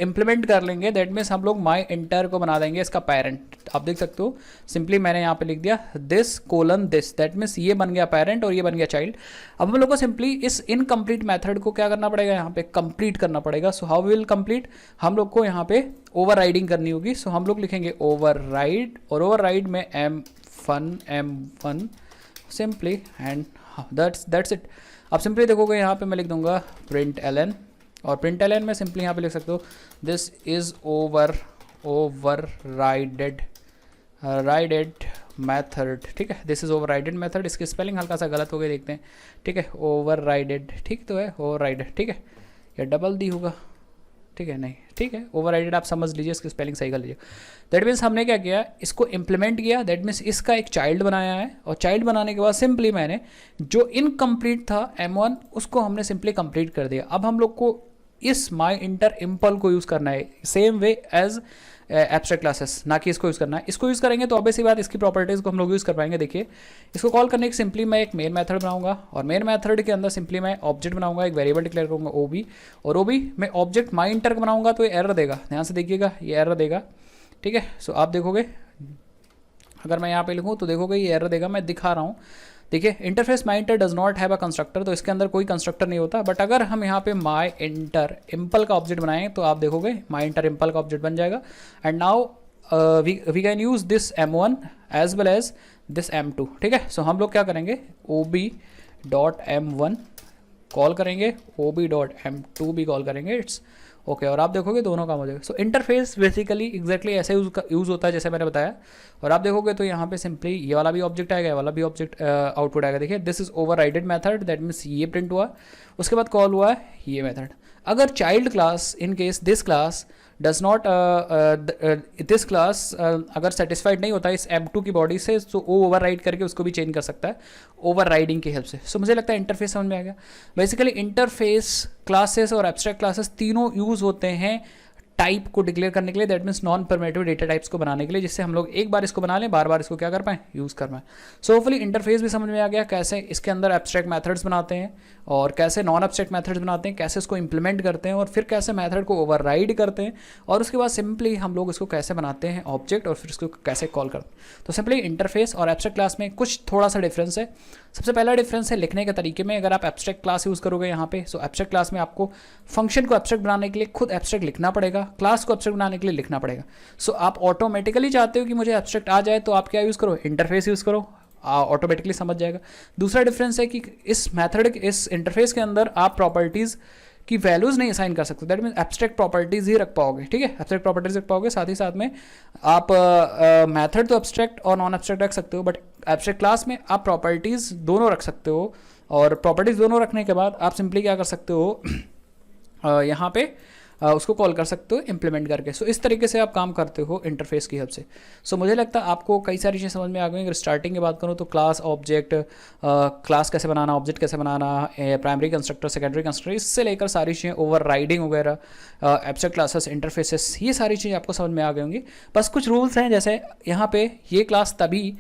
S1: इम्प्लीमेंट कर लेंगे, दैट मीन्स हम लोग माई इंटर को बना देंगे इसका पेरेंट। आप देख सकते हो सिंपली मैंने यहाँ पे लिख दिया this colon this, that means ये बन गया पेरेंट और ये बन गया चाइल्ड। अब हम लोग को सिंपली इस इनकम्प्लीट मेथड को क्या करना पड़ेगा, यहाँ पे कंप्लीट करना पड़ेगा। सो हाउ विल कंप्लीट, हम लोग को यहाँ पे ओवरराइडिंग करनी होगी। सो हम लोग लिखेंगे ओवरराइड, और ओवरराइड में m1 simply, and that's it. अब सिंपली देखोगे यहाँ पे मैं लिख दूंगा प्रिंट एलन, और प्रिंट एलन में सिंपली यहाँ पे लिख सकते हो दिस इज ओवरराइडेड मेथड, ठीक है। दिस इज ओवरराइडेड मेथड, इसकी स्पेलिंग हल्का सा गलत हो गई, देखते हैं, ठीक है। ओवरराइडेड ठीक तो है, ओवरराइडेड, ठीक है, या डबल दी होगा, ठीक है, नहीं, ठीक है, ओवरराइडेड आप समझ लीजिए, इसकी स्पेलिंग सही कर लीजिए। दैट मीन्स हमने क्या किया, इसको इम्प्लीमेंट किया, दैट मीन्स इसका एक चाइल्ड बनाया है, और चाइल्ड बनाने के बाद सिंपली मैंने जो इनकम्प्लीट था m1 उसको हमने सिंपली कंप्लीट कर दिया। अब हम लोग को इस माई इंटर इम्पल को यूज़ करना है same way as abstract classes, ना कि इसको यूज़ करना है। इसको यूज़ करेंगे तो ऑब्वियसली बात इसकी प्रॉपर्टीज़ को हम लोग यूज़ कर पाएंगे। देखिए, इसको कॉल करने के सिंपली मैं एक मेन मेथड बनाऊंगा, और मेन मेथड के अंदर सिंपली मैं ऑब्जेक्ट बनाऊंगा, एक वेरिएबल डिक्लेयर करूंगा OB, और OB में ऑब्जेक्ट माई इंटर का बनाऊंगा तो ये एरर देगा, ध्यान से देखिएगा, ये एरर देगा, ठीक है। सो आप देखोगे, अगर मैं यहाँ पे लिखूँ तो देखोगे ये एरर देगा, मैं दिखा रहा हूँ। देखिए, interface my inter does not have a constructor, तो इसके अंदर कोई कंस्ट्रक्टर नहीं होता। बट अगर हम यहाँ पे माई इंटर इम्पल का ऑब्जेक्ट बनाएं तो आप देखोगे माई इंटर इम्पल का ऑब्जेक्ट बन जाएगा। And now we can use this m1 as well as this m2, ठीक है। सो हम लोग क्या करेंगे, ob.m1 कॉल करेंगे, ob.m2 भी कॉल करेंगे, इट्स ओके। और आप देखोगे दोनों काम हो जाएगा। सो इंटरफेस बेसिकली एग्जैक्टली ऐसे यूज़ होता है जैसे मैंने बताया। और आप देखोगे तो यहाँ पे सिंपली ये वाला भी ऑब्जेक्ट आएगा, ये वाला भी ऑब्जेक्ट आउटपुट आएगा। देखिए, this is overrided method, that means ये प्रिंट हुआ, उसके बाद कॉल हुआ है ये मेथड। अगर child class in case this class does not this class अगर सेटिस्फाइड नहीं होता इस m2 की बॉडी से, तो वो ओवरराइड करके उसको भी चेंज कर सकता है ओवरराइडिंग की हेल्प से। सो मुझे लगता है इंटरफेस समझ में आ गया। बेसिकली इंटरफेस क्लासेस और एब्स्ट्रैक्ट क्लासेस तीनों यूज़ होते हैं टाइप को डिक्लेयर करने के लिए, that means non primitive data types को बनाने के लिए, जिससे हम लोग एक बार इसको बना लें, बार बार इसको क्या कर पाएँ, यूज़ कर पाएँ। सो होपफुली इंटरफेस भी समझ में आ गया, कैसे इसके अंदर एब्स्ट्रैक्ट मेथड्स बनाते हैं और कैसे नॉन एब्स्ट्रैक्ट मेथड्स बनाते हैं, कैसे इसको इंप्लीमेंट करते हैं और फिर कैसे मेथड को ओवरराइड करते हैं, और उसके बाद सिंपली हम लोग इसको कैसे बनाते हैं ऑब्जेक्ट और फिर इसको कैसे कॉल करते हैं। तो सिंपली इंटरफेस और एब्स्ट्रैक्ट क्लास में कुछ थोड़ा सा डिफरेंस है। सबसे पहला डिफरेंस है लिखने के तरीके में। अगर आप एब्स्ट्रैक्ट क्लास यूज़ करोगे यहाँ पे, सो एब्स्ट्रैक्ट क्लास में आपको फंक्शन को एब्स्ट्रैक्ट बनाने के लिए खुद एब्स्ट्रैक्ट लिखना पड़ेगा, क्लास को एब्स्ट्रैक्ट बनाने के लिए लिखना पड़ेगा। सो आप ऑटोमेटिकली चाहते हो कि मुझे एब्स्ट्रैक्ट आ जाए, तो आप क्या यूज़ करो, इंटरफेस यूज़ करो, ऑटोमेटिकली समझ जाएगा। दूसरा डिफरेंस है कि इस मेथड इस इंटरफेस के अंदर आप प्रॉपर्टीज़ की वैल्यूज़ नहीं असाइन कर सकते, दैट मीन एब्स्ट्रैक्ट प्रॉपर्टीज़ ही रख पाओगे, ठीक है, एब्स्ट्रैक्ट प्रॉपर्टीज़ रख पाओगे। साथ ही साथ में आप मेथड तो एब्स्ट्रैक्ट और नॉन एब्स्ट्रैक्ट रख सकते हो, बट एब्स्ट्रैक्ट क्लास में आप प्रॉपर्टीज़ दोनों रख सकते हो, और प्रॉपर्टीज़ दोनों रखने के बाद आप सिंपली क्या कर सकते हो, यहाँ पे उसको कॉल कर सकते हो इम्प्लीमेंट करके। सो इस तरीके से आप काम करते हो इंटरफेस की हेल्प से। सो मुझे लगता है आपको कई सारी चीज़ें समझ में आ गई। अगर स्टार्टिंग की बात करूँ तो क्लास, ऑब्जेक्ट, क्लास कैसे बनाना, ऑब्जेक्ट कैसे बनाना, प्राइमरी कंस्ट्रक्टर, सेकेंडरी कंस्ट्रक्टर, इससे लेकर सारी चीज़ें, ओवरराइडिंग वगैरह, एब्स्ट्रैक्ट क्लासेस, इंटरफेसेस, ये सारी चीज़ें आपको समझ में आ गई होंगी। बस कुछ रूल्स हैं, जैसे यहाँ पे ये क्लास तभी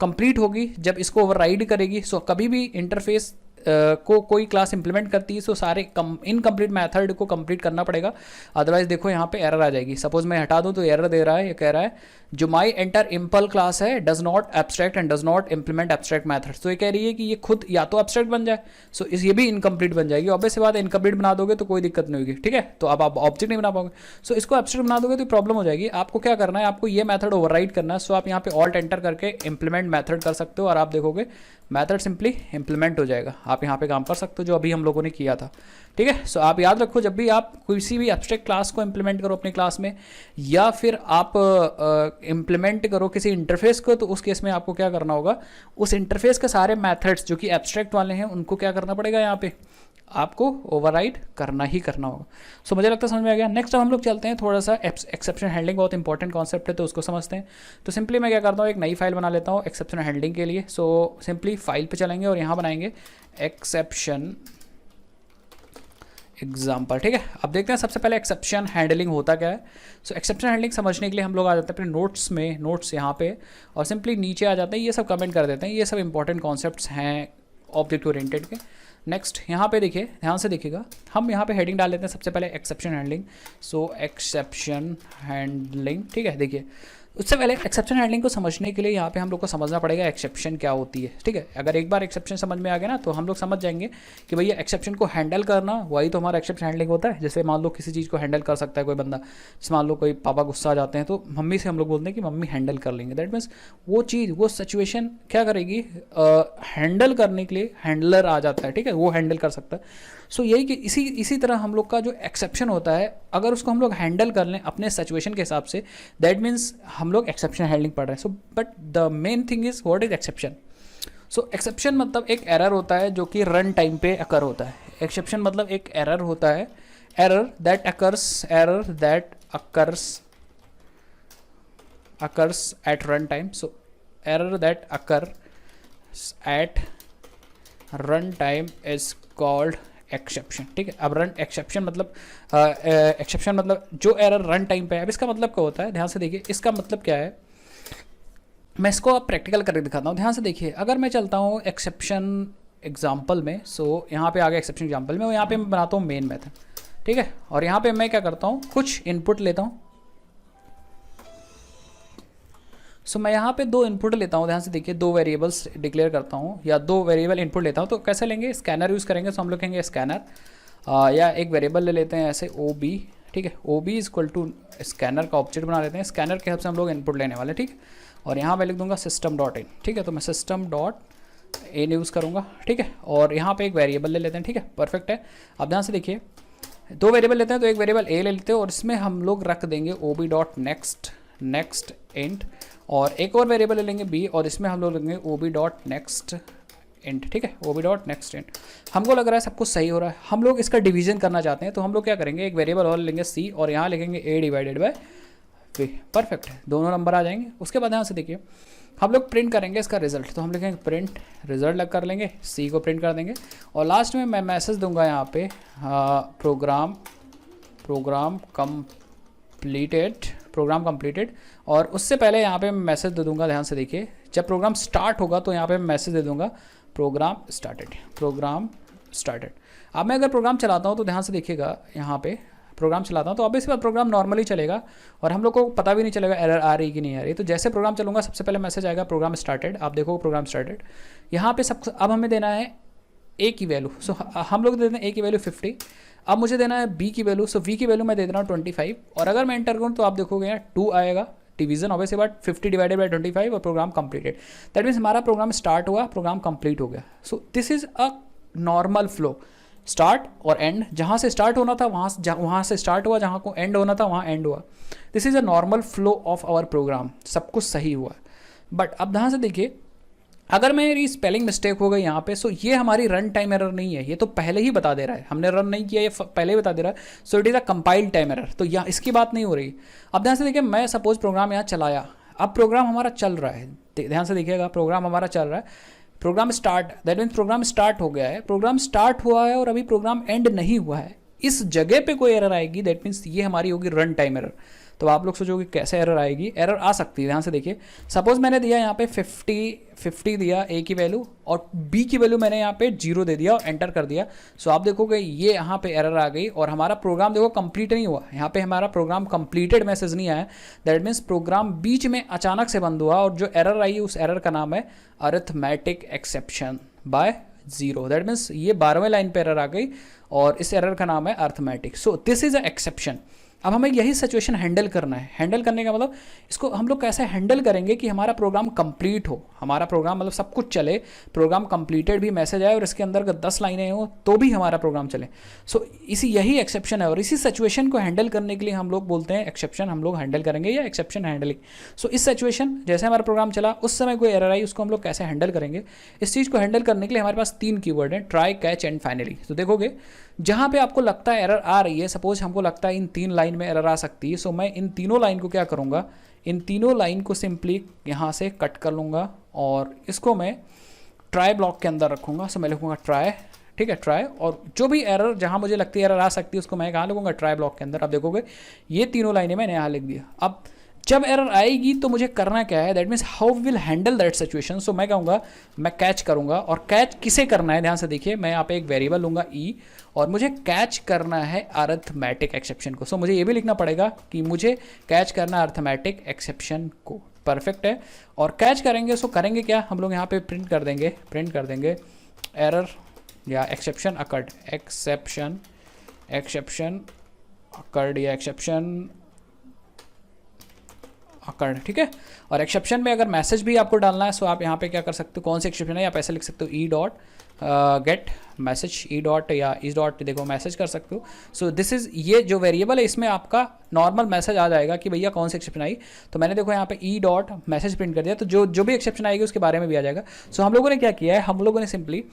S1: कंप्लीट होगी जब इसको ओवरराइड करेगी। सो कभी भी इंटरफेस को कोई क्लास इंप्लीमेंट करती है तो सारे इनकम्प्लीट मेथड को कंप्लीट करना पड़ेगा, अदरवाइज देखो यहाँ पे एरर आ जाएगी। सपोज मैं हटा दूँ तो एरर दे रहा है, ये कह रहा है जो माई एंटर इम्पल क्लास है does not abstract and does not implement abstract method. तो ये कह रही है कि ये खुद या तो एब्स्ट्रैक्ट बन जाए, सो ये भी इनकम्प्लीट बन जाएगी। ऑब्वियस बात है, इनकम्प्लीट बना दोगे तो कोई दिक्कत नहीं होगी, ठीक है, तो अब आप ऑब्जेक्ट नहीं बना पाओगे। सो इसको एब्स्ट्रैक्ट बना दोगे तो प्रॉब्लम हो जाएगी। आपको क्या करना है, आपको ये मेथड ओवरराइड करना है। सो आप यहाँ पे ऑल्ट एंटर करके इंप्लीमेंट मेथड कर सकते हो, और आप देखोगे मेथड सिंपली इंप्लीमेंट हो जाएगा। आप यहाँ पे काम कर सकते हो जो अभी हम लोगों ने किया था, ठीक है। सो आप याद रखो, जब भी आप किसी भी एब्स्ट्रैक्ट क्लास को इम्प्लीमेंट करो अपनी क्लास में, या फिर आप इम्प्लीमेंट करो किसी इंटरफेस को, तो उस केस में आपको क्या करना होगा, उस इंटरफेस के सारे मेथड्स जो कि एब्स्ट्रैक्ट वाले हैं उनको क्या करना पड़ेगा, यहाँ पे आपको ओवरराइड करना ही करना होगा। सो मुझे लगता है समझ में आ गया। नेक्स्ट अब हम लोग चलते हैं थोड़ा सा एक्सेप्शन हैंडलिंग, बहुत इंपॉर्टेंट कॉन्सेप्ट है तो उसको समझते हैं। तो सिंपली मैं क्या करता हूँ, एक नई फाइल बना लेता हूँ एक्सेप्शन हैंडलिंग के लिए। सो सिंपली फाइल पे चलेंगे और यहाँ बनाएंगे एक्सेप्शन एग्जाम्पल, ठीक है। अब देखते हैं सबसे पहले एक्सेप्शन हैंडलिंग होता क्या है। सो एक्सेप्शन हैंडलिंग समझने के लिए हम लोग आ जाते हैं अपने नोट्स में, नोट्स यहाँ पे, और सिंपली नीचे आ जाते हैं, ये सब कमेंट कर देते हैं। ये सब इंपॉर्टेंट कॉन्सेप्ट्स हैं ऑब्जेक्ट ओरिएंटेड के। नेक्स्ट यहाँ पे देखिए, ध्यान से देखिएगा, हम यहाँ पे हेडिंग डाल लेते हैं सबसे पहले एक्सेप्शन हैंडलिंग। सो एक्सेप्शन हैंडलिंग, ठीक है। देखिए उससे पहले एक्सेप्शन हैंडलिंग को समझने के लिए यहाँ पे हम लोग को समझना पड़ेगा एक्सेप्शन क्या होती है, ठीक है। अगर एक बार एक्सेप्शन समझ में आ गया ना, तो हम लोग समझ जाएंगे कि भैया एक्सेप्शन को हैंडल करना, वही तो हमारा एक्सेप्शन हैंडलिंग होता है। जैसे मान लो किसी चीज़ को हैंडल कर सकता है कोई बंदा, जैसे मान लो कोई पापा गुस्सा आ जाते हैं तो मम्मी से हम लोग बोलते हैं कि मम्मी हैंडल कर लेंगे। दैट मीन्स वो चीज़, वो सिचुएशन क्या करेगी, हैंडल करने के लिए हैंडलर आ जाता है, ठीक है, वो हैंडल कर सकता है। सो यही कि इसी तरह हम लोग का जो एक्सेप्शन होता है, अगर उसको हम लोग हैंडल कर लें अपने सिचुएशन के हिसाब से, दैट मीन्स हम लोग एक्सेप्शन हैंडलिंग पढ़ रहे हैं। So but the main thing is what is exception. So exception मतलब एक एरर होता है जो कि रन टाइम पे अकर होता है। एक्सेप्शन मतलब एक एरर होता है, error that occurs at run time. So error that occurs at run time is called exception, ठीक है। अब रन एक्सेप्शन मतलब जो एरर रन टाइम पे है। अब इसका मतलब क्या होता है, ध्यान से देखिए, इसका मतलब क्या है, मैं इसको अब प्रैक्टिकल करके दिखाता हूँ। ध्यान से देखिए, अगर मैं चलता हूँ एक्सेप्शन एग्जाम्पल में, सो यहाँ पे आ गया एक्सेप्शन एग्जाम्पल में, और यहाँ पे मैं बनाता हूँ मेन मेथड, ठीक है। और यहाँ पे मैं क्या करता हूँ, कुछ इनपुट लेता हूँ। सो मैं यहाँ पे 2 इनपुट लेता हूँ, ध्यान से देखिए, 2 वेरिएबल्स डिक्लेयर करता हूँ या 2 वेरिएबल इनपुट लेता हूँ। तो कैसे लेंगे, स्कैनर यूज़ करेंगे। तो हम लोग कहेंगे स्कैनर, या एक वेरिएबल ले लेते हैं ऐसे OB, ठीक है। OB is equal to scanner का ऑब्जेक्ट बना लेते हैं, स्कैनर के हिसाब से हम लोग इनपुट लेने वाले, ठीक है। और यहाँ मैं लिख दूंगा system.in, ठीक है। तो मैं system.in यूज़ करूँगा, ठीक है। और यहाँ पे एक वेरिएबल ले लेते हैं, ठीक है, परफेक्ट है। अब ध्यान से देखिए, 2 वेरिएबल लेते हैं, तो एक वेरिएबल A ले लेते हैं और इसमें हम लोग रख देंगे OB.next int, और एक और वेरिएबल ले लेंगे B और इसमें हम लोग लेंगे OB.next int, ठीक है, OB.next int। हमको लग रहा है सब कुछ सही हो रहा है। हम लोग इसका डिवीजन करना चाहते हैं, तो हम लोग क्या करेंगे, एक वेरिएबल और लेंगे C और यहाँ लिखेंगे A/B, परफेक्ट है, दोनों नंबर आ जाएंगे। उसके बाद यहाँ से देखिए, हम लोग प्रिंट करेंगे इसका रिजल्ट। तो हम लिखेंगे प्रिंट रिजल्ट लग कर लेंगे, C को प्रिंट कर देंगे, और लास्ट में मैं मैसेज दूंगा यहाँ पे प्रोग्राम कंप्लीटेड, और उससे पहले यहाँ पे मैं मैसेज दे दूंगा। ध्यान से देखिए, जब प्रोग्राम स्टार्ट होगा तो यहाँ पे मैं मैसेज दे दूंगा प्रोग्राम स्टार्टेड। अब मैं अगर प्रोग्राम चलाता हूँ तो ध्यान से देखिएगा, यहाँ पे प्रोग्राम चलाता हूँ तो अब इसके बाद प्रोग्राम नॉर्मली चलेगा और हम लोग को पता भी नहीं चलेगा एरर आ रही कि नहीं आ रही। तो जैसे प्रोग्राम चलूँगा सबसे पहले मैसेज आएगा प्रोग्राम स्टार्टेड। आप देखो प्रोग्राम स्टार्टेड, यहाँ पे सब अब हमें देना है A की वैल्यू। सो हम लोग दे दें A की वैल्यू 50। अब मुझे देना है B की वैल्यू, सो V की वैल्यू मैं दे देना हूँ 25, और अगर मैं एंटर करूँ तो आप देखोगे यहाँ 2 आएगा, डिवीजन ऑब्वियसली बात 50 डिवाइडेड बाय 25 और प्रोग्राम कंप्लीटेड। दैट मीन्स हमारा प्रोग्राम स्टार्ट हुआ, प्रोग्राम कंप्लीट हो गया। So this is a normal flow, start और एंड, जहाँ से स्टार्ट होना था वहाँ से स्टार्ट हुआ, जहाँ को एंड होना था वहाँ एंड हुआ। This is a normal flow of our program, सब कुछ सही हुआ। बट अब ध्यान से देखिए, अगर मेरी स्पेलिंग मिस्टेक हो गई यहाँ पे, सो ये हमारी रन टाइम एरर नहीं है, ये तो पहले ही बता दे रहा है, हमने रन नहीं किया, ये पहले ही बता दे रहा है। So it is a compiled time error, तो यहाँ इसकी बात नहीं हो रही। अब ध्यान से देखिए, मैं सपोज प्रोग्राम यहाँ चलाया, अब प्रोग्राम हमारा चल रहा है, ध्यान से देखिएगा, प्रोग्राम हमारा चल रहा है, program start, that means program start हो गया है, प्रोग्राम स्टार्ट हुआ है और अभी प्रोग्राम एंड नहीं हुआ है। इस जगह पे कोई एरर आएगी, दैट मीन्स ये हमारी होगी रन टाइम एरर। तो आप लोग सोचोगे कैसे एरर आएगी, एरर आ सकती है। ध्यान से देखिए, सपोज मैंने दिया यहाँ पे 50 दिया A की वैल्यू, और B की वैल्यू मैंने यहाँ पे 0 दे दिया और एंटर कर दिया। सो आप देखोगे ये यहाँ पे एरर आ गई और हमारा प्रोग्राम देखो कंप्लीट नहीं हुआ, यहाँ पे हमारा प्रोग्राम कंप्लीटेड मैसेज नहीं आया। दैट मीन्स प्रोग्राम बीच में अचानक से बंद हुआ, और जो एरर आई उस एरर का नाम है arithmetic exception by 0। That means ये 12वें लाइन पे एरर आ गई और इस एरर का नाम है arithmetic. So this is a exception. अब हमें यही सिचुएशन हैंडल करना है। हैंडल करने का मतलब इसको हम लोग कैसे हैंडल करेंगे कि हमारा प्रोग्राम कंप्लीट हो, हमारा प्रोग्राम मतलब सब कुछ चले, प्रोग्राम कंप्लीटेड भी मैसेज आए और इसके अंदर अगर 10 लाइनें हो तो भी हमारा प्रोग्राम चले। सो यही एक्सेप्शन है और इसी सिचुएशन को हैंडल करने के लिए हम लोग बोलते हैं एक्सेप्शन हम लोग हैंडल करेंगे या एक्सेप्शन हैंडलिंग। सो इस सिचुएशन जैसे हमारा प्रोग्राम चला उस समय कोई एरर आई, उसको हम लोग कैसे हैंडल करेंगे। इस चीज़ को हैंडल करने के लिए हमारे पास 3 कीवर्ड हैं, ट्राई, कैच एंड फाइनली। तो देखोगे जहाँ पे आपको लगता है एरर आ रही है, सपोज हमको लगता है इन 3 लाइन में एरर आ सकती है, सो मैं इन तीनों लाइन को क्या करूँगा, इन तीनों लाइन को सिंपली यहाँ से कट कर लूँगा और इसको मैं ट्राई ब्लॉक के अंदर रखूँगा। सो मैं लिखूँगा ट्राई, ठीक है, ट्राई, और जो भी एरर जहाँ मुझे लगती है एरर आ सकती है उसको मैं कहाँ लिखूँगा, ट्राई ब्लॉक के अंदर। अब देखोगे ये तीनों लाइनें मैंने यहाँ लिख दिया। अब जब एरर आएगी तो मुझे करना क्या है, that means how will handle that situation. So मैं कहूँगा मैं कैच करूँगा, और कैच किसे करना है ध्यान से देखिए, मैं यहाँ पे एक वेरिएबल लूँगा ई और मुझे कैच करना है अरिथमेटिक एक्सेप्शन को। सो मुझे ये भी लिखना पड़ेगा कि मुझे कैच करना है अरिथमेटिक एक्सेप्शन को। परफेक्ट है, और कैच करेंगे सो करेंगे क्या, हम लोग यहाँ पे प्रिंट कर देंगे एरर या एक्सेप्शन अकर्ड, एक्सेप्शन अकर्ड या एक्सेप्शन अकर्ड, ठीक है। और एक्सेप्शन में अगर मैसेज भी आपको डालना है सो आप यहाँ पे क्या कर सकते हो, कौन से एक्सेप्शन है, आप ऐसे लिख सकते हो E dot gate message, E dot या इस डॉट देखो मैसेज कर सकते हो। सो दिस इज, ये जो वेरिएबल है इसमें आपका नॉर्मल मैसेज आ जाएगा कि भैया कौन सी एक्सेप्शन आई। तो मैंने देखो यहाँ पे ई डॉट मैसेज प्रिंट कर दिया, तो जो भी एक्सेप्शन आएगी उसके बारे में भी आ जाएगा। सो हम लोगों ने क्या किया है, हम लोगों ने सिंपली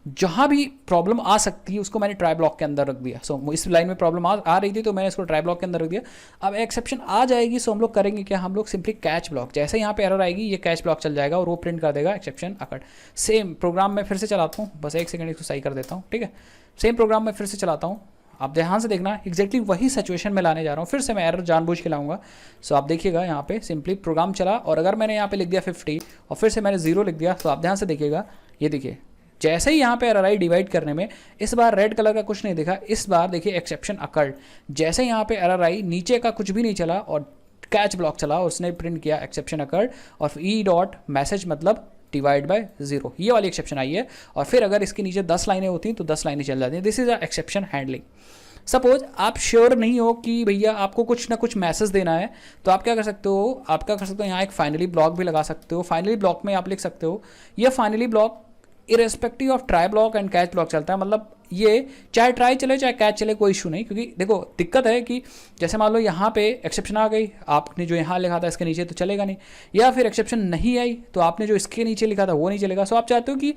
S1: जहाँ भी प्रॉब्लम आ सकती है उसको मैंने ट्राई ब्लॉक के अंदर रख दिया। सो इस लाइन में प्रॉब्लम आ रही थी तो मैंने इसको ट्राई ब्लॉक के अंदर रख दिया। अब एक्सेप्शन आ जाएगी सो हम लोग करेंगे क्या, हम लोग सिंपली कैच ब्लॉक, जैसे यहाँ पे एरर आएगी ये कैच ब्लॉक चल जाएगा और वो प्रिंट कर देगा एक्सेप्शन अकर्ड। सेम प्रोग्राम में फिर से चलाता हूँ, बस एक सेकंड इसको सही कर देता हूँ, ठीक है। सेम प्रोग्राम में फिर से चलाता हूँ, आप ध्यान से देखना एग्जैक्टली वही सिचुएशन में लाने जा रहा हूँ, फिर से मैं एरर जानबूझ के लाऊंगा। सो आप देखिएगा यहाँ पे सिंपली प्रोग्राम चला और अगर मैंने यहाँ पे लिख दिया 50 और फिर से मैंने 0 लिख दिया, तो आप ध्यान से देखिएगा, ये देखिए जैसे ही यहाँ पे एरर आई डिवाइड करने में, इस बार रेड कलर का कुछ नहीं दिखा, इस बार देखिए एक्सेप्शन अकर्ड। जैसे यहाँ पे एरर आई नीचे का कुछ भी नहीं चला और कैच ब्लॉक चला, उसने प्रिंट किया एक्सेप्शन अकर्ड और ई डॉट मैसेज मतलब डिवाइड बाय 0, ये वाली एक्सेप्शन आई है। और फिर अगर इसके नीचे 10 लाइनें होती तो 10 लाइनें चल जाती हैं। This is a exception handling. Suppose आप श्योर नहीं हो कि भैया आपको कुछ ना कुछ मैसेज देना है, तो आप क्या कर सकते हो, यहाँ एक फाइनली ब्लॉक भी लगा सकते हो। फाइनली ब्लॉक में आप लिख सकते हो ये finally block irrespective of try block and catch block चलता है, मतलब ये चाहे ट्राई चले चाहे कैच चले कोई इशू नहीं। क्योंकि देखो दिक्कत है कि जैसे मान लो यहाँ पे एक्सेप्शन आ गई, आपने जो यहाँ लिखा था इसके नीचे तो चलेगा नहीं, या फिर एक्सेप्शन नहीं आई तो आपने जो इसके नीचे लिखा था वो नहीं चलेगा। सो आप चाहते हो कि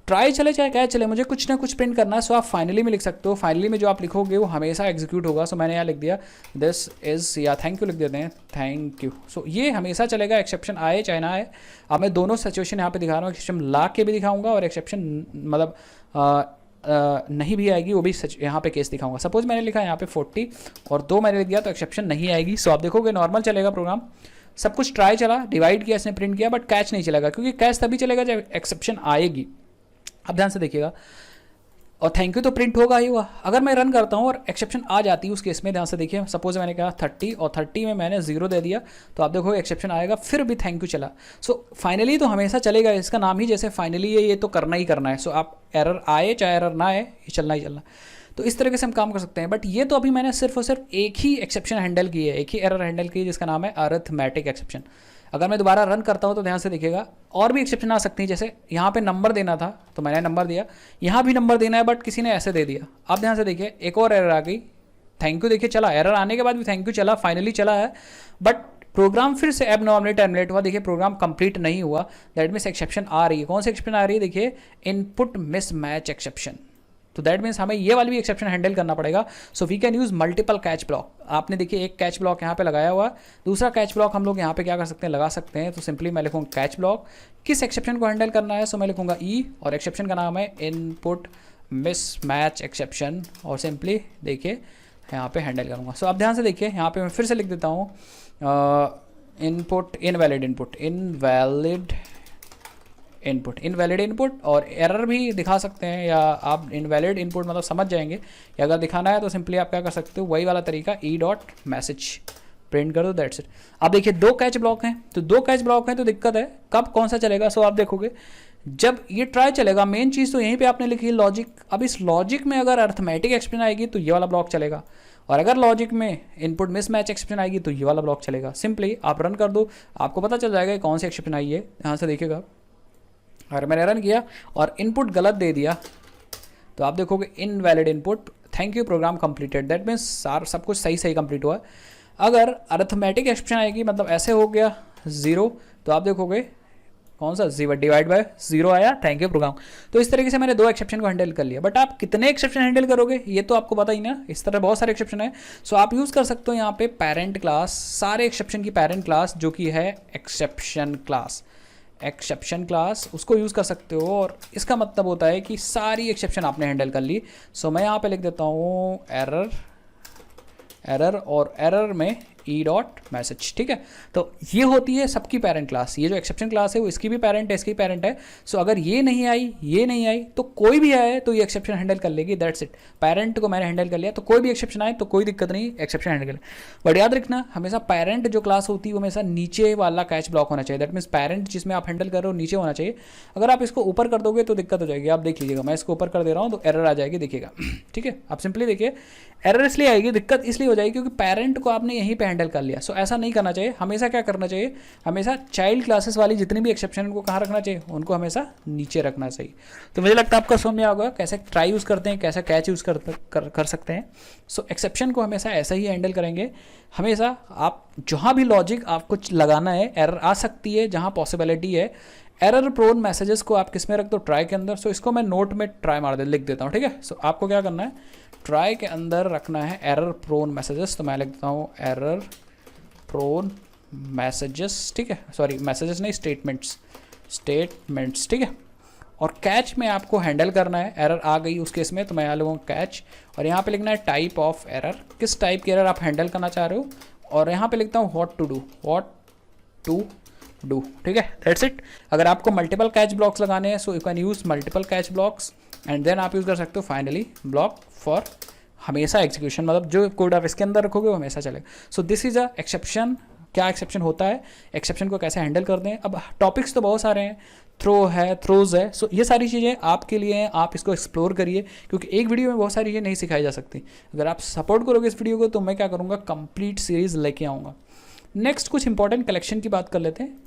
S1: ट्राई चले चाहे कैच चले मुझे कुछ ना कुछ प्रिंट करना है, सो आप फाइनली में लिख सकते हो। फाइनली में जो आप लिखोगे वो हमेशा एग्जीक्यूट होगा। सो मैंने यहाँ लिख दिया दिस इज, या थैंक यू लिख देते हैं, थैंक यू। सो ये हमेशा चलेगा, एक्सेप्शन आए चाहे ना आए। अब मैं दोनों सिचुएशन यहाँ पे दिखा रहा हूँ, एक्सेप्शन ला के भी दिखाऊंगा और एक्सेप्शन मतलब नहीं भी आएगी वो भी यहाँ पे केस दिखाऊंगा। सपोज मैंने लिखा यहाँ पे 40 और 2 मैंने लिख दिया तो एक्सेप्शन नहीं आएगी। सो आप देखोगे नॉर्मल चलेगा प्रोग्राम, सब कुछ ट्राई चला, डिवाइड किया, इसने प्रिंट किया, बट कैच नहीं चलेगा क्योंकि कैच तभी चलेगा जब एक्सेप्शन आएगी। अब ध्यान से देखिएगा, और थैंक यू तो प्रिंट होगा ही हुआ। अगर मैं रन करता हूँ और एक्सेप्शन आ जाती है उस केस में, ध्यान से देखिए, सपोज मैंने कहा 30 और 30 में मैंने 0 दे दिया, तो आप देखो एक्सेप्शन आएगा, फिर भी थैंक यू चला। सो फाइनली तो हमेशा चलेगा, इसका नाम ही जैसे फाइनली है, ये तो करना ही करना है। सो आप एरर आए चाहे एरर ना आए, ये चलना ही चलना। तो इस तरीके से हम काम कर सकते हैं। बट ये तो अभी मैंने सिर्फ और सिर्फ एक ही एक्सेप्शन हैंडल की है, एक ही एरर हैंडल की है जिसका नाम है अरिथमेटिक एक्सेप्शन। अगर मैं दोबारा रन करता हूँ तो ध्यान से देखिएगा और भी एक्सेप्शन आ सकती है। जैसे यहाँ पे नंबर देना था तो मैंने नंबर दिया, यहाँ भी नंबर देना है बट किसी ने ऐसे दे दिया। अब ध्यान से देखिए एक और एरर आ गई, थैंक यू देखिए चला, एरर आने के बाद भी थैंक यू चला, फाइनली चला है, बट प्रोग्राम फिर से एबनॉर्मली टर्मिनेट हुआ। देखिए प्रोग्राम कंप्लीट नहीं हुआ, दैट मीन्स एक्सेप्शन आ रही है। कौन सी एक्सेप्शन आ रही है, देखिए इनपुट मिसमैच एक्सेप्शन। तो दैट मीन्स हमें ये वाली भी एक्सेप्शन हैंडल करना पड़ेगा। So we can use multiple catch block. आपने देखिए एक कैच ब्लॉक यहाँ पे लगाया हुआ, दूसरा कैच ब्लॉक हम लोग यहाँ पे क्या कर सकते हैं, लगा सकते हैं। तो सिंपली मैं लिखूँगा कैच ब्लॉक, किस एक्सेप्शन को हैंडल करना है, सो मैं लिखूँगा ई और एक्सेप्शन का नाम है इनपुट मिसमैच एक्सेप्शन, और सिंपली देखिए यहाँ पे हैंडल करूँगा। सो आप ध्यान से देखिए यहाँ पे मैं फिर से लिख देता हूँ input invalid input, invalid input, और एरर भी दिखा सकते हैं, या आप इनवैलिड इनपुट मतलब समझ जाएंगे। या अगर दिखाना है तो सिंपली आप क्या कर सकते हो, वही वाला तरीका ई डॉट मैसेज प्रिंट कर दो, दैट्स इट। अब देखिए 2 कैच ब्लॉक हैं, तो 2 कैच ब्लॉक हैं तो दिक्कत है कब कौन सा चलेगा। सो आप देखोगे जब ये ट्राई चलेगा, मेन चीज़ तो यहीं पे आपने लिखी है लॉजिक। अब इस लॉजिक में अगर अरिथमेटिक एक्सप्लेन आएगी तो ये वाला ब्लॉक चलेगा, और अगर लॉजिक में इनपुट मिसमैच एक्सेप्शन आएगी तो ये वाला ब्लॉक चलेगा। सिंपली आप रन कर दो, आपको पता चल जाएगा कौन सी एक्सेप्शन आई है। यहाँ से देखिएगा, अगर मैंने रन किया और इनपुट गलत दे दिया तो आप देखोगे invalid input, thank you program completed. That means सब कुछ सही सही कंप्लीट हुआ। अगर अरिथमेटिक एक्सप्रेशन आएगी, मतलब ऐसे हो गया 0, तो आप देखोगे कौन सा डिवाइड बाय 0 आया, थैंक यू प्रोग्राम। तो इस तरीके से मैंने 2 एक्सेप्शन को हैंडल कर लिया। बट आप कितने एक्सेप्शन हैंडल करोगे ये तो आपको पता ही ना, इस तरह बहुत सारे एक्सेप्शन है। सो आप यूज़ कर सकते हो यहाँ पे पेरेंट क्लास, सारे एक्सेप्शन की पेरेंट क्लास जो कि है एक्सेप्शन क्लास, उसको यूज़ कर सकते हो। और इसका मतलब होता है कि सारी एक्सेप्शन आपने हैंडल कर ली। सो मैं यहाँ पे लिख देता हूँ एरर और एरर में ई डॉट मैसेज, ठीक है। तो ये होती है सबकी पेरेंट क्लास। ये जो एक्सेप्शन क्लास है वो इसकी भी पेरेंट है, इसकी पेरेंट है। सो अगर ये नहीं आई तो कोई भी आए तो ये एक्सेप्शन हैंडल कर लेगी, दैट्स इट। पेरेंट को मैंने हैंडल कर लिया, तो कोई भी एक्सेप्शन आए तो कोई दिक्कत नहीं, एक्सेप्शन हैंडल कर लिया। बट याद रखना, हमेशा पेरेंट जो क्लास होती है वो हमेशा नीचे वाला कैच ब्लॉक होना चाहिए। दैट मीन्स पेरेंट जिसमें आप हैंडल कर रहे हो नीचे होना चाहिए। अगर आप इसको ऊपर कर दोगे तो दिक्कत हो जाएगी। आप देख लीजिएगा, मैं इसको ऊपर कर दे रहा हूँ तो एरर आ जाएगी, देखिएगा, ठीक है। आप सिंपली देखिए, एरर इसलिए आएगी, दिक्कत इसलिए हो जाएगी क्योंकि पेरेंट को आपने यहीं पे हैंडल कर लिया। सो ऐसा नहीं करना चाहिए। हमेशा क्या करना चाहिए, हमेशा चाइल्ड क्लासेस वाली जितनी भी एक्सेप्शन उनको कहाँ रखना चाहिए, उनको हमेशा नीचे रखना चाहिए। तो मुझे लगता है आपका समझ में आ होगा कैसे ट्राई यूज़ करते हैं, कैसे कैच यूज़ कर सकते हैं। सो एक्सेप्शन को हमेशा ऐसा ही हैंडल करेंगे। हमेशा आप जहाँ भी लॉजिक आपको लगाना है, एरर आ सकती है जहाँ पॉसिबिलिटी है। एरर प्रोन मैसेजेस को आप किस में रख दो, ट्राई के अंदर। सो इसको मैं नोट में ट्राई लिख देता हूँ, ठीक है। सो आपको क्या करना है, ट्राई के अंदर रखना है एरर प्रोन मैसेजेस। तो मैं लिख देता हूँ एरर प्रोन मैसेजेस, ठीक है। सॉरी, मैसेजेस नहीं, स्टेटमेंट्स, ठीक है। और कैच में आपको हैंडल करना है, एरर आ गई उस केस में तो मैं यहाँ लूँगा कैच, और यहाँ पे लिखना है टाइप ऑफ एरर, किस टाइप की एरर आप हैंडल करना चाह रहे हो। और यहाँ पे लिखता हूँ व्हाट टू डू, ठीक है, दैट्स इट। अगर आपको मल्टीपल कैच ब्लॉक्स लगाने हैं so you can use multiple catch blocks and then आप यूज़ कर सकते हो फाइनली ब्लॉक फॉर हमेशा एग्जीक्यूशन, मतलब जो कोड आप इसके अंदर रखोगे वो हमेशा चलेगा। So this is a exception. क्या एक्सेप्शन होता है, एक्सेप्शन को कैसे हैंडल करते हैं। अब टॉपिक्स तो बहुत सारे हैं, थ्रोज है। सो ये सारी चीज़ें आपके लिए हैं, आप इसको एक्सप्लोर करिए क्योंकि एक वीडियो में बहुत सारी चीज़ें नहीं सिखाई जा सकती। अगर आप सपोर्ट करोगे इस वीडियो को तो मैं क्या करूँगा, कंप्लीट सीरीज़ लेके आऊँगा। नेक्स्ट कुछ इंपॉर्टेंट कलेक्शन की बात कर लेते हैं।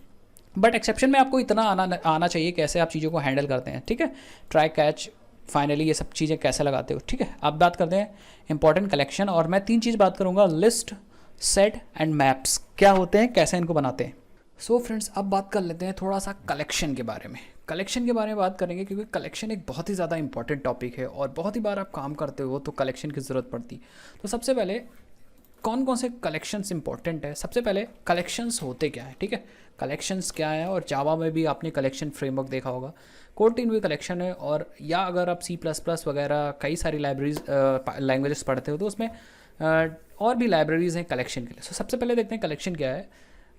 S1: बट एक्सेप्शन में आपको इतना आना चाहिए कैसे आप चीज़ों को हैंडल करते हैं, ठीक है। ट्राई, कैच, फाइनली ये सब चीज़ें कैसे लगाते हो, ठीक है। अब बात करते हैं इंपॉर्टेंट कलेक्शन, और मैं 3 चीज़ बात करूँगा, लिस्ट, सेट एंड मैप्स। क्या होते हैं, कैसे इनको बनाते हैं। सो फ्रेंड्स, अब बात कर लेते हैं थोड़ा सा कलेक्शन के बारे में। कलेक्शन के बारे में बात करेंगे क्योंकि कलेक्शन एक बहुत ही ज़्यादा इंपॉर्टेंट टॉपिक है और बहुत ही बार आप काम करते हो तो कलेक्शन की ज़रूरत पड़ती। तो सबसे पहले कौन कौन से कलेक्शंस इंपॉर्टेंट है। सबसे पहले कलेक्शंस होते क्या है, ठीक है। कलेक्शंस क्या है, और जावा में भी आपने कलेक्शन फ्रेमवर्क देखा होगा, कोटीन भी कलेक्शन है। और या अगर आप C++ वगैरह कई सारी लैंग्वेजेस पढ़ते हो तो उसमें और भी लाइब्रेरीज हैं कलेक्शन के लिए। सो सबसे पहले देखते हैं कलेक्शन क्या है।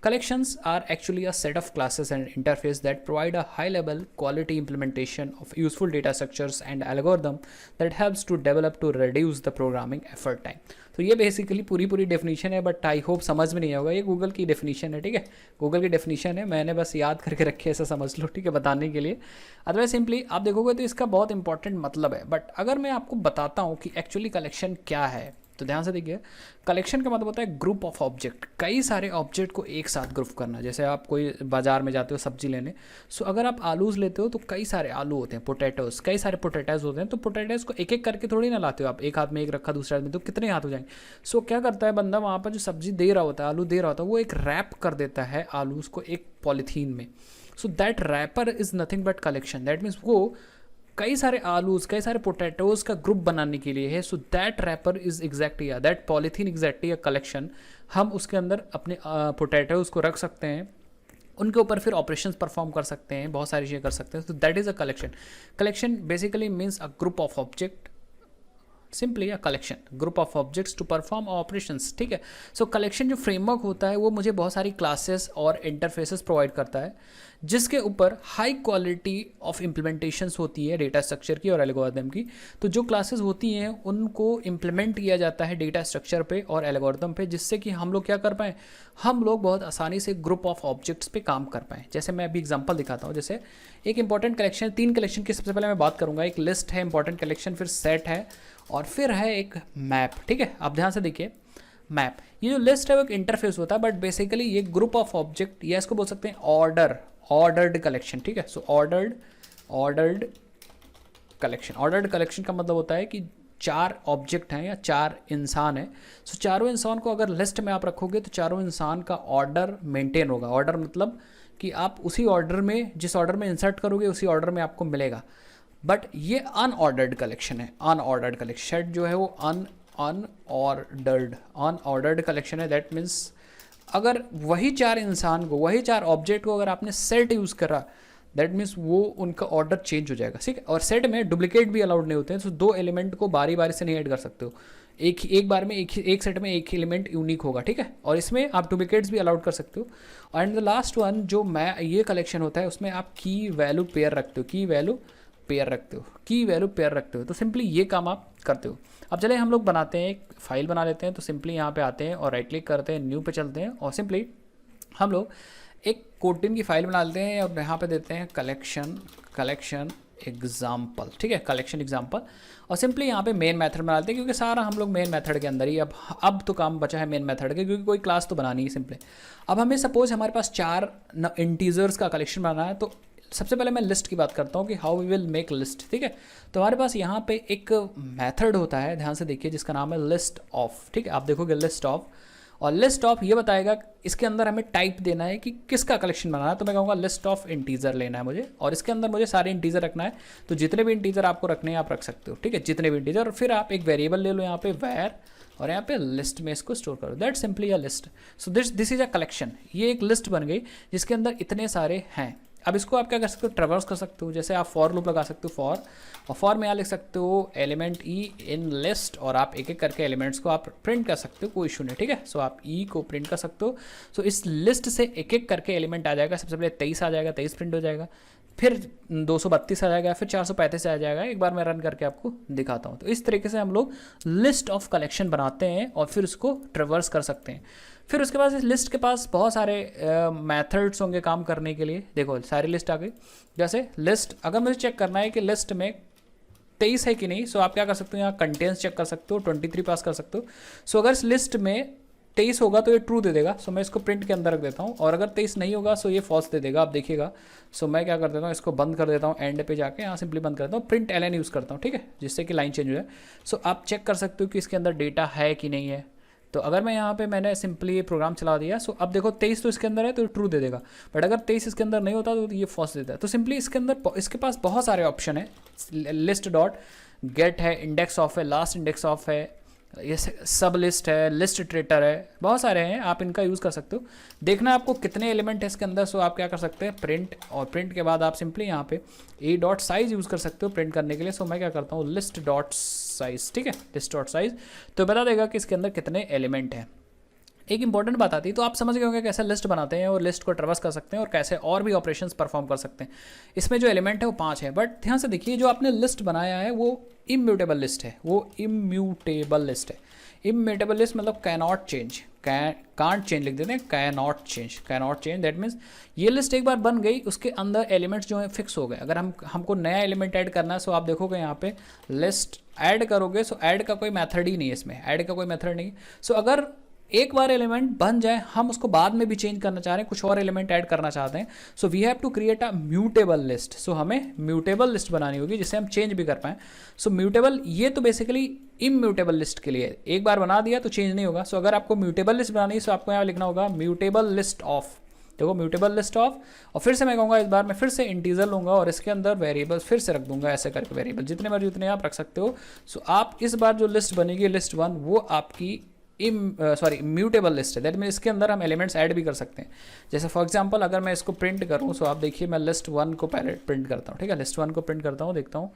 S1: Collections are actually a set of classes and interface that provide a high-level quality implementation of useful data structures and algorithm that helps to develop to reduce the programming effort time. तो ये basically पूरी definition है, but I hope समझ में नहीं होगा। ये Google की डेफिनेशन है, ठीक है, गूगल की डेफिनेशन है, मैंने बस याद करके रखी है, ऐसा समझ लो, ठीक है, बताने के लिए। अदरवाइज सिंपली आप देखोगे तो इसका बहुत इंपॉर्टेंट मतलब है। बट अगर मैं आपको बताता हूँ कि एक्चुअली कलेक्शन क्या है तो ध्यान से देखिए। कलेक्शन का मतलब होता है ग्रुप ऑफ ऑब्जेक्ट, कई सारे ऑब्जेक्ट को एक साथ ग्रुप करना। जैसे आप कोई बाजार में जाते हो सब्जी लेने, सो अगर आप आलूज लेते हो तो कई सारे आलू होते हैं, पोटैटोज, कई सारे पोटैटोज होते हैं। तो पोटैटोज को एक एक करके थोड़ी ना लाते हो आप, एक हाथ में एक रखा दूसरे हाथ में, तो कितने हाथ हो जाएंगे। सो क्या करता है बंदा, वहाँ पर जो सब्जी दे रहा होता है, आलू दे रहा होता है, वो एक रैप कर देता है आलूज को एक पॉलीथीन में। So that wrapper is nothing but collection. That means वो कई सारे आलूज, कई सारे पोटैटोज का ग्रुप बनाने के लिए है। So that wrapper is exactly, that polythene exactly a collection. हम उसके अंदर अपने पोटैटोज को रख सकते हैं, उनके ऊपर फिर ऑपरेशंस परफॉर्म कर सकते हैं, बहुत सारी चीज़ें कर सकते हैं। तो that is a collection. Collection basically means a group of object, simply a collection, group of objects to perform operations, ठीक है। सो कलेक्शन जो फ्रेमवर्क होता है वो मुझे बहुत सारी क्लासेस और इंटरफेसेस प्रोवाइड करता है, जिसके ऊपर हाई क्वालिटी ऑफ इम्प्लीमेंटेशंस होती है डेटा स्ट्रक्चर की और एल्गोरिथम की। तो जो क्लासेस होती हैं उनको इम्प्लीमेंट किया जाता है डेटा स्ट्रक्चर पे और एल्गोरिथम पे, जिससे कि हम लोग क्या कर पाएँ, हम लोग बहुत आसानी से ग्रुप ऑफ ऑब्जेक्ट्स पे काम कर पाएँ। जैसे मैं अभी एग्जांपल दिखाता हूँ। जैसे एक इंपॉर्टेंट कलेक्शन, 3 कलेक्शन की सबसे पहले मैं बात करूँगा। एक लिस्ट है इंपॉर्टेंट कलेक्शन, फिर सेट है और फिर है एक मैप, ठीक है। आप ध्यान से देखिए मैप, ये जो लिस्ट है वो एक इंटरफेस होता है, बट बेसिकली ये ग्रुप ऑफ ऑब्जेक्ट या इसको बोल सकते हैं ऑर्डर्ड कलेक्शन, ठीक है। सो ऑर्डर्ड कलेक्शन का मतलब होता है कि 4 ऑब्जेक्ट हैं या 4 इंसान हैं। सो चारों इंसान को अगर लिस्ट में आप रखोगे तो चारों इंसान का ऑर्डर मेंटेन होगा। ऑर्डर मतलब कि आप उसी ऑर्डर में, जिस ऑर्डर में इंसर्ट करोगे उसी ऑर्डर में आपको मिलेगा। बट ये अनऑर्डर्ड कलेक्शन है। अनऑर्डर्ड कलेक्शन सेट जो है वो अनऑर्डर्ड कलेक्शन है। दैट मीन्स अगर वही 4 इंसान को, वही 4 ऑब्जेक्ट को अगर आपने सेट यूज़ करा, दैट मीन्स वो उनका ऑर्डर चेंज हो जाएगा, ठीक है। और सेट में डुप्लीकेट भी अलाउड नहीं होते हैं। सो 2 एलिमेंट को बारी बारी से नहीं ऐड कर सकते हो, एक बार में एक सेट में एक एलिमेंट यूनिक होगा, ठीक है। और इसमें आप डुप्लीकेट्स भी अलाउड कर सकते हो। एंड द लास्ट वन जो ये कलेक्शन होता है उसमें आप की वैल्यू पेयर रखते हो, तो सिंपली ये काम आप करते हो। अब चले हम लोग बनाते हैं, एक फाइल बना लेते हैं। तो सिंपली यहाँ पे आते हैं और राइट क्लिक करते हैं, न्यू पे चलते हैं और सिंपली हम लोग एक कोटिन की फाइल बना लेते हैं और यहाँ पे देते हैं कलेक्शन एग्जाम्पल, ठीक है, कलेक्शन एग्जाम्पल। और सिंपली यहाँ पे मेन मेथड बना लेते हैं, क्योंकि सारा हम लोग मेन मेथड के अंदर ही अब तो काम बचा है मेन मेथड के, क्योंकि कोई क्लास तो बनानी है सिंपली। अब हमें सपोज हमारे पास 4 इंटीजर्स का कलेक्शन बनाना है। तो सबसे पहले मैं लिस्ट की बात करता हूँ कि how we will make list, ठीक है। तो हमारे पास यहाँ पे एक मेथड होता है, ध्यान से देखिए, जिसका नाम है लिस्ट ऑफ, ठीक है। आप देखोगे लिस्ट ऑफ, और लिस्ट ऑफ ये बताएगा इसके अंदर हमें टाइप देना है कि किसका कलेक्शन बनाना है। तो मैं कहूँगा लिस्ट ऑफ इंटीजर लेना है मुझे, और इसके अंदर मुझे सारे इंटीजर रखना है। तो जितने भी इंटीजर आपको रखने हैं आप रख सकते हो, ठीक है, जितने भी इंटीजर। और फिर आप एक वेरिएबल ले लो यहाँ पे वैर, और यहाँ पे लिस्ट में इसको स्टोर करो। That simply a list. So this is a collection. ये एक लिस्ट बन गई जिसके अंदर इतने सारे हैं। अब इसको आप क्या कर सकते हो, ट्रेवर्स कर सकते हो। जैसे आप फॉर लूप लगा सकते हो, और फॉर में यहाँ लिख सकते हो एलिमेंट ई इन लिस्ट, और आप एक एक करके एलिमेंट्स को आप प्रिंट कर सकते हो, कोई इशू नहीं, ठीक है। सो आप ई को प्रिंट कर सकते हो। सो इस लिस्ट से एक एक करके एलिमेंट आ जाएगा। सबसे पहले 23 आ जाएगा, 23 प्रिंट हो जाएगा, फिर 232 आ जाएगा, फिर 435 आ जाएगा। एक बार मैं रन करके आपको दिखाता हूँ। तो इस तरीके से हम लोग लिस्ट ऑफ कलेक्शन बनाते हैं और फिर उसको ट्रेवर्स कर सकते हैं। फिर उसके बाद इस लिस्ट के पास बहुत सारे मेथड्स होंगे काम करने के लिए। देखो सारी लिस्ट आ गई। जैसे लिस्ट अगर मुझे चेक करना है कि लिस्ट में 23 है कि नहीं, सो आप क्या कर सकते हो, यहाँ कंटेंट्स चेक कर सकते हो, 23 पास कर सकते हो। सो अगर इस लिस्ट में 23 होगा तो ये ट्रू दे देगा। सो मैं इसको प्रिंट के अंदर रख देता हूँ, और अगर 23 नहीं होगा सो ये फॉल्स दे देगा। आप देखिएगा। सो मैं क्या कर देता हूँ, इसको बंद कर देता हूँ, एंड पे जाके यहाँ सिंपली बंद कर देता हूँ, प्रिंट एलएन यूज़ करता हूँ, ठीक है, जिससे कि लाइन चेंज हो जाए। सो आप चेक कर सकते हो कि इसके अंदर डेटा है कि नहीं है। तो अगर मैं यहाँ पे मैंने सिंपली ये प्रोग्राम चला दिया, सो अब देखो 23 तो इसके अंदर है तो ट्रू दे देगा, बट अगर 23 इसके अंदर नहीं होता तो ये फॉल्स देता है। तो सिंपली इसके अंदर इसके पास बहुत सारे ऑप्शन है। लिस्ट डॉट गेट है, इंडेक्स ऑफ है, लास्ट इंडेक्स ऑफ है, ये सब लिस्ट है, लिस्ट ट्रेटर है, बहुत सारे हैं, आप इनका यूज़ कर सकते हो। देखना आपको कितने एलिमेंट है इसके अंदर। सो आप क्या कर सकते हैं, प्रिंट, और प्रिंट के बाद आप सिंपली यहाँ पे ए डॉट साइज यूज़ कर सकते हो प्रिंट करने के लिए। सो मैं क्या करता हूँ, लिस्ट डॉट साइज, ठीक है, लिस्ट डॉट साइज, तो बता देगा कि इसके अंदर कितने एलिमेंट हैं। एक इंपॉर्टेंट बात आती है, तो आप समझ गए होंगे कैसे लिस्ट बनाते हैं और लिस्ट को ट्रेवर्स कर सकते हैं और कैसे और भी ऑपरेशंस परफॉर्म कर सकते हैं। इसमें जो एलिमेंट है वो 5 है, बट ध्यान से देखिए जो आपने लिस्ट बनाया है वो इम्यूटेबल लिस्ट है, इम्यूटेबल लिस्ट मतलब कैनॉट चेंज, कांट चेंज लिख देते हैं, कैनॉट चेंज। दैट मीन्स ये लिस्ट एक बार बन गई, उसके अंदर एलिमेंट्स जो है फिक्स हो गए। अगर हमको नया एलिमेंट ऐड करना है, सो आप देखोगे यहाँ पे लिस्ट ऐड करोगे, सो ऐड का कोई मेथड ही नहीं है इसमें, ऐड का कोई मेथड नहीं। सो अगर एक बार एलिमेंट बन जाए, हम उसको बाद में भी चेंज करना चाह रहे हैं, कुछ और एलिमेंट ऐड करना चाहते हैं, so we have to create a mutable list. So हमें म्यूटेबल लिस्ट बनानी होगी जिससे हम चेंज भी कर पाएँ। सो म्यूटेबल, ये तो बेसिकली इम्यूटेबल लिस्ट के लिए, एक बार बना दिया तो चेंज नहीं होगा। सो अगर आपको म्यूटेबल लिस्ट बनानी है, सो आपको यहाँ लिखना होगा म्यूटेबल लिस्ट ऑफ, देखो म्यूटेबल लिस्ट ऑफ, और फिर से मैं कहूँगा इस बार मैं फिर से इंटीजर लूँगा और इसके अंदर वेरिएबल्स फिर से रख दूंगा, ऐसे करके वेरिएबल जितने मर्जी उतने आप रख सकते हो। सो आप इस बार जो लिस्ट बनेगी लिस्ट 1, वो आपकी म्यूटेबल लिस्ट है। दैट मीन इसके अंदर हम एलिमेंट्स ऐड भी कर सकते हैं। जैसे फॉर एग्जांपल अगर मैं इसको प्रिंट करूँ, सो आप देखिए मैं लिस्ट 1 को पहले प्रिंट करता हूँ, ठीक है, लिस्ट 1 को प्रिंट करता हूँ, देखता हूँ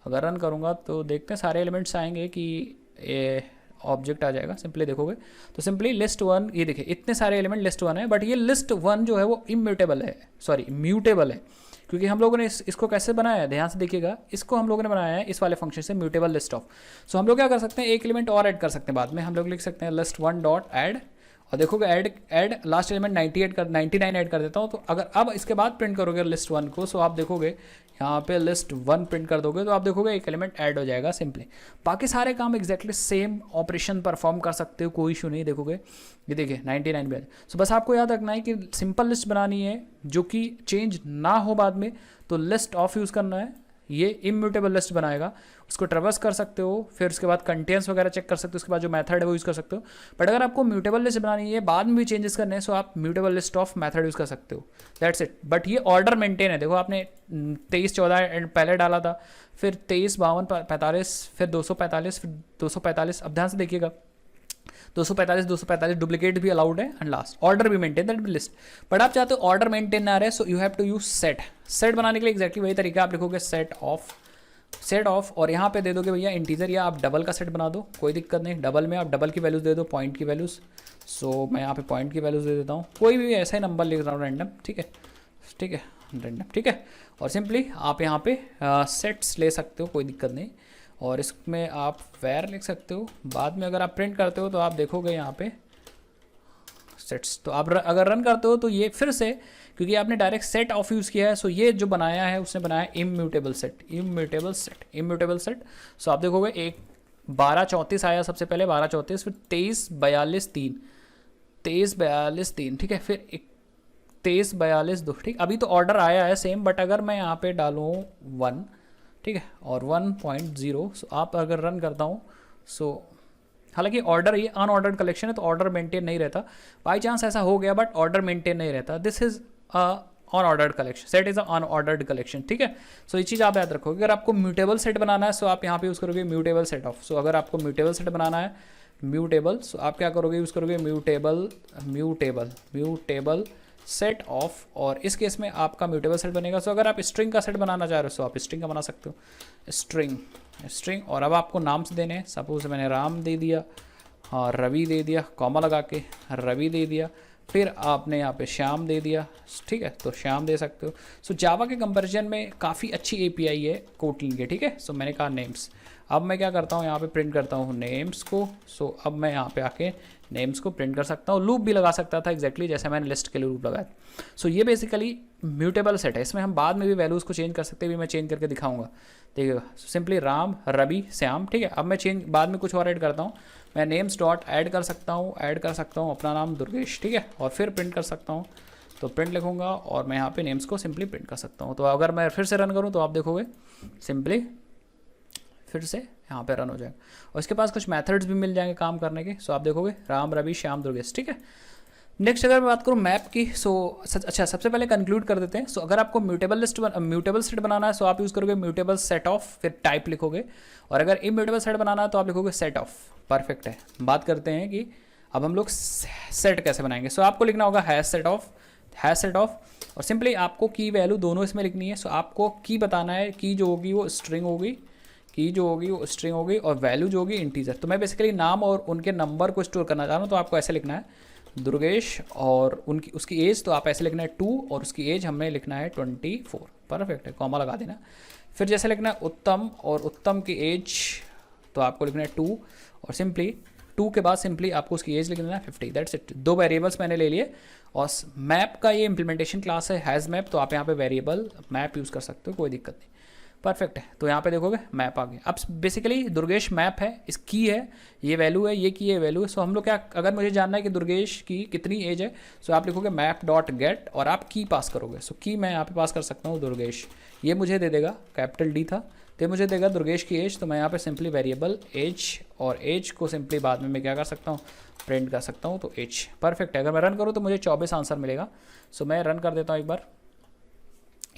S1: अगर रन करूँगा तो देखते हैं सारे एलिमेंट्स आएंगे कि ये ऑब्जेक्ट आ जाएगा। सिंपली देखोगे तो सिंपली लिस्ट 1, ये देखिए इतने सारे एलिमेंट लिस्ट 1 है, बट ये लिस्ट 1 जो है वो म्यूटेबल है, क्योंकि हम लोगों ने इसको कैसे बनाया है, ध्यान से देखिएगा, इसको हम लोगों ने बनाया है इस वाले फंक्शन से, म्यूटेबल लिस्ट ऑफ। सो हम लोग क्या कर सकते हैं, एक एलिमेंट और ऐड कर सकते हैं बाद में। हम लोग लिख सकते हैं लिस्ट 1 डॉट ऐड, और देखोगे ऐड लास्ट एलिमेंट 99 ऐड कर देता हूँ। तो अगर अब इसके बाद प्रिंट करोगे लिस्ट 1 को, सो आप देखोगे यहाँ पे लिस्ट 1 प्रिंट कर दोगे तो आप देखोगे एक एलिमेंट ऐड हो जाएगा सिंपली। बाकी सारे काम एग्जैक्टली सेम ऑपरेशन परफॉर्म कर सकते हो, कोई इशू नहीं। देखोगे ये देखिए 99 पे। सो बस आपको याद रखना है कि सिंपल लिस्ट बनानी है जो कि चेंज ना हो बाद में, तो लिस्ट ऑफ यूज़ करना है, ये इम्यूटेबल लिस्ट बनाएगा। उसको ट्रेवर्स कर सकते हो, फिर उसके बाद कंटेंट्स वगैरह चेक कर सकते हो, उसके बाद जो मेथड है वो यूज़ कर सकते हो। बट अगर आपको म्यूटेबल लिस्ट बनानी है, बाद में भी चेंजेस करने हैं, सो आप mutable list of method use कर सकते हो, दैट्स इट। बट ये ऑर्डर मेंटेन है। देखो आपने 23-14 पहले डाला था, फिर 23-52-45, फिर 245, फिर 245। अब ध्यान से देखिएगा 245 डुप्लीकेट भी अलाउड है, एंड लास्ट ऑर्डर भी maintain, that be list. But आप चाहते हो ऑर्डर मेंटेन ना रहे, so you have to use set बनाने के लिए एग्जैक्टली वही तरीका। आप लिखोगे सेट ऑफ और यहाँ पे दे दोगे भैया इंटीजर, या आप डबल का सेट बना दो, कोई दिक्कत नहीं। डबल में आप डबल की वैल्यूज़ दे दो, पॉइंट की वैल्यूज़। सो मैं यहाँ पे पॉइंट की वैल्यूज़ दे देता हूँ, कोई भी ऐसा ही नंबर लिख रहा हूँ रैंडम, ठीक है रैंडम, ठीक है। और सिंपली आप यहाँ पे सेट्स ले सकते हो, कोई दिक्कत नहीं। और इसमें आप वेर लिख सकते हो। बाद में अगर आप प्रिंट करते हो तो आप देखोगे यहाँ पे सेट्स। तो आप अगर रन करते हो तो ये फिर से, क्योंकि आपने डायरेक्ट सेट ऑफ यूज़ किया है, सो ये जो बनाया है उसने बनाया इम्यूटेबल सेट। सो आप देखोगे एक 12-34 आया सबसे पहले, 12-34, फिर 23-42-3, ठीक है, फिर 23-42-2, ठीक। अभी तो ऑर्डर आया है सेम, बट अगर मैं यहाँ पे डालूँ 1, ठीक है, और 1.0, सो आप अगर रन करता हूँ, सो हालांकि ऑर्डर ये अनऑर्डर्ड कलेक्शन है तो ऑर्डर मेंटेन नहीं रहता। बाई चांस ऐसा हो गया बट ऑर्डर मेंटेन नहीं रहता। This is unordered collection, set is unordered collection, ठीक है। सो ये चीज़ आप याद रखोगे। अगर आपको म्यूटेबल सेट बनाना है, सो आप यहाँ पे यूज़ करोगे म्यूटेबल सेट ऑफ। सो अगर आपको म्यूटेबल सेट बनाना है, म्यूटेबल, सो आप क्या करोगे, यूज़ करोगे म्यूटेबल सेट ऑफ। और इस केस में आपका म्यूटेबल सेट बनेगा। सो अगर आप स्ट्रिंग का सेट बनाना चाह रहे हो, सो आप स्ट्रिंग का बना सकते हो, स्ट्रिंग। और अब आपको नाम से देने हैं, सपोज मैंने राम दे दिया, हाँ रवि दे दिया, कॉमा लगा के रवि दे दिया, फिर आपने यहाँ पे श्याम दे दिया, ठीक है, तो श्याम दे सकते हो। सो जावा के कंपैरिजन में काफ़ी अच्छी एपीआई है कोटलिन के, ठीक है। सो मैंने कहा नेम्स, अब मैं क्या करता हूँ, यहाँ पे प्रिंट करता हूँ नेम्स को। सो अब मैं यहाँ पे आके नेम्स को प्रिंट कर सकता हूँ। लूप भी लगा सकता था एग्जैक्टली जैसे मैंने लिस्ट के लिए लूप लगाया। सो ये बेसिकली म्यूटेबल सेट है, इसमें हम बाद में भी वैल्यूज़ को चेंज कर सकते हैं, भी मैं चेंज करके दिखाऊंगा, देखिएगा। सिंपली राम रवि श्याम, ठीक है। अब मैं चेंज बाद में कुछ और ऐड करता हूँ, मैं नेम्स डॉट ऐड कर सकता हूँ अपना नाम दुर्गेश, ठीक है, और फिर प्रिंट कर सकता हूँ। तो प्रिंट लिखूँगा और मैं यहाँ पे नेम्स को सिंपली प्रिंट कर सकता हूँ। तो अगर मैं फिर से रन करूँ तो आप देखोगे सिंपली फिर से यहाँ पे रन हो जाएगा। और इसके पास कुछ मेथड्स भी मिल जाएंगे काम करने के। सो आप देखोगे राम रवि श्याम दुर्गेश, ठीक है। नेक्स्ट अगर मैं बात करूँ मैप की, अच्छा सबसे पहले कंक्लूड कर देते हैं। सो अगर आपको म्यूटेबल सेट बनाना है, सो आप यूज़ करोगे म्यूटेबल सेट ऑफ, फिर टाइप लिखोगे। और अगर इम्यूटेबल सेट बनाना है तो आप लिखोगे सेट ऑफ, परफेक्ट है। बात करते हैं कि अब हम लोग सेट कैसे बनाएंगे। सो आपको लिखना होगा हैश सेट ऑफ, और सिंपली आपको की वैल्यू दोनों इसमें लिखनी है। सो आपको की बताना है, की जो होगी वो स्ट्रिंग होगी, और वैल्यू जो होगी इंटीजर। तो मैं बेसिकली नाम और उनके नंबर को स्टोर करना चाह रहा हूँ, तो आपको ऐसे लिखना है दुर्गेश, और उसकी एज, तो आप ऐसे लिखना है 2, और उसकी एज हमने लिखना है 24, परफेक्ट है, कॉमा लगा देना। फिर जैसे लिखना है उत्तम, और उत्तम की एज तो आपको लिखना है 2, और सिंपली 2 के बाद सिंपली आपको उसकी एज लिखना है 50, दैट्स इट। 2 वेरिएबल्स मैंने ले लिए। और मैप का ये इंप्लीमेंटेशन क्लास है हैज़ मैप, तो आप यहाँ पे वेरिएबल मैप यूज़ कर सकते हो, कोई दिक्कत नहीं, परफेक्ट है। तो यहाँ पे देखोगे मैप आ गया। अब बेसिकली दुर्गेश मैप है, इस की है, ये वैल्यू है, ये की है वैल्यू है। सो हम लोग क्या, अगर मुझे जानना है कि दुर्गेश की कितनी एज है, सो आप लिखोगे मैप डॉट गेट, और आप की पास करोगे। सो की मैं यहाँ पे पास कर सकता हूँ दुर्गेश, ये मुझे दे देगा, कैपिटल डी था, तो मुझे देगा दुर्गेश की एज। तो मैं यहाँ पे सिंपली वेरिएबल एज, और एज को सिंपली बाद में मैं क्या कर सकता हूँ, प्रिंट कर सकता हूँ। तो एज परफेक्ट है। अगर मैं रन करूँ तो मुझे 24 आंसर मिलेगा। सो मैं रन कर देता हूँ एक बार।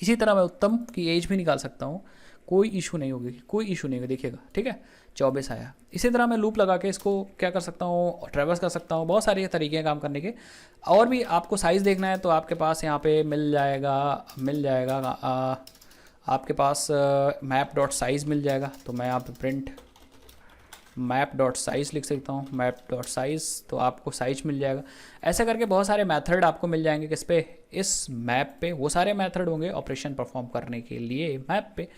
S1: इसी तरह मैं उत्तम की एज भी निकाल सकता हूँ, कोई इशू नहीं होगी, देखिएगा, ठीक है, 24 आया। इसी तरह मैं लूप लगा के इसको क्या कर सकता हूँ, ट्रेवर्स कर सकता हूँ। बहुत सारे तरीके हैं काम करने के। और भी आपको साइज़ देखना है तो आपके पास यहाँ पे मिल जाएगा आपके पास मैप डॉट साइज़ मिल जाएगा। तो मैं यहाँ पे प्रिंट मैप डॉट साइज़ लिख सकता हूँ, मैप डॉट साइज़, तो आपको साइज मिल जाएगा। ऐसे करके बहुत सारे मेथड आपको मिल जाएंगे किस पे, इस मैप पे। वो सारे मेथड होंगे ऑपरेशन परफॉर्म करने के लिए मैप पे,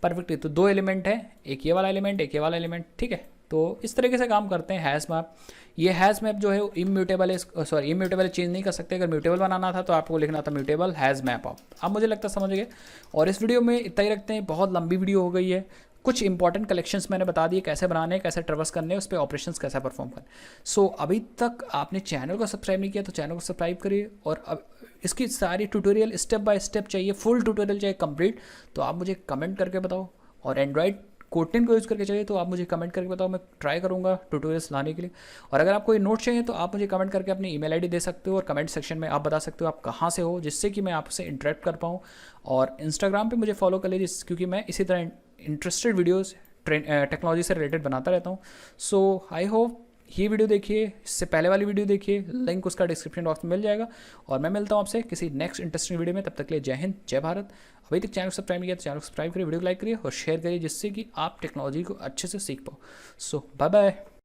S1: परफेक्ट। तो 2 एलिमेंट है, एक ये वाला एलिमेंट, एक ये वाला एलिमेंट, ठीक है। तो इस तरीके से काम करते हैं हैश मैप। ये हैश मैप जो है इम्यूटेबल है, सॉरी इम्यूटेबल चेंज नहीं कर सकते। अगर म्यूटेबल बनाना था तो आपको लिखना था म्यूटेबल हैश मैप आप। अब मुझे लगता है समझ गए। और इस वीडियो में इतना ही रखते हैं, बहुत लंबी वीडियो हो गई है। कुछ इंपॉर्टेंट कलेक्शंस मैंने बता दिए कैसे बनाने, कैसे ट्रैवर्स करने, उस पर ऑपरेशंस कैसे परफॉर्म करने। सो अभी तक आपने चैनल को सब्सक्राइब नहीं किया तो चैनल को सब्सक्राइब करिए। और अब इसकी सारी ट्यूटोरियल स्टेप बाय स्टेप चाहिए, फुल ट्यूटोरियल चाहिए कंप्लीट, तो आप मुझे कमेंट करके बताओ। और एंड्रॉइड कोटलिन को यूज़ करके चाहिए तो आप मुझे कमेंट करके बताओ, मैं ट्राई करूँगा ट्यूटोरियल्स लाने के लिए। और अगर आपको ये नोट चाहिए तो आप मुझे कमेंट करके अपनी ईमेल आईडी दे सकते हो, और कमेंट सेक्शन में आप बता सकते हो आप कहाँ से हो, जिससे कि मैं आपसे इंटरेक्ट कर पाऊँ। और इंस्टाग्राम पे मुझे फॉलो कर लीजिए, क्योंकि मैं इसी तरह इंटरेस्टेड वीडियोज़ टेक्नोलॉजी से रिलेटेड बनाता रहता हूँ। सो आई होप ये वीडियो देखिए, इससे पहले वाली वीडियो देखिए, लिंक उसका डिस्क्रिप्शन बॉक्स में मिल जाएगा। और मैं मिलता हूँ आपसे किसी नेक्स्ट इंटरेस्टिंग वीडियो में, तब तक के लिए जय हिंद जय भारत। अभी तक चैनल को सब्सक्राइब नहीं किया तो चैनल को सब्सक्राइब करिए, वीडियो को लाइक करिए और शेयर करिए, जिससे कि आप टेक्नोलॉजी को अच्छे से सीख पाओ। सो बाय बाय।